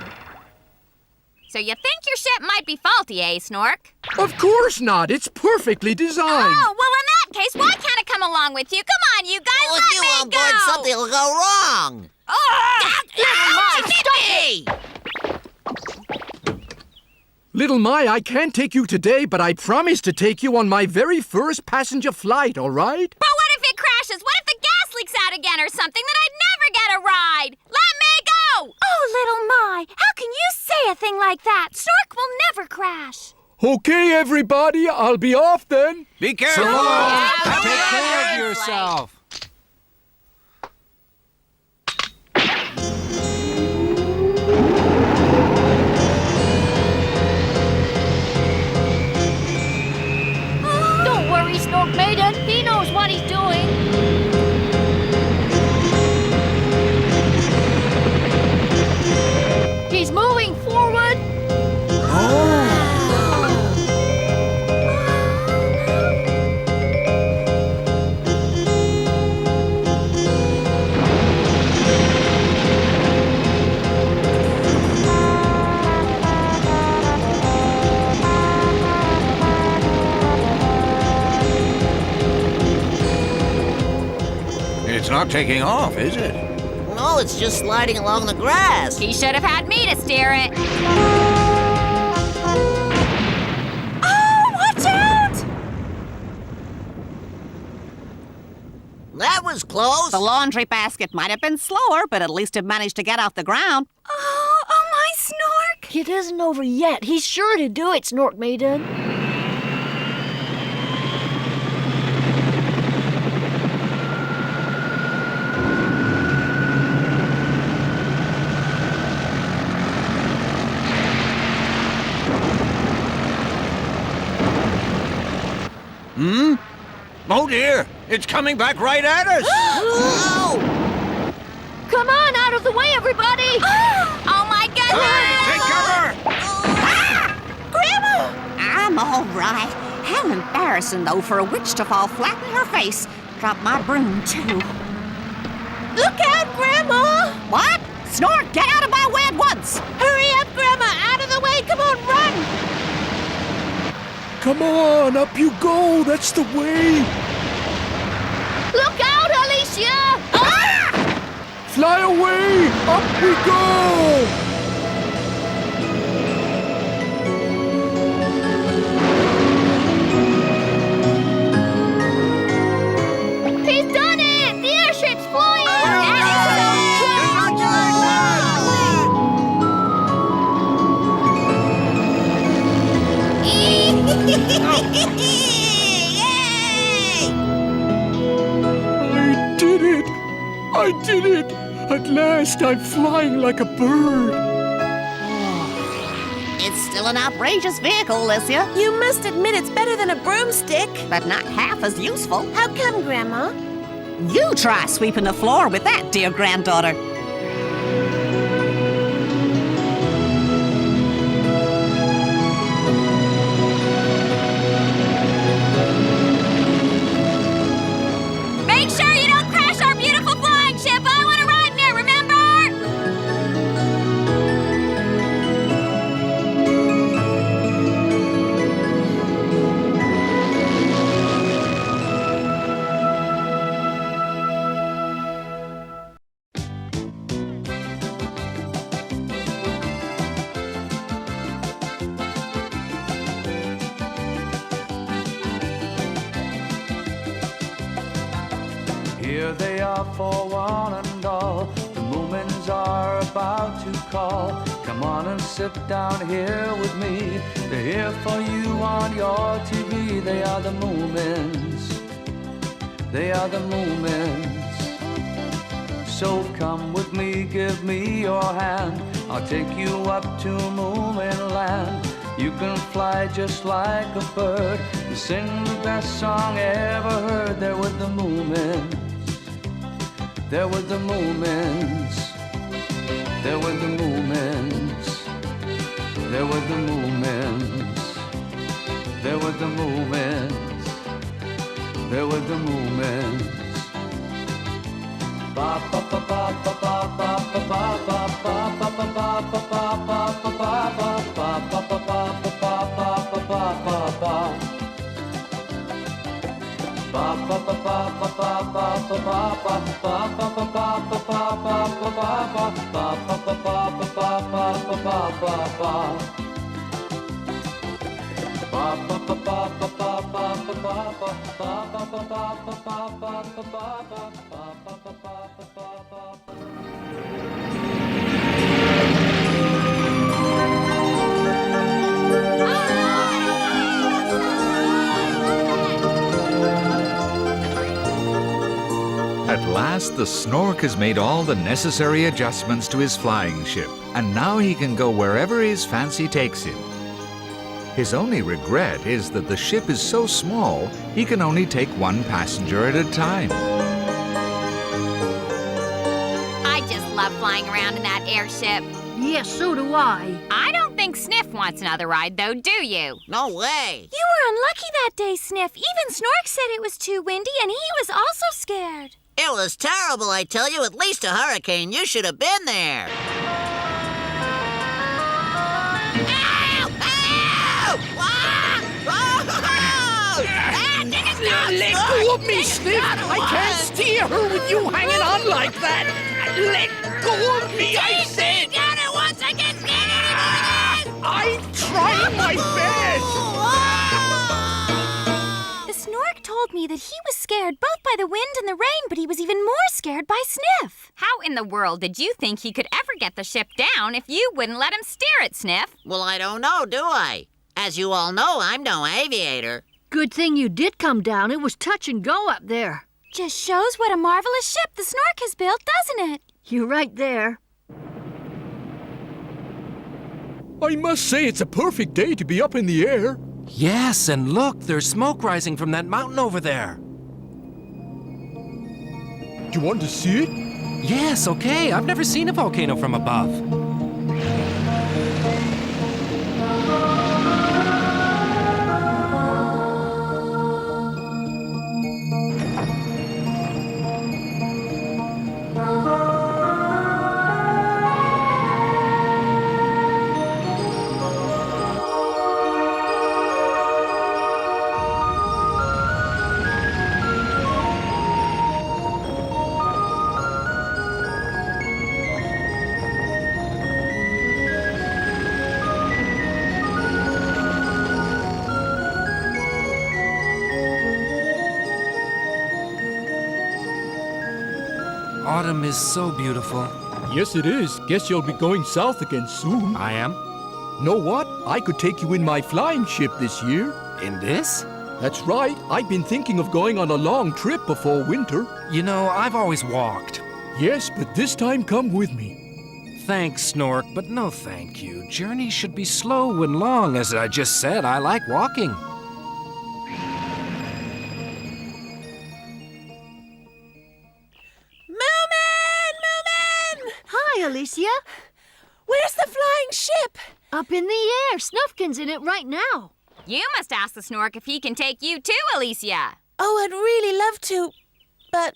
So you think your ship might be faulty, eh, Snork? Of course not. It's perfectly designed. Oh, well, in that case, why can't I come along with you? Come on, you guys, Well, let if you me on go! board, something will go wrong. Little My, I can't take you today, but I promise to take you on my very first passenger flight, all right? But what if it crashes? What if the gas leaks out again or something? Then I'd never get a ride! Let me go! Oh, Little My, how can you say a thing like that? Snork will never crash. Okay, everybody, I'll be off then. Be careful! Take care of yourself. Don't worry, Snorkmaiden. He knows what he's doing. He's moving forward. It's not taking off, is it? No, it's just sliding along the grass. He should have had me to steer it. Oh, watch out! That was close. The laundry basket might have been slower, but at least it managed to get off the ground. Oh, my Snork! It isn't over yet. He's sure to do it, Snorkmaiden. Hmm? Oh dear! It's coming back right at us! Come on, out of the way, everybody! Oh, my goodness! Take cover! Grandma! I'm all right. How embarrassing, though, for a witch to fall flat in her face. Drop my broom, too. Look out, Grandma! What? Snork, get out of my way at once! Hurry up, Grandma! Out of the way! Come on, run! Come on, up you go. That's the way. Look out, Alicia! Fly away. Up we go. He's done it! The airship's flying! I did it. I did it. At last, I'm flying like a bird. It's still an outrageous vehicle, Alicia. You must admit it's better than a broomstick. But not half as useful. How come, Grandma? You try sweeping the floor with that, dear granddaughter. Make sure you don't crash our beautiful flying ship! I want to ride in it, remember? Here they are for one and all. The Moomins are about to call. Come on and sit down here with me. They're here for you on your TV. They are the Moomins. They are the Moomins. So come with me, give me your hand. I'll take you up to Moomin land. You can fly just like a bird. You sing the best song ever heard. There with the Moomins. There with the Moomins. There with the Moomins. There with the Moomins. There with the Moomins. There with the Moomins. Ba ba ba ba ba ba ba ba ba ba ba ba ba ba At last, the Snork has made all the necessary adjustments to his flying ship, and now he can go wherever his fancy takes him. His only regret is that the ship is so small, he can only take one passenger at a time. I just love flying around in that airship. Yes, so do I. I don't think Sniff wants another ride, though, do you? No way. You were unlucky that day, Sniff. Even Snork said it was too windy, and he was also scared. It was terrible, I tell you. At least a hurricane. You should have been there. Let go of me, Sniff! I can't steer her with you hanging on like that! Let go of me, I said! Down it once, I can't stand anymore! I'm trying my best! The Snork told me that he was scared both by the wind and the rain, but he was even more scared by Sniff. How in the world did you think he could ever get the ship down if you wouldn't let him steer it, Sniff? Well, I don't know, do I? As you all know, I'm no aviator. Good thing you did come down. It was touch and go up there. Just shows what a marvelous ship the Snork has built, doesn't it? You're right there. I must say it's a perfect day to be up in the air. Yes, and look, there's smoke rising from that mountain over there. Do you want to see it? Yes, okay. I've never seen a volcano from above. Autumn is so beautiful. Yes, it is. Guess you'll be going south again soon. I am? Know what? I could take you in my flying ship this year. In this? That's right. I've been thinking of going on a long trip before winter. You know, I've always walked. Yes, but this time come with me. Thanks, Snork, but no thank you. Journeys should be slow and long. As I just said, I like walking. Hi, Alicia. Where's the flying ship? Up in the air. Snufkin's in it right now. You must ask the Snork if he can take you too, Alicia. Oh, I'd really love to, but...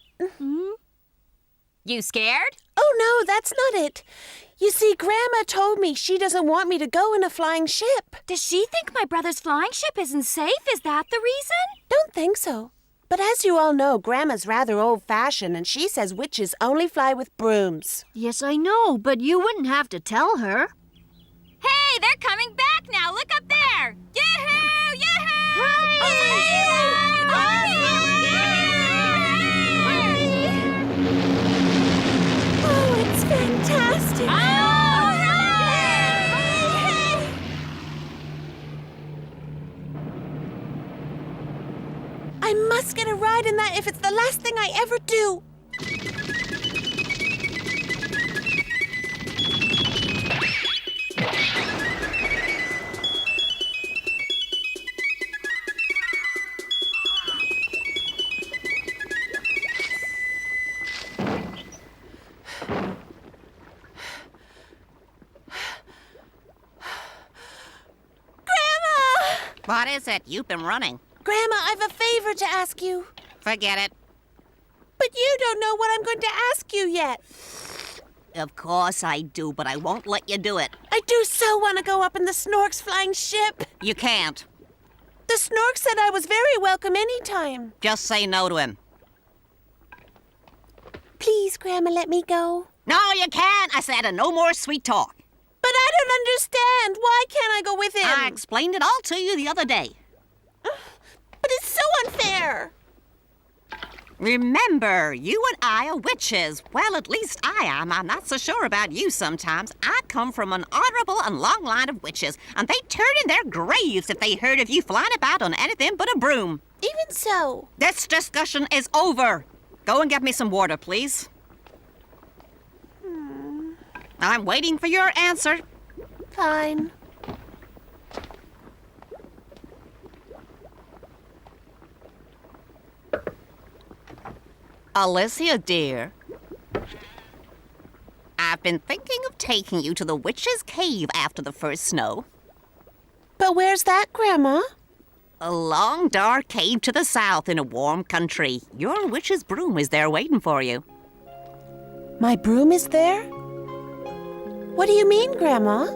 You scared? Oh, no, that's not it. You see, Grandma told me she doesn't want me to go in a flying ship. Does she think my brother's flying ship isn't safe? Is that the reason? Don't think so. But as you all know, Grandma's rather old-fashioned, and she says witches only fly with brooms. Yes, I know, but you wouldn't have to tell her. Hey, they're coming back now. Look up there. Yoo-hoo! Yoo-hoo! Oh, it's fantastic. I must get a ride in that if it's the last thing I ever do. What is it? You've been running. Grandma, I've a favor to ask you. Forget it. But you don't know what I'm going to ask you yet. Of course I do, but I won't let you do it. I do so want to go up in the Snork's flying ship. You can't. The Snork said I was very welcome anytime. Just say no to him. Please, Grandma, let me go. No, you can't. I said no more sweet talk. But I don't understand. Why can't I go with him? I explained it all to you the other day. But it's so unfair. Remember, you and I are witches. Well, at least I am. I'm not so sure about you sometimes. I come from an honorable and long line of witches, and they turn in their graves if they heard of you flying about on anything but a broom. Even so. This discussion is over. Go and get me some water, please. I'm waiting for your answer. Fine. Alicia, dear. I've been thinking of taking you to the witch's cave after the first snow. But where's that, Grandma? A long, dark cave to the south in a warm country. Your witch's broom is there waiting for you. My broom is there? What do you mean, Grandma?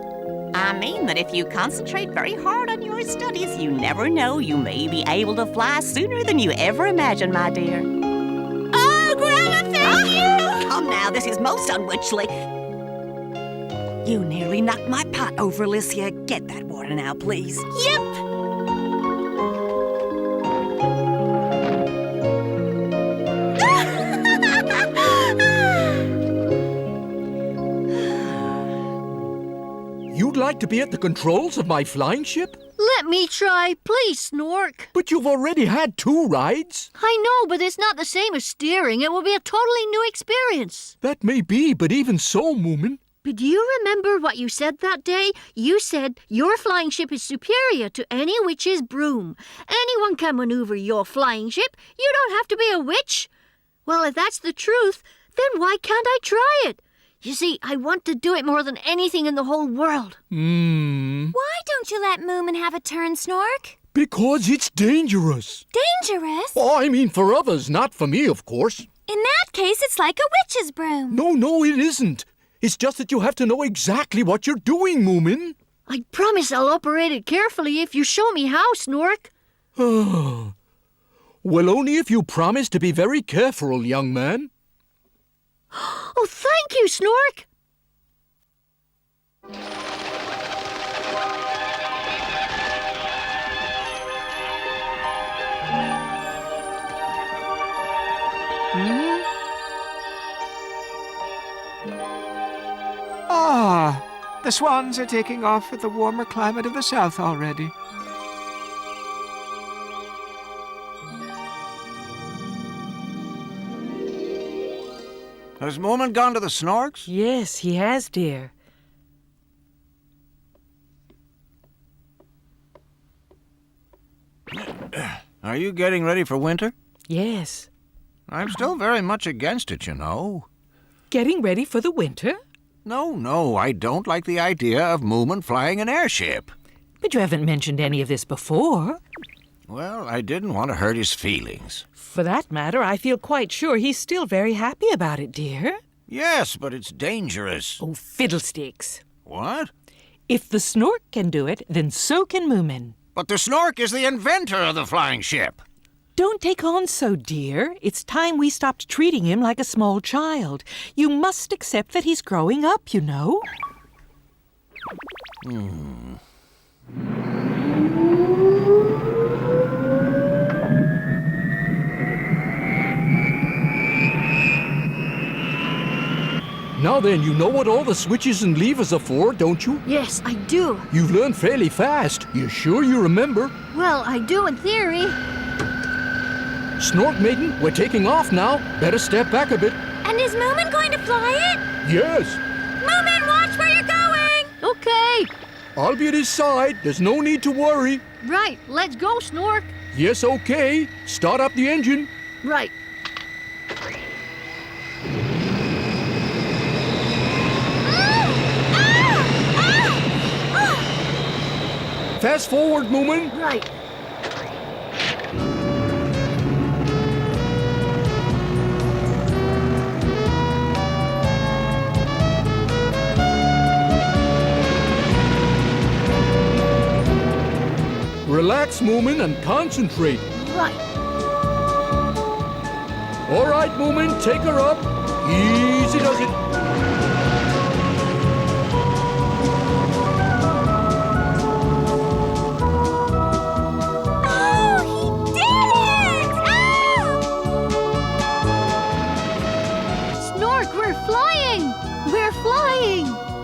I mean that if you concentrate very hard on your studies, you never know, you may be able to fly sooner than you ever imagined, my dear. Oh, Grandma, thank you! Come now, this is most unwitchly. You nearly knocked my pot over, Alicia. Get that water now, please. Yep. You'd like to be at the controls of my flying ship? Let me try, please, Snork. But you've already had 2 rides. I know, but it's not the same as steering. It will be a totally new experience. That may be, but even so, Moomin. But do you remember what you said that day? You said your flying ship is superior to any witch's broom. Anyone can maneuver your flying ship. You don't have to be a witch. Well, if that's the truth, then why can't I try it? You see, I want to do it more than anything in the whole world. Why don't you let Moomin have a turn, Snork? Because it's dangerous. Dangerous? Oh, I mean for others, not for me, of course. In that case, it's like a witch's broom. No, it isn't. It's just that you have to know exactly what you're doing, Moomin. I promise I'll operate it carefully if you show me how, Snork. Well, only if you promise to be very careful, young man. Oh, thank you, Snork. Ah, the swans are taking off for the warmer climate of the south already. Has Moomin gone to the Snorks? Yes, he has, dear. Are you getting ready for winter? Yes. I'm still very much against it, you know. Getting ready for the winter? No, I don't like the idea of Moomin flying an airship. But you haven't mentioned any of this before. Well, I didn't want to hurt his feelings. For that matter, I feel quite sure he's still very happy about it, dear. Yes, but it's dangerous. Oh, fiddlesticks. What? If the Snork can do it, then so can Moomin. But the Snork is the inventor of the flying ship. Don't take on so, dear. It's time we stopped treating him like a small child. You must accept that he's growing up, you know. Now then, you know what all the switches and levers are for, don't you? Yes, I do. You've learned fairly fast. You sure you remember? Well, I do in theory. Snorkmaiden, we're taking off now. Better step back a bit. And is Moomin going to fly it? Yes. Moomin, watch where you're going! Okay. I'll be at his side. There's no need to worry. Right, let's go, Snork. Yes, okay. Start up the engine. Right. Fast forward, Moomin. Right. Relax, Moomin, and concentrate. Right. All right, Moomin, take her up. Easy does it.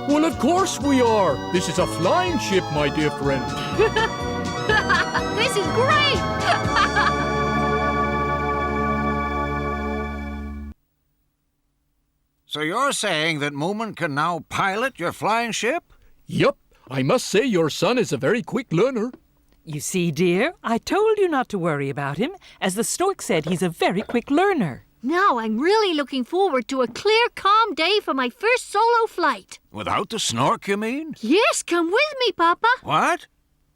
Well, of course we are. This is a flying ship, my dear friend. This is great! So you're saying that Moomin can now pilot your flying ship? Yup. I must say your son is a very quick learner. You see, dear, I told you not to worry about him. As the stork said, he's a very quick learner. Now I'm really looking forward to a clear, calm day for my first solo flight. Without the snork, you mean? Yes, come with me, Papa. What?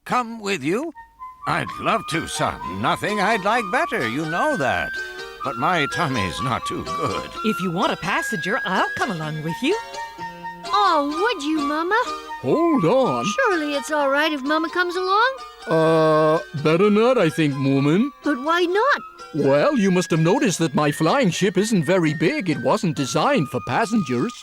Come with you? I'd love to, son. Nothing I'd like better, you know that. But my tummy's not too good. If you want a passenger, I'll come along with you. Oh, would you, Mama? Hold on. Surely it's all right if Mama comes along? Better not, I think, Moomin. But why not? Well, you must have noticed that my flying ship isn't very big. It wasn't designed for passengers.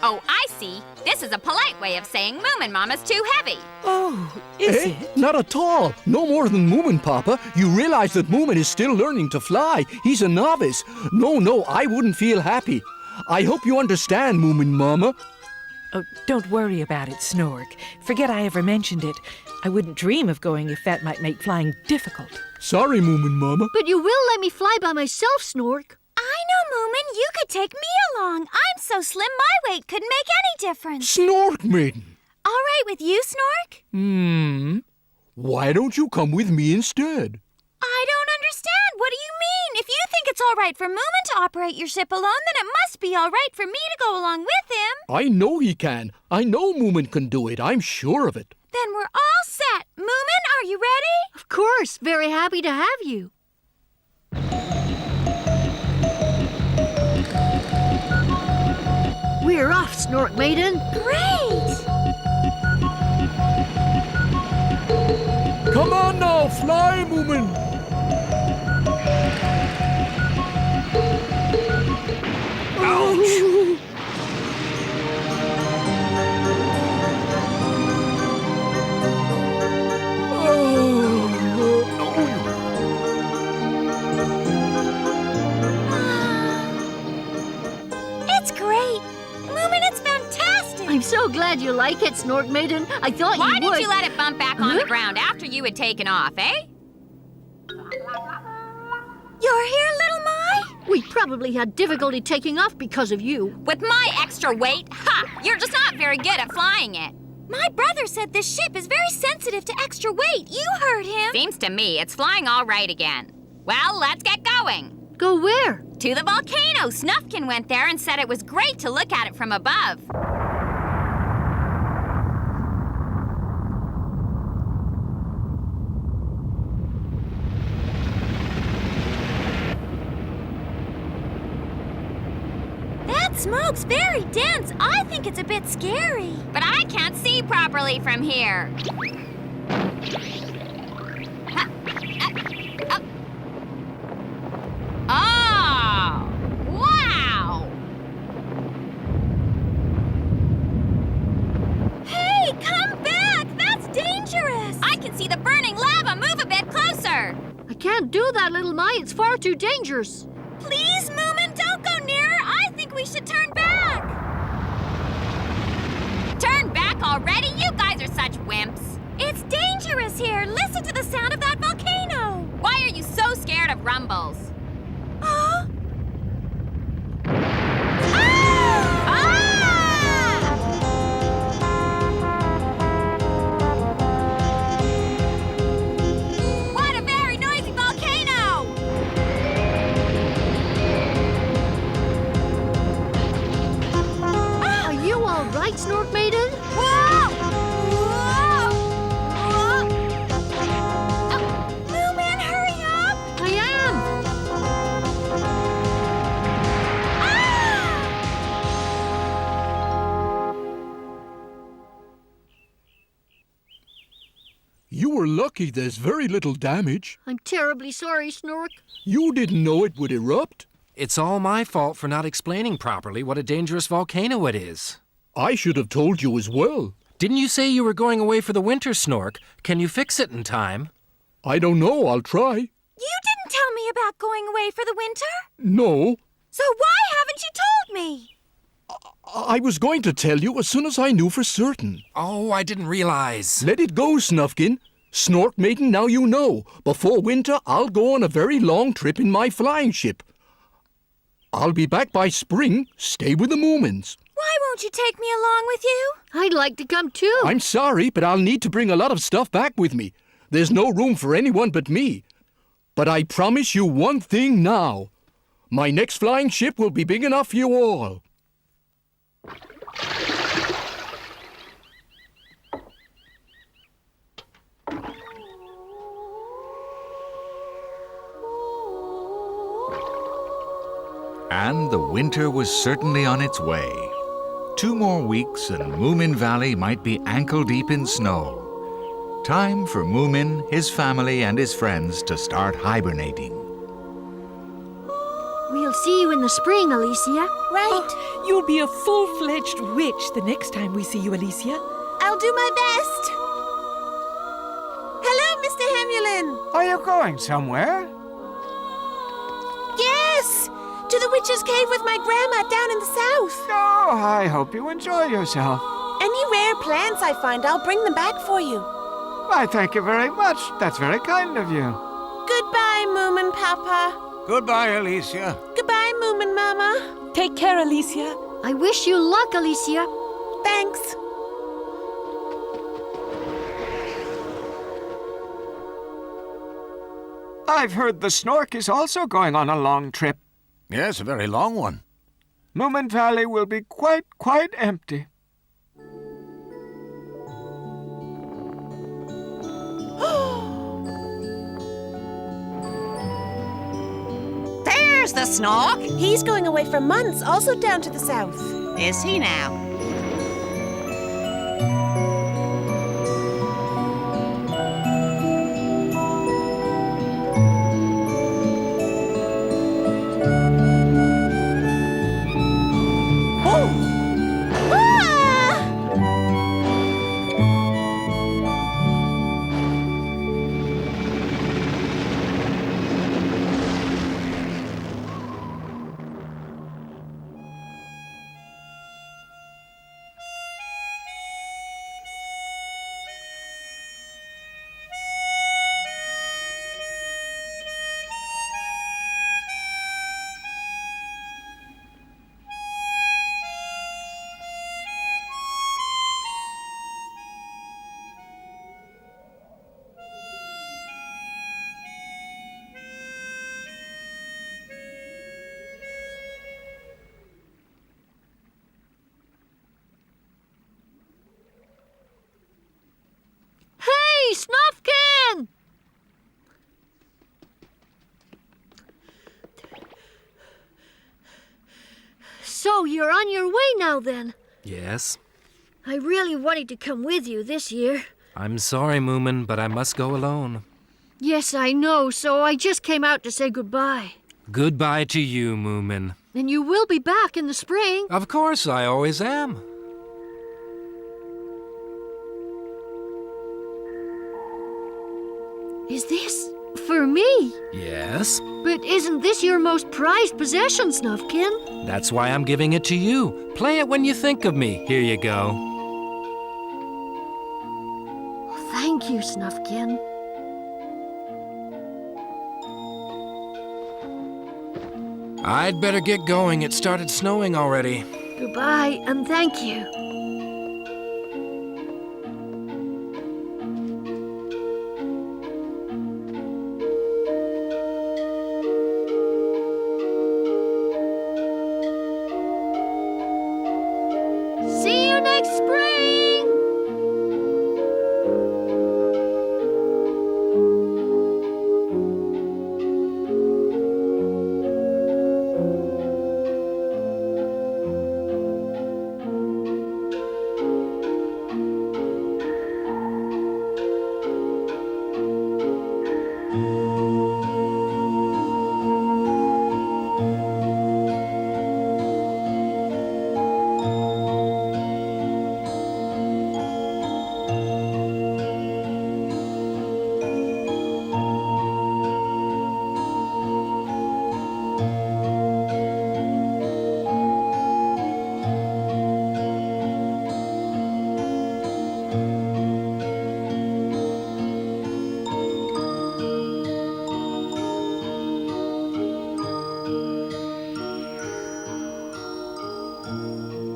Oh, I see. This is a polite way of saying Moomin Mama's too heavy. Oh, is it? Not at all. No more than Moomin, Papa. You realize that Moomin is still learning to fly. He's a novice. No, I wouldn't feel happy. I hope you understand, Moomin Mama. Oh, don't worry about it, Snork. Forget I ever mentioned it. I wouldn't dream of going if that might make flying difficult. Sorry, Moomin Mama. But you will let me fly by myself, Snork. I know, Moomin. You could take me along. I'm so slim my weight couldn't make any difference. Snorkmaiden. All right with you, Snork? Why don't you come with me instead? I don't understand. What do you mean? If you think it's all right for Moomin to operate your ship alone, then it must be all right for me to go along with him. I know he can. I know Moomin can do it. I'm sure of it. Then we're all set. Moomin, are you ready? Of course. Very happy to have you. We're off, Snorkmaiden. Great! Come on now, fly, Moomin. Ouch! It's great. Moomin, it's fantastic. I'm so glad you like it, Snorkmaiden. I thought Why you would. did you let it bump back on the ground after you had taken off, eh? You're here, little Mai? We probably had difficulty taking off because of you. With my extra weight? Ha! You're just not very good at flying it. My brother said this ship is very sensitive to extra weight. You heard him. Seems to me it's flying all right again. Well, let's get going. Go where? To the volcano. Snufkin went there and said it was great to look at it from above. That smoke's very dense. I think it's a bit scary. But I can't see properly from here. Oh! Wow! Hey, come back! That's dangerous! I can see the burning lava. Move a bit closer. I can't do that, little Mai. It's far too dangerous. Please, Moomin, don't go nearer. I think we should turn back. Turn back already? You guys are such wimps. It's dangerous here. Listen to the sound of that volcano. Why are you so scared of rumbles? Huh? What a very noisy volcano! Are you all right, Snorkmaiden? Whoa! You were lucky there's very little damage. I'm terribly sorry, Snork. You didn't know it would erupt. It's all my fault for not explaining properly what a dangerous volcano it is. I should have told you as well. Didn't you say you were going away for the winter, Snork? Can you fix it in time? I don't know. I'll try. You didn't tell me about going away for the winter? No. So why haven't you told me? I was going to tell you as soon as I knew for certain. Oh, I didn't realize. Let it go, Snufkin. Snorkmaiden, now you know. Before winter, I'll go on a very long trip in my flying ship. I'll be back by spring. Stay with the Moomins. Why won't you take me along with you? I'd like to come too. I'm sorry, but I'll need to bring a lot of stuff back with me. There's no room for anyone but me. But I promise you one thing now. My next flying ship will be big enough for you all. And the winter was certainly on its way. 2 more weeks and Moomin Valley might be ankle-deep in snow. Time for Moomin, his family, and his friends to start hibernating. We'll see you in the spring, Alicia. Right. Oh, you'll be a full-fledged witch the next time we see you, Alicia. I'll do my best. Hello, Mr. Hemulen. Are you going somewhere? Yes, to the witch's cave with my grandma down in the south. Oh, I hope you enjoy yourself. Any rare plants I find, I'll bring them back for you. Why, thank you very much. That's very kind of you. Goodbye, Moomin Papa. Goodbye, Alicia. Goodbye, Moomin Mama. Take care, Alicia. I wish you luck, Alicia. Thanks. I've heard the Snork is also going on a long trip. Yes, a very long one. Moomin Valley will be quite empty. There's the Snork. He's going away for months, also down to the south. Is he now? Snufkin! So you're on your way now, then? Yes. I really wanted to come with you this year. I'm sorry, Moomin, but I must go alone. Yes, I know, so I just came out to say goodbye. Goodbye to you, Moomin. And you will be back in the spring. Of course, I always am. Is this for me? Yes. But isn't this your most prized possession, Snufkin? That's why I'm giving it to you. Play it when you think of me. Here you go. Thank you, Snufkin. I'd better get going. It started snowing already. Goodbye, and thank you. See you next spring!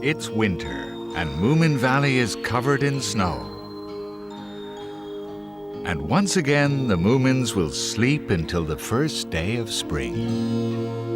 it's winter, and Moomin Valley is covered in snow. And once again, the Moomins will sleep until the first day of spring.